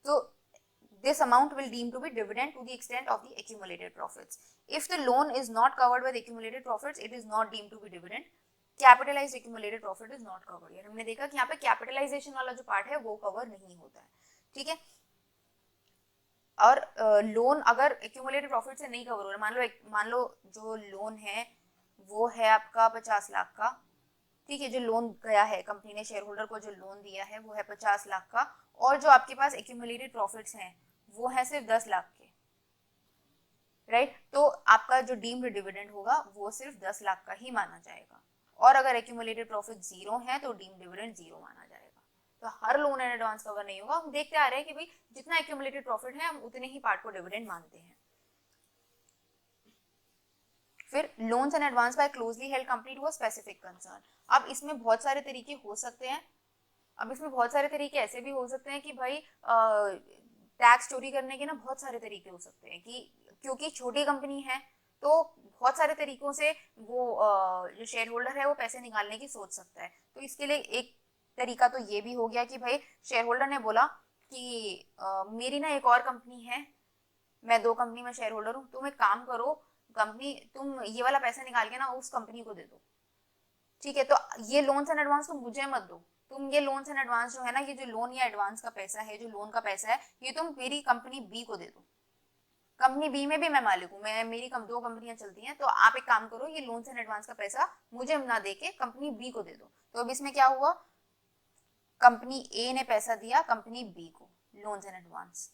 तो this amount will deem to be dividend to the extent of the accumulated profits. If the loan is not covered by the accumulated profits, it is not deemed to be dividend. Capitalized accumulated profit is not covered. यार हमने देखा कि यहाँ पे capitalisation वाला जो part है वो कवर नहीं होता है, ठीक है। और लोन अगर एक्यूमुलेटेड प्रॉफिट से नहीं कवर हो रहा, मान लो जो लोन है वो है आपका 50 लाख का, ठीक है, जो लोन गया है कंपनी ने शेयर होल्डर को जो लोन दिया है वो है 50 लाख का, और जो आपके पास एक्यूमुलेटेड प्रॉफिट्स हैं वो है सिर्फ 10 लाख के, राइट। तो आपका जो डीम्ड डिविडेंड होगा वो सिर्फ 10 लाख का ही माना जाएगा, और अगर एक्यूमुलेटेड प्रॉफिट 0 है तो डीम्ड डिविडेंड 0 माना जाएगा। तो हर लोन एंड एडवांस कवर नहीं होगा, हम देखते आ रहे हैं कि भाई जितना एक्यूमुलेटेड प्रॉफिट है हम उतने ही पार्ट को डिविडेंड मानते हैं। फिर loans and advance by closely held company to a specific concern. अब इसमें बहुत सारे तरीके हो सकते हैं, अब इसमें बहुत सारे तरीके ऐसे भी हो सकते हैं कि भाई टैक्स चोरी करने के ना बहुत सारे तरीके हो सकते हैं, कि क्योंकि छोटी कंपनी है तो बहुत सारे तरीकों से वो जो शेयर होल्डर है वो पैसे निकालने की सोच सकता है। तो इसके लिए एक तरीका तो ये भी हो गया कि भाई शेयर होल्डर ने बोला कि मेरी ना एक और कंपनी है, मैं 2 कंपनी में शेयर होल्डर हूँ, तुम एक काम करो, कंपनी तुम ये वाला पैसा निकाल के ना उस कंपनी को दे दो, ठीक है। तो ये लोन्स एंड एडवांस तुम मुझे मत दो, तुम ये लोन्स एंड एडवांस जो है ना, ये जो लोन या एडवांस का पैसा है, जो लोन का पैसा है, ये तुम मेरी कंपनी बी को दे दो। कंपनी बी में भी मैं मालिक हूँ, मैं मेरी 2 कंपनियां चलती हैं, तो आप एक काम करो, ये लोन्स एंड एडवांस का पैसा मुझे ना दे के कंपनी बी को दे दो। तो अब इसमें क्या हुआ, कंपनी ए ने पैसा दिया कंपनी बी को, लोन्स एंड एडवांस।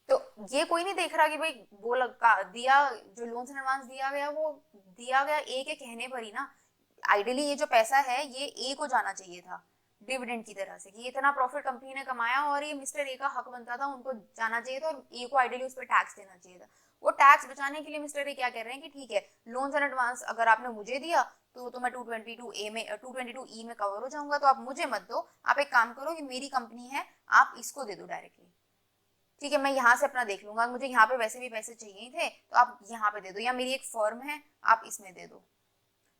तो ये कोई नहीं देख रहा कि भाई वो दिया, जो लोन्स एंड एडवांस दिया गया वो दिया गया ए के कहने पर ही ना। आइडियली ये जो पैसा है ये ए को जाना चाहिए था डिविडेंड की तरह से, कि इतना प्रॉफिट कंपनी ने कमाया और ये मिस्टर ए का हक बनता था, उनको जाना चाहिए था, और ए को आइडियली उस पर टैक्स देना चाहिए था। वो टैक्स बचाने के लिए मिस्टर ए क्या कह रहे हैं कि ठीक है, लोन्स एंड एडवांस अगर आपने मुझे दिया तो मैं 222 ए में 222 ई में कवर हो जाऊंगा, तो आप मुझे मत दो, आप एक काम करो, ये मेरी कंपनी है, आप इसको दे दो डायरेक्टली, ठीक है, मैं यहाँ से अपना देख लूंगा, मुझे यहाँ पे वैसे भी पैसे चाहिए थे तो आप यहाँ पे दे दो, या मेरी एक फर्म है आप इसमें दे दो।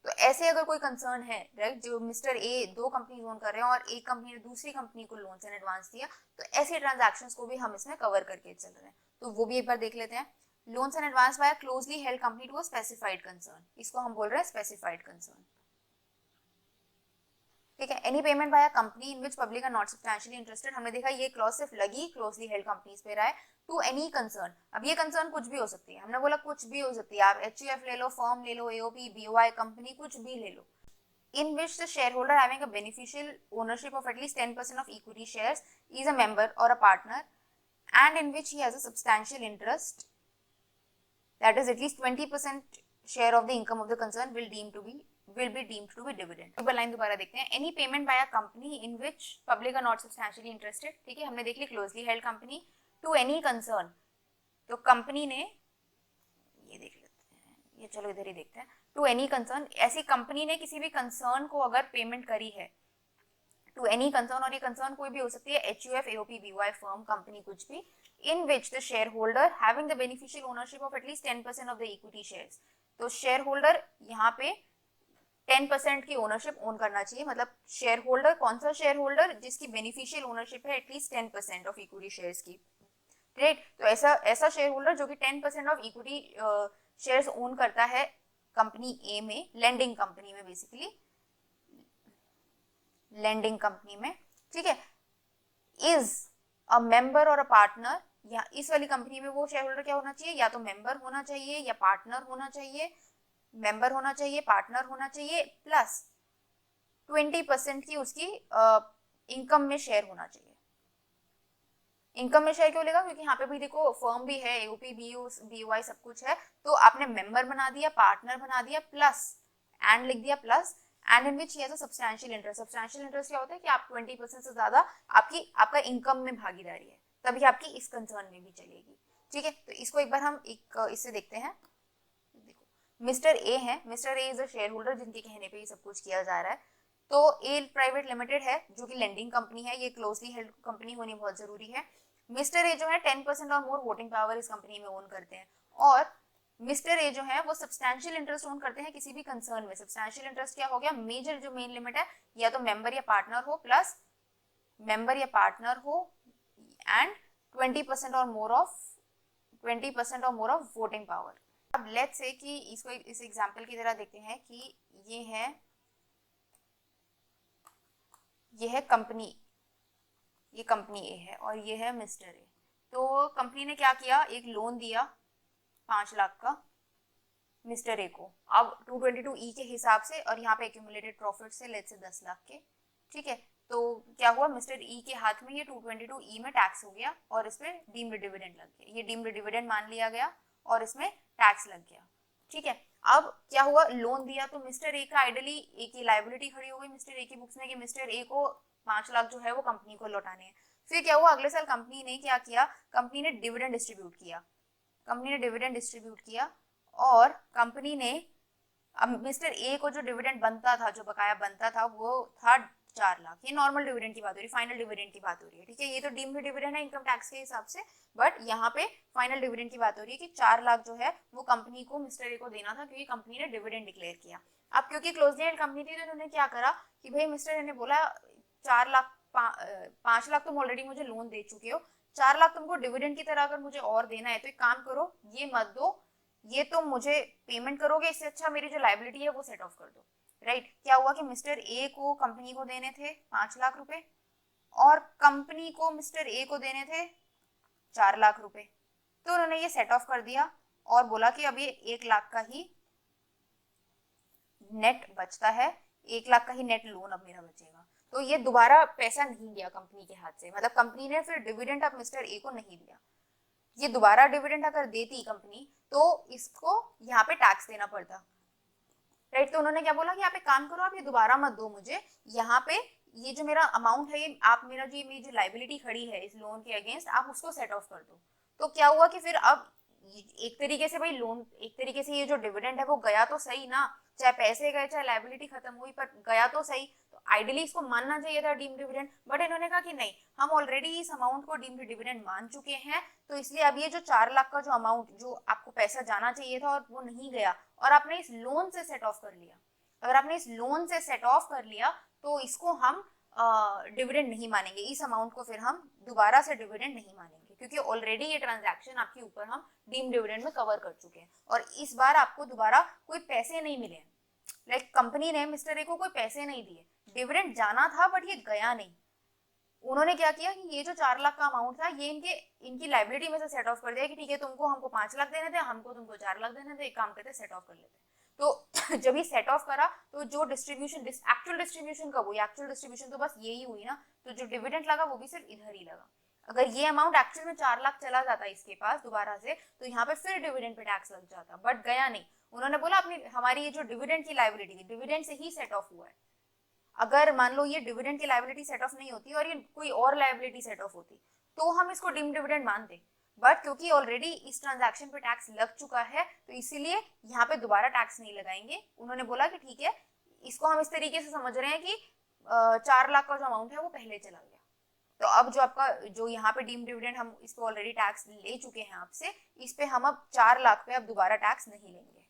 तो ऐसे अगर कोई कंसर्न है, राइट, जो मिस्टर ए 2 कंपनी लोन कर रहे हैं और एक कंपनी ने दूसरी कंपनी को लोन एंड एडवांस दिया, तो ऐसे ट्रांजैक्शंस को भी हम इसमें कवर करके चल रहे हैं, तो वो भी एक बार देख लेते हैं। Loans and advance by closely held company to a specified concern, इसको हम बोल रहे हैं स्पेसिफाइड कंसर्न, ठीक है। Any payment by a company in which public are not substantially interested, हमने देखा ये क्लॉज सिर्फ लगी क्लोजली हेल्ड कंपनीज पे रहा है। टू एनी कंसर्न, अब ये कंसर्न कुछ भी हो सकती है, हमने बोला कुछ भी हो सकती है, आप एचयूएफ ले लो, फर्म ले लो, एओपी, बीओआई कंपनी, कुछ भी ले लो, in which the shareholder having a beneficial ownership of at least 10% of equity shares is a member or a partner, and in which he has a substantial interest, that is at least 20% share of the income of the concern will be deemed to be dividend। एक बार line दोबारा देखते हैं, any payment by a company in which public are not substantially interested, ठीक है, हमने देख ली closely held company, to any concern, तो company ने, ये देख लेते हैं, ये चलो इधर ही देखते हैं, टू एनी कंसर्न, ऐसी कंपनी ने किसी भी कंसर्न को अगर पेमेंट करी है, टू एनी कंसर्न, और ये कंसर्न कोई भी हो सकती है, HUF, AOP, BY, firm, company, कुछ भी, in which the shareholder having the beneficial ownership of at least 10% of the equity shares. तो शेयर होल्डर यहाँ पे 10% की ओनरशिप ओन करना चाहिए, मतलब शेयर होल्डर, कौन सा शेयर होल्डर, जिसकी बेनिफिशियल ओनरशिप है एटलीस्ट 10% ऑफ इक्विटी शेयर्स की, राइट। तो ऐसा शेयर होल्डर जो कि 10% ऑफ इक्विटी शेयर्स ओन करता है कंपनी ए में, लेंडिंग कंपनी में, बेसिकली लेंडिंग कंपनी में, ठीक है, इज अ मेंबर और अ पार्टनर, या इस वाली कंपनी में वो शेयर होल्डर क्या होना चाहिए, या तो मेंबर होना चाहिए या पार्टनर होना चाहिए, मेंबर होना चाहिए, पार्टनर होना चाहिए, प्लस 20% की उसकी इनकम में शेयर होना चाहिए। इनकम में शेयर क्यों लेगा, क्योंकि यहाँ पे भी देखो फर्म भी है, AOP, BY सब कुछ है, तो आपने मेंबर बना दिया, पार्टनर बना दिया, प्लस एंड लिख दिया, plus and in which he has a substantial interest. Substantial interest क्या होता है कि आप 20% से ज्यादा आपका इनकम में भागीदारी है, तभी आपकी इस कंसर्न में भी चलेगी, ठीक है। तो इसको एक बार हम इससे देखते हैं। देखो मिस्टर ए है, mister A is a share holder जिनके कहने पे ये सब कुछ किया जा रहा है। तो ए प्राइवेट लिमिटेड है जो कि लेंडिंग कंपनी है, ये क्लोजली हेल्ड कंपनी होनी बहुत जरूरी है। मिस्टर ए जो है 10% और मोर वोटिंग पावर इस कंपनी में ओन करते हैं, और मिस्टर ए जो है वो सब्सटैंशियल इंटरेस्ट ओन करते हैं किसी भी कंसर्न में। सब्सटैंशियल इंटरेस्ट क्या हो गया, मेजर जो मेन लिमिट है, या तो मेंबर या पार्टनर हो, प्लस मेंबर या पार्टनर हो, एंड 20% और मोर ऑफ वोटिंग पावर। अब लेट्स से कि इसको इस एग्जांपल की तरह देखते हैं कि ये है कंपनी, ये कंपनी ए है और ये है मिस्टर ए। तो कंपनी ने क्या किया, एक लोन दिया 5 लाख का मिस्टर ए को, अब 222E के हिसाब से, और यहाँ पे एक्यूमुलेटेड प्रॉफिट से लेट्स से 10 लाख के, ठीक है। तो क्या हुआ, मिस्टर ई के हाथ में ये 222E में टैक्स हो गया और इसमें डीम्ड डिविडेंड लग गया, ये डीम्ड डिविडेंड मान लिया गया और इसमें टैक्स लग गया, ठीक है। अब क्या हुआ, लोन दिया तो मिस्टर ए का आइडली ए की लाइबिलिटी खड़ी हो गई मिस्टर ए की बुक्स में कि मिस्टर ए को 5 लाख जो है वो कंपनी को लौटाने हैं। फिर क्या हुआ, अगले साल कंपनी ने क्या किया, कंपनी ने डिविडेंड डिस्ट्रीब्यूट किया, और कंपनी ने, अब मिस्टर ए को जो डिविडेंड बनता था, जो बकाया बनता था, वो था 4 लाख। ये नॉर्मल डिविडेंड की बात हो रही है, फाइनल डिविडेंड की बात हो रही है, ठीक है। ये तो डीम्ड डिविडेंड है इनकम टैक्स के हिसाब से, बट यहाँ पे फाइनल डिविडेंड की बात हो रही है कि 4 लाख जो है वो कंपनी को मिस्टर ए को देना था, क्योंकि कंपनी ने डिविडेंड डिक्लेयर किया। अब क्योंकि क्लोजली हेल्ड कंपनी थी तो इन्होंने क्या करा कि भाई मिस्टर ए ने बोला 4 लाख 5 लाख तुम ऑलरेडी मुझे लोन दे चुके हो, 4 लाख तुमको डिविडेंड की तरह अगर मुझे और देना है तो एक काम करो, ये मत दो, ये तुम मुझे पेमेंट करोगे, इससे अच्छा मेरी जो लाइबिलिटी है वो सेट ऑफ कर दो, राइट। क्या हुआ कि मिस्टर ए को कंपनी को देने थे 5 लाख रुपए और कंपनी को मिस्टर ए को देने थे 4 लाख रुपए, तो उन्होंने ये सेट ऑफ कर दिया और बोला कि अब ये 1 लाख का ही नेट बचता है, 1 लाख का ही नेट लोन अब मेरा बचेगा। तो ये दोबारा पैसा नहीं दिया कंपनी के हाथ से, मतलब कंपनी ने फिर डिविडेंड अब मिस्टर ए को नहीं दिया। ये दोबारा डिविडेंड अगर देती कंपनी तो इसको यहाँ पे टैक्स देना पड़ता, राइट। तो उन्होंने क्या बोला कि आप एक काम करो, आप ये दोबारा मत दो मुझे, यहाँ पे ये जो मेरा अमाउंट है, ये आप मेरी जो लाइबिलिटी खड़ी है इस लोन के अगेंस्ट, आप उसको सेट ऑफ कर दो। तो क्या हुआ कि फिर अब एक तरीके से भाई लोन, एक तरीके से ये जो डिविडेंड है वो गया तो सही ना, चाहे पैसे गए चाहे लाइबिलिटी खत्म हुई, पर गया तो सही। तो आइडियली इसको मानना चाहिए था डीम्ड डिविडेंड, बट इन्होंने कहा कि नहीं, हम ऑलरेडी इस अमाउंट को डीम्ड डिविडेंड मान चुके हैं, तो इसलिए अब ये जो 4 लाख का जो अमाउंट, जो आपको पैसा जाना चाहिए था और वो नहीं गया, और आपने इस लोन से सेट ऑफ कर लिया, अगर आपने इस लोन से सेट ऑफ कर लिया तो इसको हम डिविडेंड नहीं मानेंगे, इस अमाउंट को फिर हम दोबारा से डिविडेंड नहीं मानेंगे, क्योंकि ऑलरेडी ये ट्रांजैक्शन आपके ऊपर हम डीम्ड डिविडेंड में कवर कर चुके हैं और इस बार आपको दोबारा कोई पैसे नहीं मिले। लाइक कंपनी ने मिस्टर ए को कोई पैसे नहीं दिए, डिविडेंड जाना था बट ये गया नहीं। उन्होंने क्या किया कि ये जो 4 लाख का अमाउंट था ये इनकी लाइबिलिटी में से सेट ऑफ कर दिया कि ठीक है, हमको 5 लाख देने थे, तुमको 4 लाख देने थे, एक काम करते सेट ऑफ कर लेते। तो जब ये सेट ऑफ करा तो जो डिस्ट्रीब्यूशन, एक्चुअल डिस्ट्रीब्यूशन कब हुई, एक्चुअल डिस्ट्रीब्यूशन तो बस यही हुई ना, तो जो डिविडेंड लगा वो भी सिर्फ इधर ही लगा। अगर ये अमाउंट एक्चुअल में 4 लाख चला जाता इसके पास दोबारा से, तो यहाँ पे फिर डिविडेंड पे टैक्स लग जाता, बट गया नहीं। उन्होंने बोला अपनी हमारी ये जो डिविडेंड की लाइबिलिटी थी, डिविडेंड से ही सेट ऑफ हुआ है। अगर मान लो ये डिविडेंड की लाइबिलिटी सेट ऑफ नहीं होती और ये कोई और लाइबिलिटी सेट ऑफ होती तो हम इसको डीम्ड डिविडेंड मानते, बट क्योंकि ऑलरेडी इस ट्रांजैक्शन पे टैक्स लग चुका है तो इसीलिए यहाँ पे दोबारा टैक्स नहीं लगाएंगे। उन्होंने बोला कि ठीक है, इसको हम इस तरीके से समझ रहे हैं कि 4 लाख का जो अमाउंट है वो पहले चला गया। तो अब जो आपका जो यहाँ पे डीम डिविडेंड हम इस पे ऑलरेडी टैक्स ले चुके हैं आपसे, इस पे हम अब 4 लाख पे अब दोबारा टैक्स नहीं लेंगे।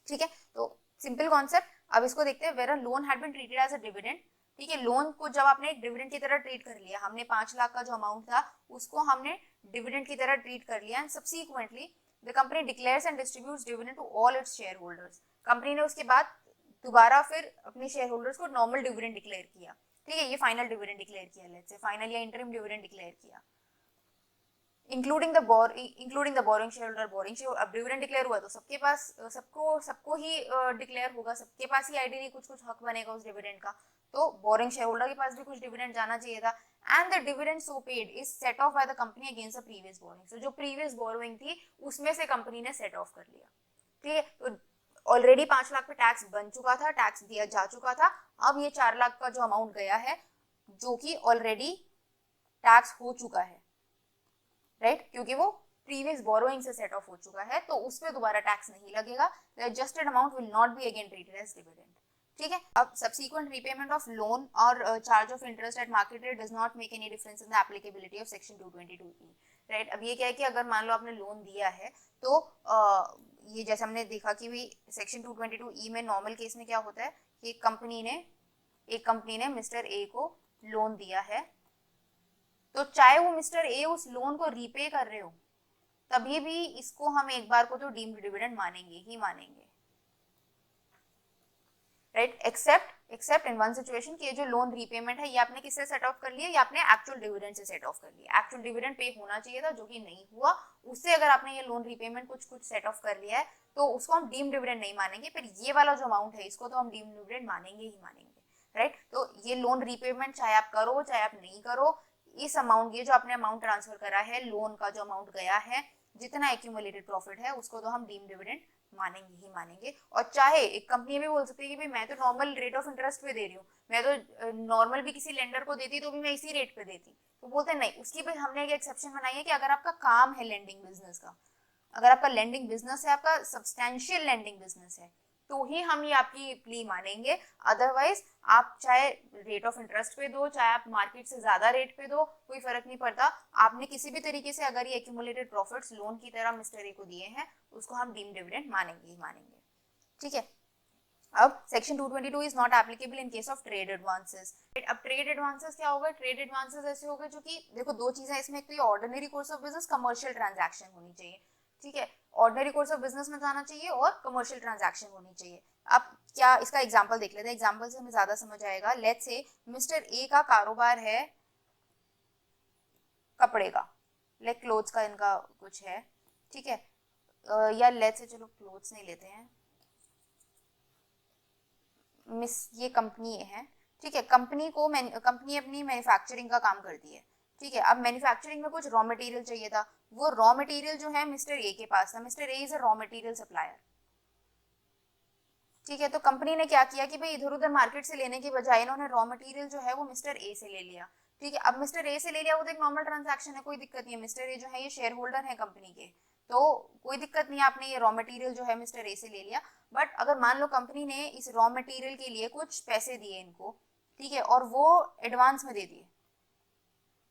ठीक है, तो सिंपल कॉन्सेप्ट। अब इसको देखते हैं, where a loan had been treated as a dividend. ठीक है, लोन को जब आपने एक डिविडेंड की तरह ट्रीट कर लिया, हमने 5 लाख का जो अमाउंट था उसको हमने डिविडेंड की तरह ट्रीट कर लिया, and subsequently the company declares and distributes dividend to all its share holders. Company ने उसके बाद दोबारा फिर अपने शेयर होल्डर्स को नॉर्मल डिविडेंड डिक्लेयर किया। ठीक है, ये फाइनल डिविडेंड डिक्लेयर किया, लेट्स से फाइनल या इंटरिम डिविडेंड डिक्लेयर किया, including the borrowing share holder. Borrowing share अब डिविडेंड डिक्लेयर हुआ तो सबके पास सबको ही डिक्लेयर होगा, सबके पास ही आइडियली कुछ कुछ हक बनेगा उस डिविडेंड का, तो बोरिंग शेयर होल्डर के पास भी कुछ डिविडेंड जाना चाहिए था। And the dividend so paid is set off by the company against the previous borrowing. So जो प्रीवियस बोरोइंग थी उसमें से कंपनी ने सेट ऑफ कर लिया। ठीक है, तो ऑलरेडी 5 लाख पे टैक्स बन चुका था, टैक्स दिया जा चुका था। अब ये 4 लाख का जो अमाउंट गया है जो कि ऑलरेडी टैक्स हो चुका है, राइट, क्योंकि वो प्रीवियस बोरोइंग से सेट ऑफ हो चुका है, तो उस पर दोबारा टैक्स नहीं लगेगा। The adjusted amount will not be again treated as dividend. ठीक है, अब सब्सीक्वेंट रीपेमेंट ऑफ लोन और charge of interest at market rate does not make any difference in the applicability of section 222E। Right, अब ये क्या है कि अगर मान लो आपने लोन दिया है तो ये जैसे हमने देखा कि भी सेक्शन 222E में नॉर्मल केस में क्या होता है कि एक कंपनी ने मिस्टर ए को लोन दिया है, तो चाहे वो मिस्टर ए उस लोन को रीपे कर रहे हो तभी भी इसको हम एक बार को तो डीम्ड डिविडेंड मानेंगे ही मानेंगे, right, accept in one situation कि ये जो लोन रीपेमेंट है ये आपने किससे सेट ऑफ कर लिया, ये आपने एक्चुअल डिविडेंड से सेट ऑफ कर लिया। एक्चुअल डिविडेंड पे होना चाहिए था जो कि नहीं हुआ, उससे अगर आपने ये लोन रीपेमेंट कुछ सेट ऑफ कर लिया है तो उसको हम डीम्ड डिविडेंड नहीं मानेंगे, फिर ये वाला जो अमाउंट है इसको तो हम डीम्ड डिविडेंड मानेंगे ही मानेंगे, राइट। तो ये लोन रीपेमेंट चाहे आप करो चाहे आप नहीं करो, इस अमाउंट, ये जो आपने अमाउंट ट्रांसफर करा है, लोन का जो अमाउंट गया है, जितना एक्यूमुलेटेड प्रॉफिट है उसको तो हम डीम्ड डिविडेंड मानेंगे ही मानेंगे। और चाहे एक कंपनी भी बोल सकती है कि भाई मैं तो नॉर्मल रेट ऑफ इंटरेस्ट पे दे रही हूँ, मैं तो नॉर्मल भी किसी लेंडर को देती तो भी मैं इसी रेट पे देती, तो बोलते हैं नहीं, उसकी भी हमने एक एक्सेप्शन बनाई है कि अगर आपका काम है लेंडिंग बिजनेस का, अगर आपका लेंडिंग बिजनेस है, आपका सब्सटैंशियल लेंडिंग बिजनेस है, तो ही हम ये आपकी प्ली मानेंगे। अदरवाइज आप चाहे रेट ऑफ इंटरेस्ट पे दो, चाहे आप मार्केट से ज्यादा रेट पे दो, कोई फर्क नहीं पड़ता। आपने किसी भी तरीके से अगर ये एक्यूमुलेटेड प्रॉफिट्स लोन की तरह मिस्टर ए को दिए हैं, उसको हम डीम डिविडेंड मानेंगे ही मानेंगे। ठीक है, अब section 222 is not applicable in case of trade advances. अब ट्रेड एडवांसेस क्या होगा? ट्रेड एडवांसेस ऐसे होगा जो कि देखो दो चीजें इसमें, एक तो ये ordinary course of business commercial transaction होनी चाहिए। ठीक है, ऑर्डिनरी कोर्स ऑफ बिजनेस में जाना चाहिए और कमर्शियल ट्रांजैक्शन होनी चाहिए। अब क्या, इसका एग्जांपल देख लेते हैं, एग्जांपल से हमें ज्यादा समझ आएगा। लेट्स से मिस्टर ए का कारोबार है कपड़े का, लाइक क्लोथ्स का इनका कुछ है, ठीक है, या लेट्स से चलो क्लोथ्स नहीं लेते हैं, ये कंपनी है, ठीक है, कंपनी अपनी मैन्युफैक्चरिंग का काम करती है, ठीक है। अब मैन्युफैक्चरिंग में कुछ रॉ मटेरियल चाहिए था, वो रॉ मटेरियल जो है मिस्टर ए के पास था, mister A is a raw material supplier, ठीक है। तो कंपनी ने क्या किया कि भाई इधर उधर मार्केट से लेने की बजाय इन्होंने रॉ मटेरियल जो है वो मिस्टर ए से ले लिया, ठीक है। अब मिस्टर ए से ले लिया, वो तो एक नॉर्मल ट्रांजैक्शन है, कोई दिक्कत नहीं है, मिस्टर ए जो है ये शेयर होल्डर है कंपनी के, तो कोई दिक्कत नहीं है, आपने ये रॉ मटेरियल जो है मिस्टर ए से ले लिया। बट अगर मान लो कंपनी ने इस रॉ मटेरियल के लिए कुछ पैसे दिए इनको, ठीक है, और वो एडवांस में दे दिए,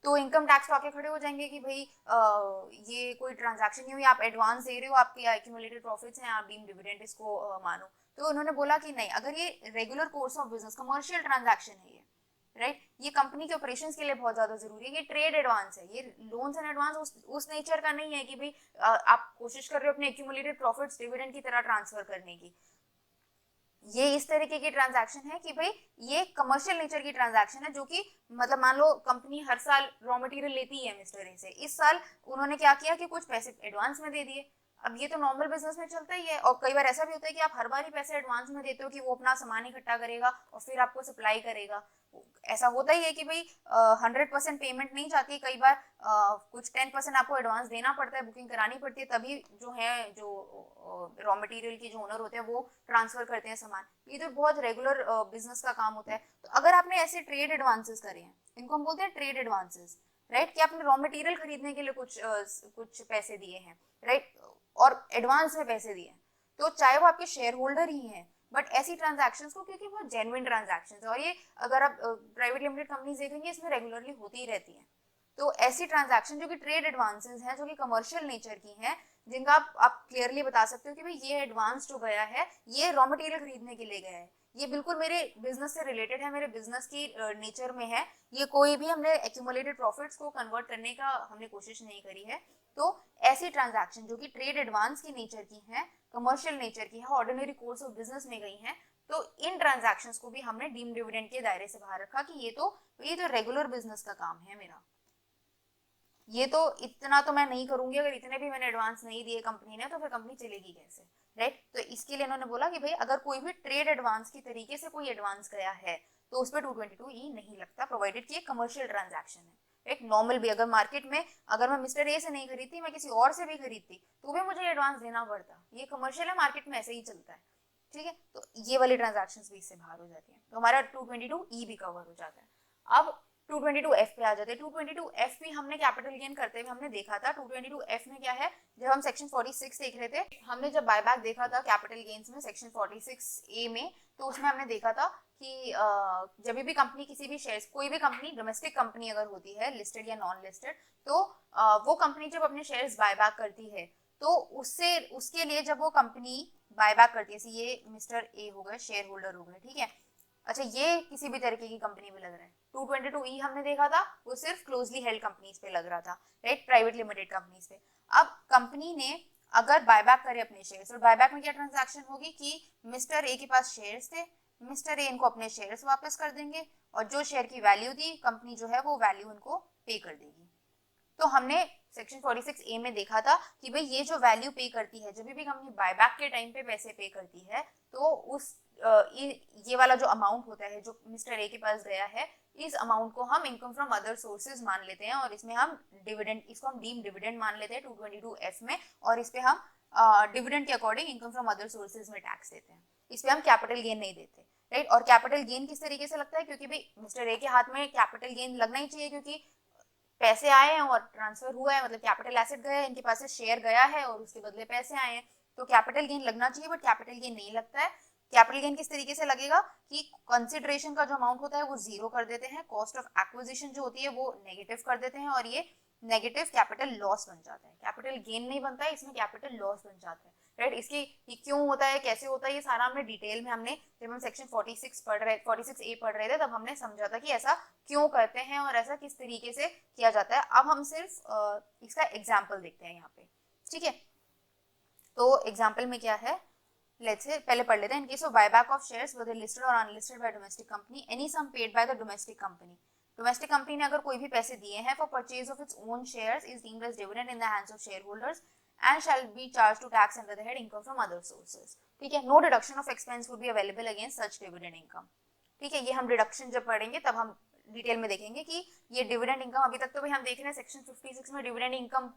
तो इनकम टैक्स तो आके खड़े हो जाएंगे कि भाई ये कोई ट्रांजैक्शन नहीं हुई, आप एडवांस दे रहे हो, आपके एक्यूमुलेटेड प्रॉफिट्स हैं, आप डीम डिविडेंड इसको मानो। तो उन्होंने बोला कि नहीं, अगर ये regular course of business commercial transaction है ये, राइट, ये कंपनी के ऑपरेशंस के लिए बहुत ज्यादा जरूरी है, ये ट्रेड एडवांस है, ये लोन्स एंड एडवांस उस नेचर का नहीं है कि भाई आप कोशिश कर रहे हो अपने एक्यूमुलेटेड प्रॉफिट्स डिविडेंड की तरह ट्रांसफर करने की। ये इस तरीके की ट्रांजैक्शन है कि भाई ये कमर्शियल नेचर की ट्रांजैक्शन है, जो कि मतलब मान लो कंपनी हर साल रॉ मटेरियल लेती है मिस्टर ए से, इस साल उन्होंने क्या किया कि कुछ पैसे एडवांस में दे दिए। अब ये तो नॉर्मल बिजनेस में चलता ही है, और कई बार ऐसा भी होता है कि आप हर बार ही पैसे एडवांस में देते हो कि वो अपना सामान इकट्ठा करेगा और फिर आपको सप्लाई करेगा। ऐसा होता ही है कि भाई 100% पेमेंट नहीं जाती, कई बार कुछ 10% आपको एडवांस देना पड़ता है, बुकिंग करानी पड़ती है, तभी जो है जो रॉ मटेरियल के जो ओनर होते हैं वो ट्रांसफर करते हैं सामान। ये तो बहुत रेगुलर बिजनेस का काम होता है। तो अगर आपने ऐसे ट्रेड एडवांसेस करे हैं, इनको हम बोलते हैं ट्रेड एडवांसेस, राइट, कि आपने रॉ मटेरियल खरीदने के लिए कुछ पैसे दिए हैं, राइट, और एडवांस में पैसे दिए हैं, तो चाहे वो आपके शेयर होल्डर ही हैं, बट ऐसी ट्रांजैक्शंस को, क्योंकि वो जेन्युइन ट्रांजैक्शंस है और ये अगर आप प्राइवेट लिमिटेड कंपनीज देखेंगे इसमें रेगुलरली होती ही रहती हैं, तो ऐसी ट्रांजैक्शन जो कि ट्रेड एडवांसेस हैं, जो कि कमर्शियल नेचर की हैं, जिनका आप क्लियरली बता सकते हो कि भाई ये एडवांस जो गया है ये रॉ मटेरियल खरीदने के लिए गया है, ये बिल्कुल मेरे बिजनेस से रिलेटेड है, मेरे बिजनेस की नेचर में है, ये कोई भी हमने एक्यूमुलेटेड प्रॉफिट्स को कन्वर्ट करने का हमने कोशिश नहीं करी है। तो ऐसी ट्रांजैक्शन जो कि ट्रेड एडवांस की नेचर की है, कमर्शियल नेचर की है, ऑर्डिनरी कोर्स ऑफ बिजनेस में गई हैं, तो इन ट्रांजैक्शंस को भी हमने डीम्ड डिविडेंड के दायरे से बाहर रखा कि ये तो रेगुलर बिजनेस का काम है मेरा, ये तो इतना तो मैं नहीं करूंगी, अगर इतने भी मैंने एडवांस नहीं दिए कंपनी ने तो फिर कंपनी चलेगी कैसे, राइट। तो इसके लिए इन्होंने बोला कि भाई अगर कोई भी ट्रेड एडवांस की तरीके से कोई एडवांस गया है तो उस पर 222E नहीं लगता, प्रोवाइडेड कि ये कमर्शियल ट्रांजैक्शन है। एक नॉर्मल भी अगर मार्केट में अगर मैं मिस्टर ए से नहीं खरीदती, मैं किसी और से भी खरीदती तो भी मुझे एडवांस देना पड़ता, ये कमर्शियल है, मार्केट में ऐसे ही चलता है, ठीक है। तो ये वाली ट्रांजैक्शन भी इससे बाहर हो जाती है, तो हमारा 222E भी कवर हो जाता है। अब 222F पे आ जाते हैं। 222F भी हमने कैपिटल गेन करते हुए हमने देखा था। 222F में क्या है, जब हम सेक्शन 46 देख रहे थे, हमने जब बायबैक देखा था कैपिटल गेन्स में सेक्शन 46A में, तो उसमें हमने देखा था कि जब भी कंपनी किसी भी शेयर्स, कोई भी कंपनी डोमेस्टिक कंपनी अगर होती है लिस्टेड या नॉन लिस्टेड, तो वो कंपनी जब अपने शेयर्स बायबैक करती है तो उससे उसके लिए जब वो कंपनी बायबैक करती है, ये मिस्टर ए हो गए, शेयर होल्डर हो गए, ठीक है। अच्छा, ये किसी भी तरीके की कंपनी में लग रहा है। 222E हमने देखा था वो सिर्फ क्लोजली हेल्ड कंपनीज पे लग रहा था, राइट, प्राइवेट लिमिटेड कंपनीज पे। अब कंपनी ने अगर बायबैक करे अपने शेयर्स, और बायबैक में क्या ट्रांजैक्शन होगी कि मिस्टर ए के पास शेयर्स थे, मिस्टर ए इनको अपने शेयर्स वापस कर देंगे और जो शेयर की वैल्यू थी कंपनी जो है वो वैल्यू उनको पे कर देगी। तो हमने सेक्शन 46A में देखा था कि भाई ये जो वैल्यू पे करती है, जब भी कंपनी बायबैक के टाइम पे पैसे पे करती है, तो उस ये वाला जो अमाउंट होता है जो मिस्टर ए के पास गया है, इस अमाउंट को हम इनकम फ्रॉम अदर सोर्सेज मान लेते हैं और इसमें हम डिविडेंड, इसको हम डीम डिविडेंड मान लेते हैं 222F में, और इस पे हम डिविडेंड के according income from other sources में टैक्स देते हैं, इस पे हम कैपिटल गेन नहीं देते, राइट। और कैपिटल गेन किस तरीके से लगता है, क्योंकि भाई मिस्टर ए के हाथ में कैपिटल गेन लगना ही चाहिए, क्योंकि पैसे आए हैं और ट्रांसफर हुआ है, मतलब कैपिटल एसेट गया है, इनके पास से शेयर गया है और उसके बदले पैसे आए हैं, तो कैपिटल गेन लगना चाहिए, बट कैपिटल गेन नहीं लगता है। कैपिटल गेन किस तरीके से लगेगा कि कंसिडरेशन का जो अमाउंट होता है वो जीरो कर देते हैं, कॉस्ट ऑफ एक्विजिशन जो होती है वो नेगेटिव कर देते हैं, और ये नेगेटिव कैपिटल लॉस बन जाता है। कैपिटल गेन नहीं बनता है, इसमें कैपिटल लॉस बन जाता है, राइट। इसकी ये क्यों होता है, कैसे होता है, ये सारा हमने डिटेल में हमने जब हम सेक्शन 46A पढ़ रहे थे तब हमने समझा था कि ऐसा क्यों करते हैं और ऐसा किस तरीके से किया जाता है। अब हम सिर्फ इसका एग्जाम्पल देखते हैं यहाँ पे, ठीक है। तो एग्जाम्पल में क्या है, लेट्स से पहले पढ़ लेते हैं। In case of buyback of shares whether listed और unlisted by domestic company, any sum paid by the domestic company, domestic company ने अगर कोई भी पैसे दिए हैं for purchase of its own shares is deemed as dividend in the hands of share holders and shall be charged to tax under the head income from other sources, ठीक है। no deduction of expense would be available against such dividend income, ठीक है। ये हम deduction जब पढ़ेंगे तब हम डिटेल में देखेंगे कि ये डिविडेंड इनकम, अभी तक तो भाई हम देख रहे हैं सेक्शन 56 में डिविडेंड इनकम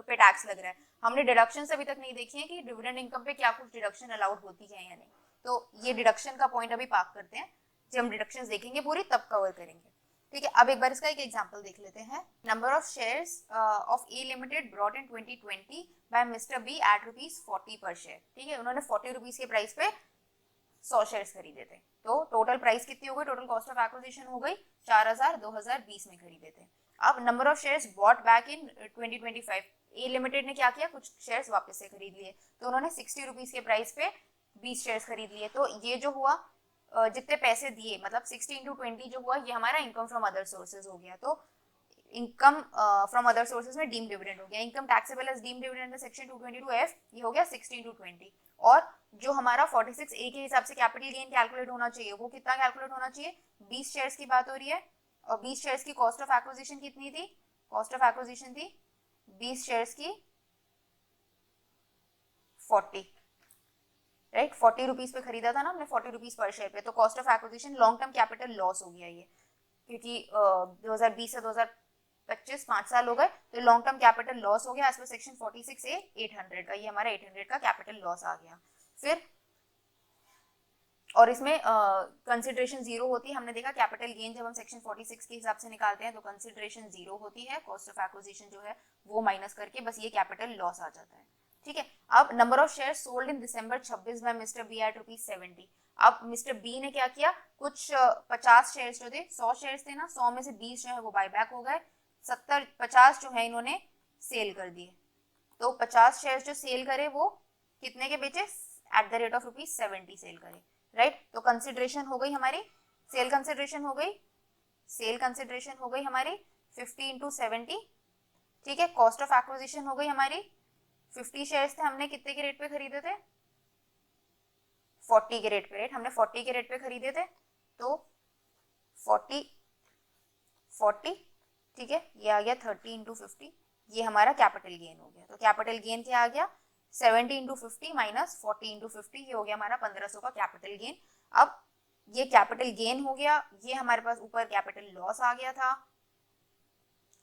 पे टैक्स लग रहा है, हमने डिडक्शन अभी तक नहीं देखी है कि डिविडेंड इनकम पे क्या कुछ डिडक्शन अलाउड होती है या नहीं। तो ये डिडक्शन का पॉइंट अभी पार्क करते हैं, जब हम डिडक्शन देखेंगे पूरी तब कवर करेंगे, ठीक है। अब एक बार इसका एक एग्जांपल देख लेते हैं। Number of shares of A limited brought in 2020 by mister B at ₹40 per share, ठीक है। उन्होंने 40 रुपीज के प्राइस पे 100 शेयर्स खरीदे थे, तो टोटल प्राइस कितनी हो गई, टोटल कॉस्ट ऑफ एक्विजिशन हो गई 4000 2020 में खरीदे थे। अब number of shares bought back in 2025, A limited ने क्या किया, कुछ शेयर्स वापस से खरीद लिए, तो उन्होंने 60 रुपीज के प्राइस पे 20 शेयर्स खरीद लिए। तो ये जो हुआ, जितने पैसे दिए, मतलब 60 into 20 जो हुआ, ये हमारा इनकम फ्रॉम अदर सोर्सेज हो गया। तो इनकम फ्रॉम अदर सोर्सेज में डीम डिविडेंड हो गया, income taxable as deem dividend section 222F, ये हो गया 60 into 20। और जो हमारा 46A के हिसाब से कैपिटल गेन कैलकुलेट होना चाहिए, वो कितना कैलकुलेट होना चाहिए, 20 शेयर्स की बात हो रही है, और 20 शेयर्स की कॉस्ट ऑफ एक्विजिशन कितनी थी, कॉस्ट ऑफ एक्विजिशन थी 20 शेयर्स की 40, राइट। 40 रुपीज पे खरीदा था ना हमने, 40 रुपीज पर शेयर पे, तो cost of acquisition long term capital loss हो गया ये, क्योंकि 2020 से 2025 5 साल हो गए, तो लॉन्ग टर्म कैपिटल लॉस हो गया एज पर सेक्शन 46A 800 का, ये हमारा 800 का कैपिटल लॉस आ गया। फिर और इसमें कंसिडरेशन जीरो होती है, हमने देखा कैपिटल गेन जब हम सेक्शन 46 के हिसाब से निकालते हैं तो कंसिडरेशन जीरो होती है, कॉस्ट ऑफ एक्विजिशन जो है वो माइनस करके बस ये कैपिटल लॉस आ जाता है। ठीक है। अब number of share sold in December 26 by mister B at ₹70। अब मिस्टर बी ने क्या किया, कुछ 50 शेयर्स जो थे, 100 शेयर्स थे ना, 100 में से 20 जो है वो बायबैक हो गए, 50 जो है इन्होंने सेल कर दिए। तो 50 शेयर्स जो सेल करे वो कितने के बेचे, at the rate of ₹70 sell करे, राइट। तो कंसिडरेशन हो गई हमारी, सेल कंसिडरेशन हो गई, सेल कंसिडरेशन हो गई हमारी 50 इंटू 70, ठीक है। कॉस्ट ऑफ एक्विजिशन हो गई हमारी, 50 शेयर्स थे, हमने कितने के रेट पे खरीदे थे, 40 के रेट पे, राइट, हमने 40 के रेट पे खरीदे थे, तो 40 40, ठीक है, ये आ गया 30 इंटू 50, ये हमारा कैपिटल गेन हो गया। तो कैपिटल गेन क्या आ गया, 70 इंटू 50 माइनस 40 इंटू 50, ये हो गया हमारा 1500 का कैपिटल गेन। अब ये कैपिटल गेन हो गया, ये हमारे पास ऊपर कैपिटल लॉस आ गया था,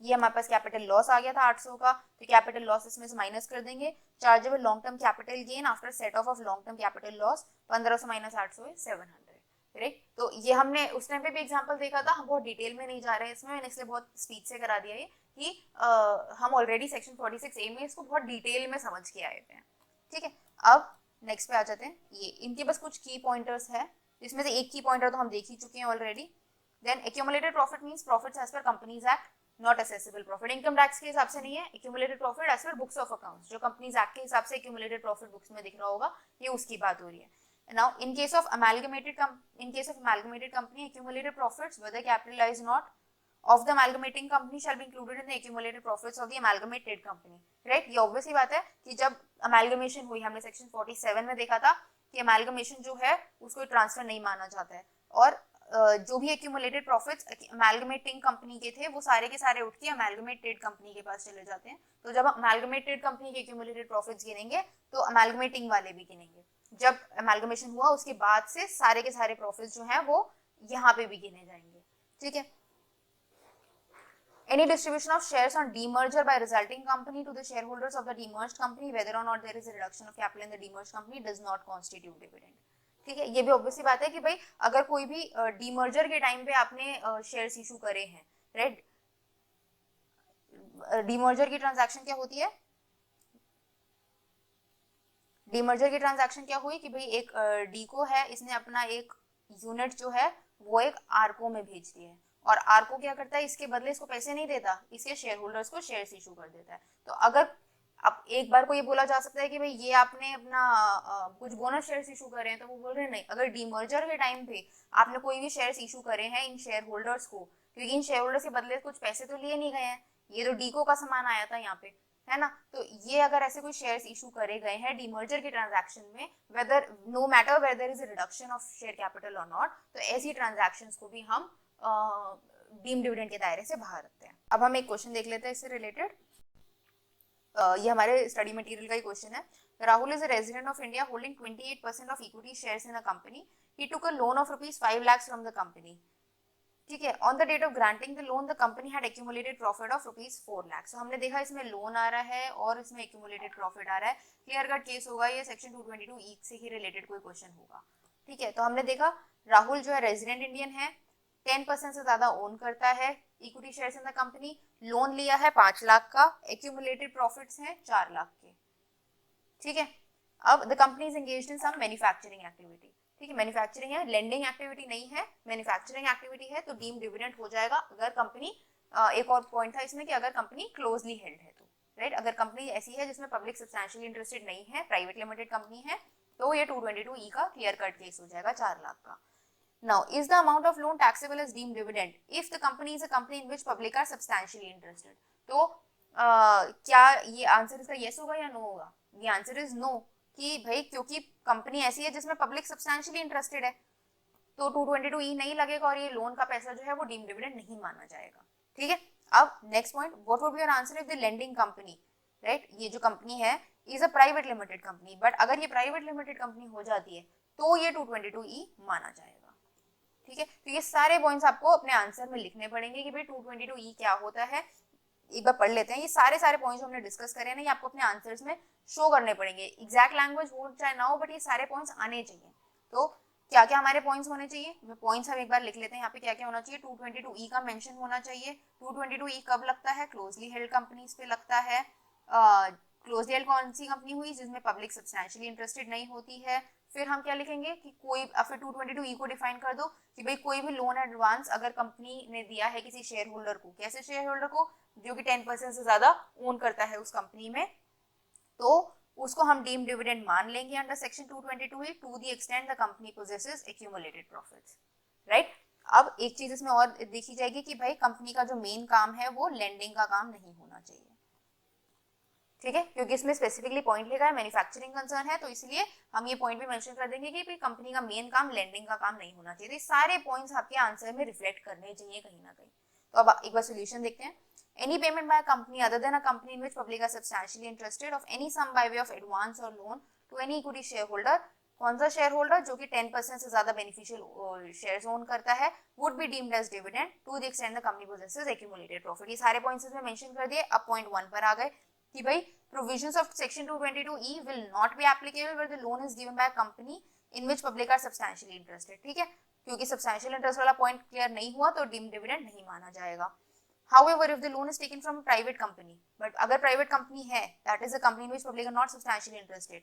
ये हमारे पास कैपिटल लॉस आ गया था 800 का, तो कैपिटल लॉस इसमें से माइनस कर देंगे। Chargeable long term capital gain after set of long term capital loss, 1500 minus 800 है 700, राइट। तो ये हमने उस टाइम पे भी एग्जांपल देखा था, हम बहुत डिटेल में नहीं जा रहे हैं इसमें, मैंने इसलिए बहुत स्पीड से करा दिया है कि हम ऑलरेडी सेक्शन 46A में इसको बहुत डिटेल में समझ के आए थे, ठीक है। अब नेक्स्ट पे आ जाते हैं, ये इनके बस कुछ की पॉइंटर्स है, जिसमें से एक की पॉइंटर तो हम देख ही चुके हैं already. Then accumulated profit means profits as per companies act, not assessable profit. Income tax के हिसाब से नहीं है, accumulated profit as per books of accounts, जो कंपनीज एक्ट के हिसाब से एक्यूमुलेटेड प्रॉफिट बुक्स में दिख रहा होगा, ये उसकी बात हो रही है। Now, in case of amalgamated company, accumulated profits, whether capitalized or not, of the amalgamating company shall be included in the accumulated profits of the amalgamated company, right? ये obvious ही बात है कि जब amalgamation हुई, हमने section 47 में देखा था कि amalgamation जो है उसको ट्रांसफर नहीं माना जाता है, और जो भी accumulated profits amalgamating company के थे वो सारे के सारे उठ के amalgamated company के पास चले जाते हैं। तो जब amalgamated company के accumulated profits गिनेंगे तो amalgamating वाले भी गिनेंगे। जब अमेलगमेशन हुआ उसके बाद से सारे के सारे प्रॉफिट्स जो हैं वो यहाँ पे भी गिने जाएंगे, ठीक है। Any distribution of shares on demerger by resulting company to the shareholders of the demerged company, whether or not there is a reduction of capital in the demerged company, does not constitute dividend, ठीक है। ये भी obviously बात है कि भाई अगर कोई भी डीमर्जर के टाइम पे आपने शेयर्स इशू करे हैं, राइट, डीमर्जर की ट्रांजैक्शन क्या होती है, डीमर्जर की ट्रांजैक्शन क्या हुई कि भाई एक डीको है, इसने अपना एक यूनिट जो है वो एक आरको में भेज दिया है, और आरको क्या करता है, इसके बदले इसको पैसे नहीं देता, इसके शेयर होल्डर्स को शेयर्स इशू कर देता है। तो अगर अब एक बार को ये बोला जा सकता है कि भाई ये आपने अपना कुछ बोनस शेयर्स इशू करे हैं, तो वो बोल रहे हैं नहीं, अगर डीमर्जर के टाइम पे आपने कोई भी शेयर्स इशू करे हैं इन शेयर होल्डर्स को, क्योंकि इन शेयर होल्डर्स के बदले कुछ पैसे तो लिए नहीं गए हैं, ये तो डीको का सामान आया था यहाँ पे, है ना। तो ये अगर ऐसे कोई शेयर्स इशू करे गए हैं डीमर्जर के ट्रांजैक्शन में, whether no matter whether there is a reduction of share capital और नॉट, तो ऐसी ट्रांजैक्शंस को भी हम डीम डिविडेंड के दायरे से बाहर रखते हैं। अब हम एक क्वेश्चन देख लेते हैं इससे रिलेटेड, ये हमारे स्टडी मटेरियल का ही क्वेश्चन है। Rahul is a resident of India holding 28% of equity shares in a company, he took a loan of ₹5 lakhs from the company, ठीक है। On the date of granting the loan the company had accumulated profit of ₹4 lakhs। हमने देखा इसमें loan आ रहा है और इसमें accumulated profit आ रहा है, क्लियर कट केस होगा, ये सेक्शन 222E से ही रिलेटेड कोई क्वेश्चन होगा, ठीक है। तो हमने देखा राहुल जो है रेजिडेंट इंडियन है, 10% से ज्यादा ओन करता है equity shares in the company, loan लिया है 5 लाख का, एक्यूमुलेटेड प्रॉफिट्स हैं 4 लाख के, ठीक है। अब the company is engaged in some manufacturing activity, ठीक है, मैन्युफैक्चरिंग है, लेंडिंग एक्टिविटी नहीं है, मैन्युफैक्चरिंग एक्टिविटी है, तो डीम डिविडेंड हो जाएगा अगर कंपनी, एक और पॉइंट था इसमें कि अगर कंपनी क्लोजली हेल्ड है तो, राइट, अगर कंपनी ऐसी है जिसमें पब्लिक सब्सटेंशियली इंटरेस्टेड नहीं है, प्राइवेट लिमिटेड कंपनी है, तो ये 222E का क्लियर कट केस हो जाएगा 4 लाख का। Now, is the amount of loan taxable as deemed dividend if the company is a company in which public are substantially interested? तो क्या ये आंसर इसका yes होगा या no होगा? ये आंसर इज no, कि भाई क्योंकि कंपनी ऐसी है जिसमें पब्लिक सब्सटेंशियली इंटरेस्टेड है, तो 222E नहीं लगेगा और ये लोन का पैसा जो है वो डीम डिविडेंड नहीं माना जाएगा, ठीक है। अब next point, what would be your answer if the lending company, right, ये जो कंपनी है is a private limited company, but अगर ये प्राइवेट लिमिटेड कंपनी हो जाती है तो ये 222E माना जाएगा, ठीक है। तो ये सारे पॉइंट्स आपको अपने आंसर में लिखने पड़ेंगे कि भाई 222E क्या होता है, एक बार पढ़ लेते हैं। ये सारे पॉइंट्स हमने डिस्कस करे ना, ये आपको अपने आंसर्स में शो करने पड़ेंगे, एग्जैक्ट लैंग्वेज हो चाहे ना हो, बट ये सारे पॉइंट्स आने चाहिए। तो क्या क्या हमारे पॉइंट्स होने चाहिए, पॉइंट्स हम एक बार लिख लेते हैं यहाँ पे, क्या क्या होना चाहिए, 222E का मेंशन होना चाहिए। 222E कब लगता है, क्लोजली हेल्ड कंपनीज पे लगता है, क्लोज्ड एंड कौन सी कंपनी हुई जिसमें पब्लिक सब्सटैंशियली इंटरेस्टेड नहीं होती है। फिर हम क्या लिखेंगे कि कोई, फिर 222E को डिफाइन कर दो कि भाई कोई भी लोन एडवांस अगर कंपनी ने दिया है किसी शेयर होल्डर को, कैसे शेयर होल्डर को, जो कि 10% से ज्यादा ओन करता है उस कंपनी में, तो उसको हम डीम डिविडेंड मान लेंगे under section 222E to the extent the company possesses accumulated profits, right. अब एक चीज इसमें और देखी जाएगी कि भाई कंपनी का जो मेन काम है वो लेंडिंग का काम नहीं होना चाहिए, ठीक है, क्योंकि इसमें स्पेसिफिकली पॉइंट लिखा है मैन्युफैक्चरिंग कंसर्न है, तो इसलिए हम ये पॉइंट भी मेंशन कर देंगे कि कंपनी का मेन काम लेंडिंग का काम नहीं होना चाहिए। तो सारे पॉइंट्स आपके आंसर में रिफ्लेक्ट करने चाहिए कहीं ना कहीं। तो अब एक बार सोल्यूशन देखते हैं। Any payment by a company other than a company in which public are substantially interested of any sum by way of advance or loan to any equity shareholder, कौन सा शेयर होल्डर जो कि 10% से ज्यादा beneficial shares own करता है, would be deemed as dividend to the extent the company possesses accumulated profit. ये सारे पॉइंट्स इसमें मेंशन कर दिए। अब पॉइंट 1 पर आ गए कि भाई provisions of section 222E will not be applicable where the loan is given by a company in which public are substantially interested, ठीक है, क्योंकि सब्सटैंशियल इंटरेस्ट वाला पॉइंट क्लियर नहीं हुआ तो डीम्ड डिविडेंड नहीं माना जाएगा। However, if the loan is taken from a private company, but अगर private company है, that is a company in which public are not substantially interested,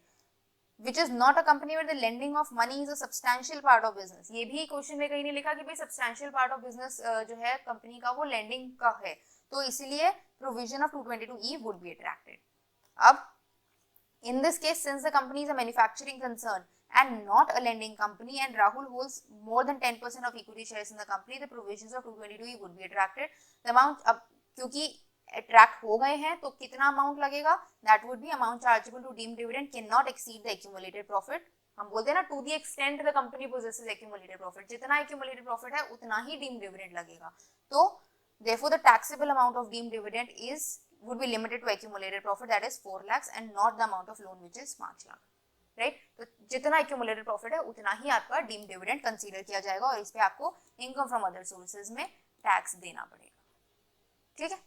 which is not a company where the lending of money is a substantial part of business। ये भी question में कहीं नहीं लिखा कि भाई substantial part of business जो है कंपनी का वो lending का है, तो इसीलिए provision of 222E would be attracted। अब in this case, since the company is a manufacturing concern and not a lending company and Rahul holds more than 10% of equity shares in the company, the provisions of 222E would be attracted। The amount, अब क्योंकि attract हो गए हैं तो कितना amount लगेगा, that would be amount chargeable to deemed dividend cannot exceed the accumulated profit। हम बोलते हैं ना to the extent the company possesses accumulated profit, जितना accumulated profit है उतना ही deemed dividend लगेगा। तो therefore the taxable amount of deemed dividend is would be limited to accumulated profit, that is 4 lakhs and not the amount of loan which is 5 lakh, right. तो जितना accumulated profit है उतना ही आपका deemed dividend consider किया जाएगा और इस पे आपको इनकम फ्रॉम अदर सोर्सेज में टैक्स देना पड़ेगा, ठीक है।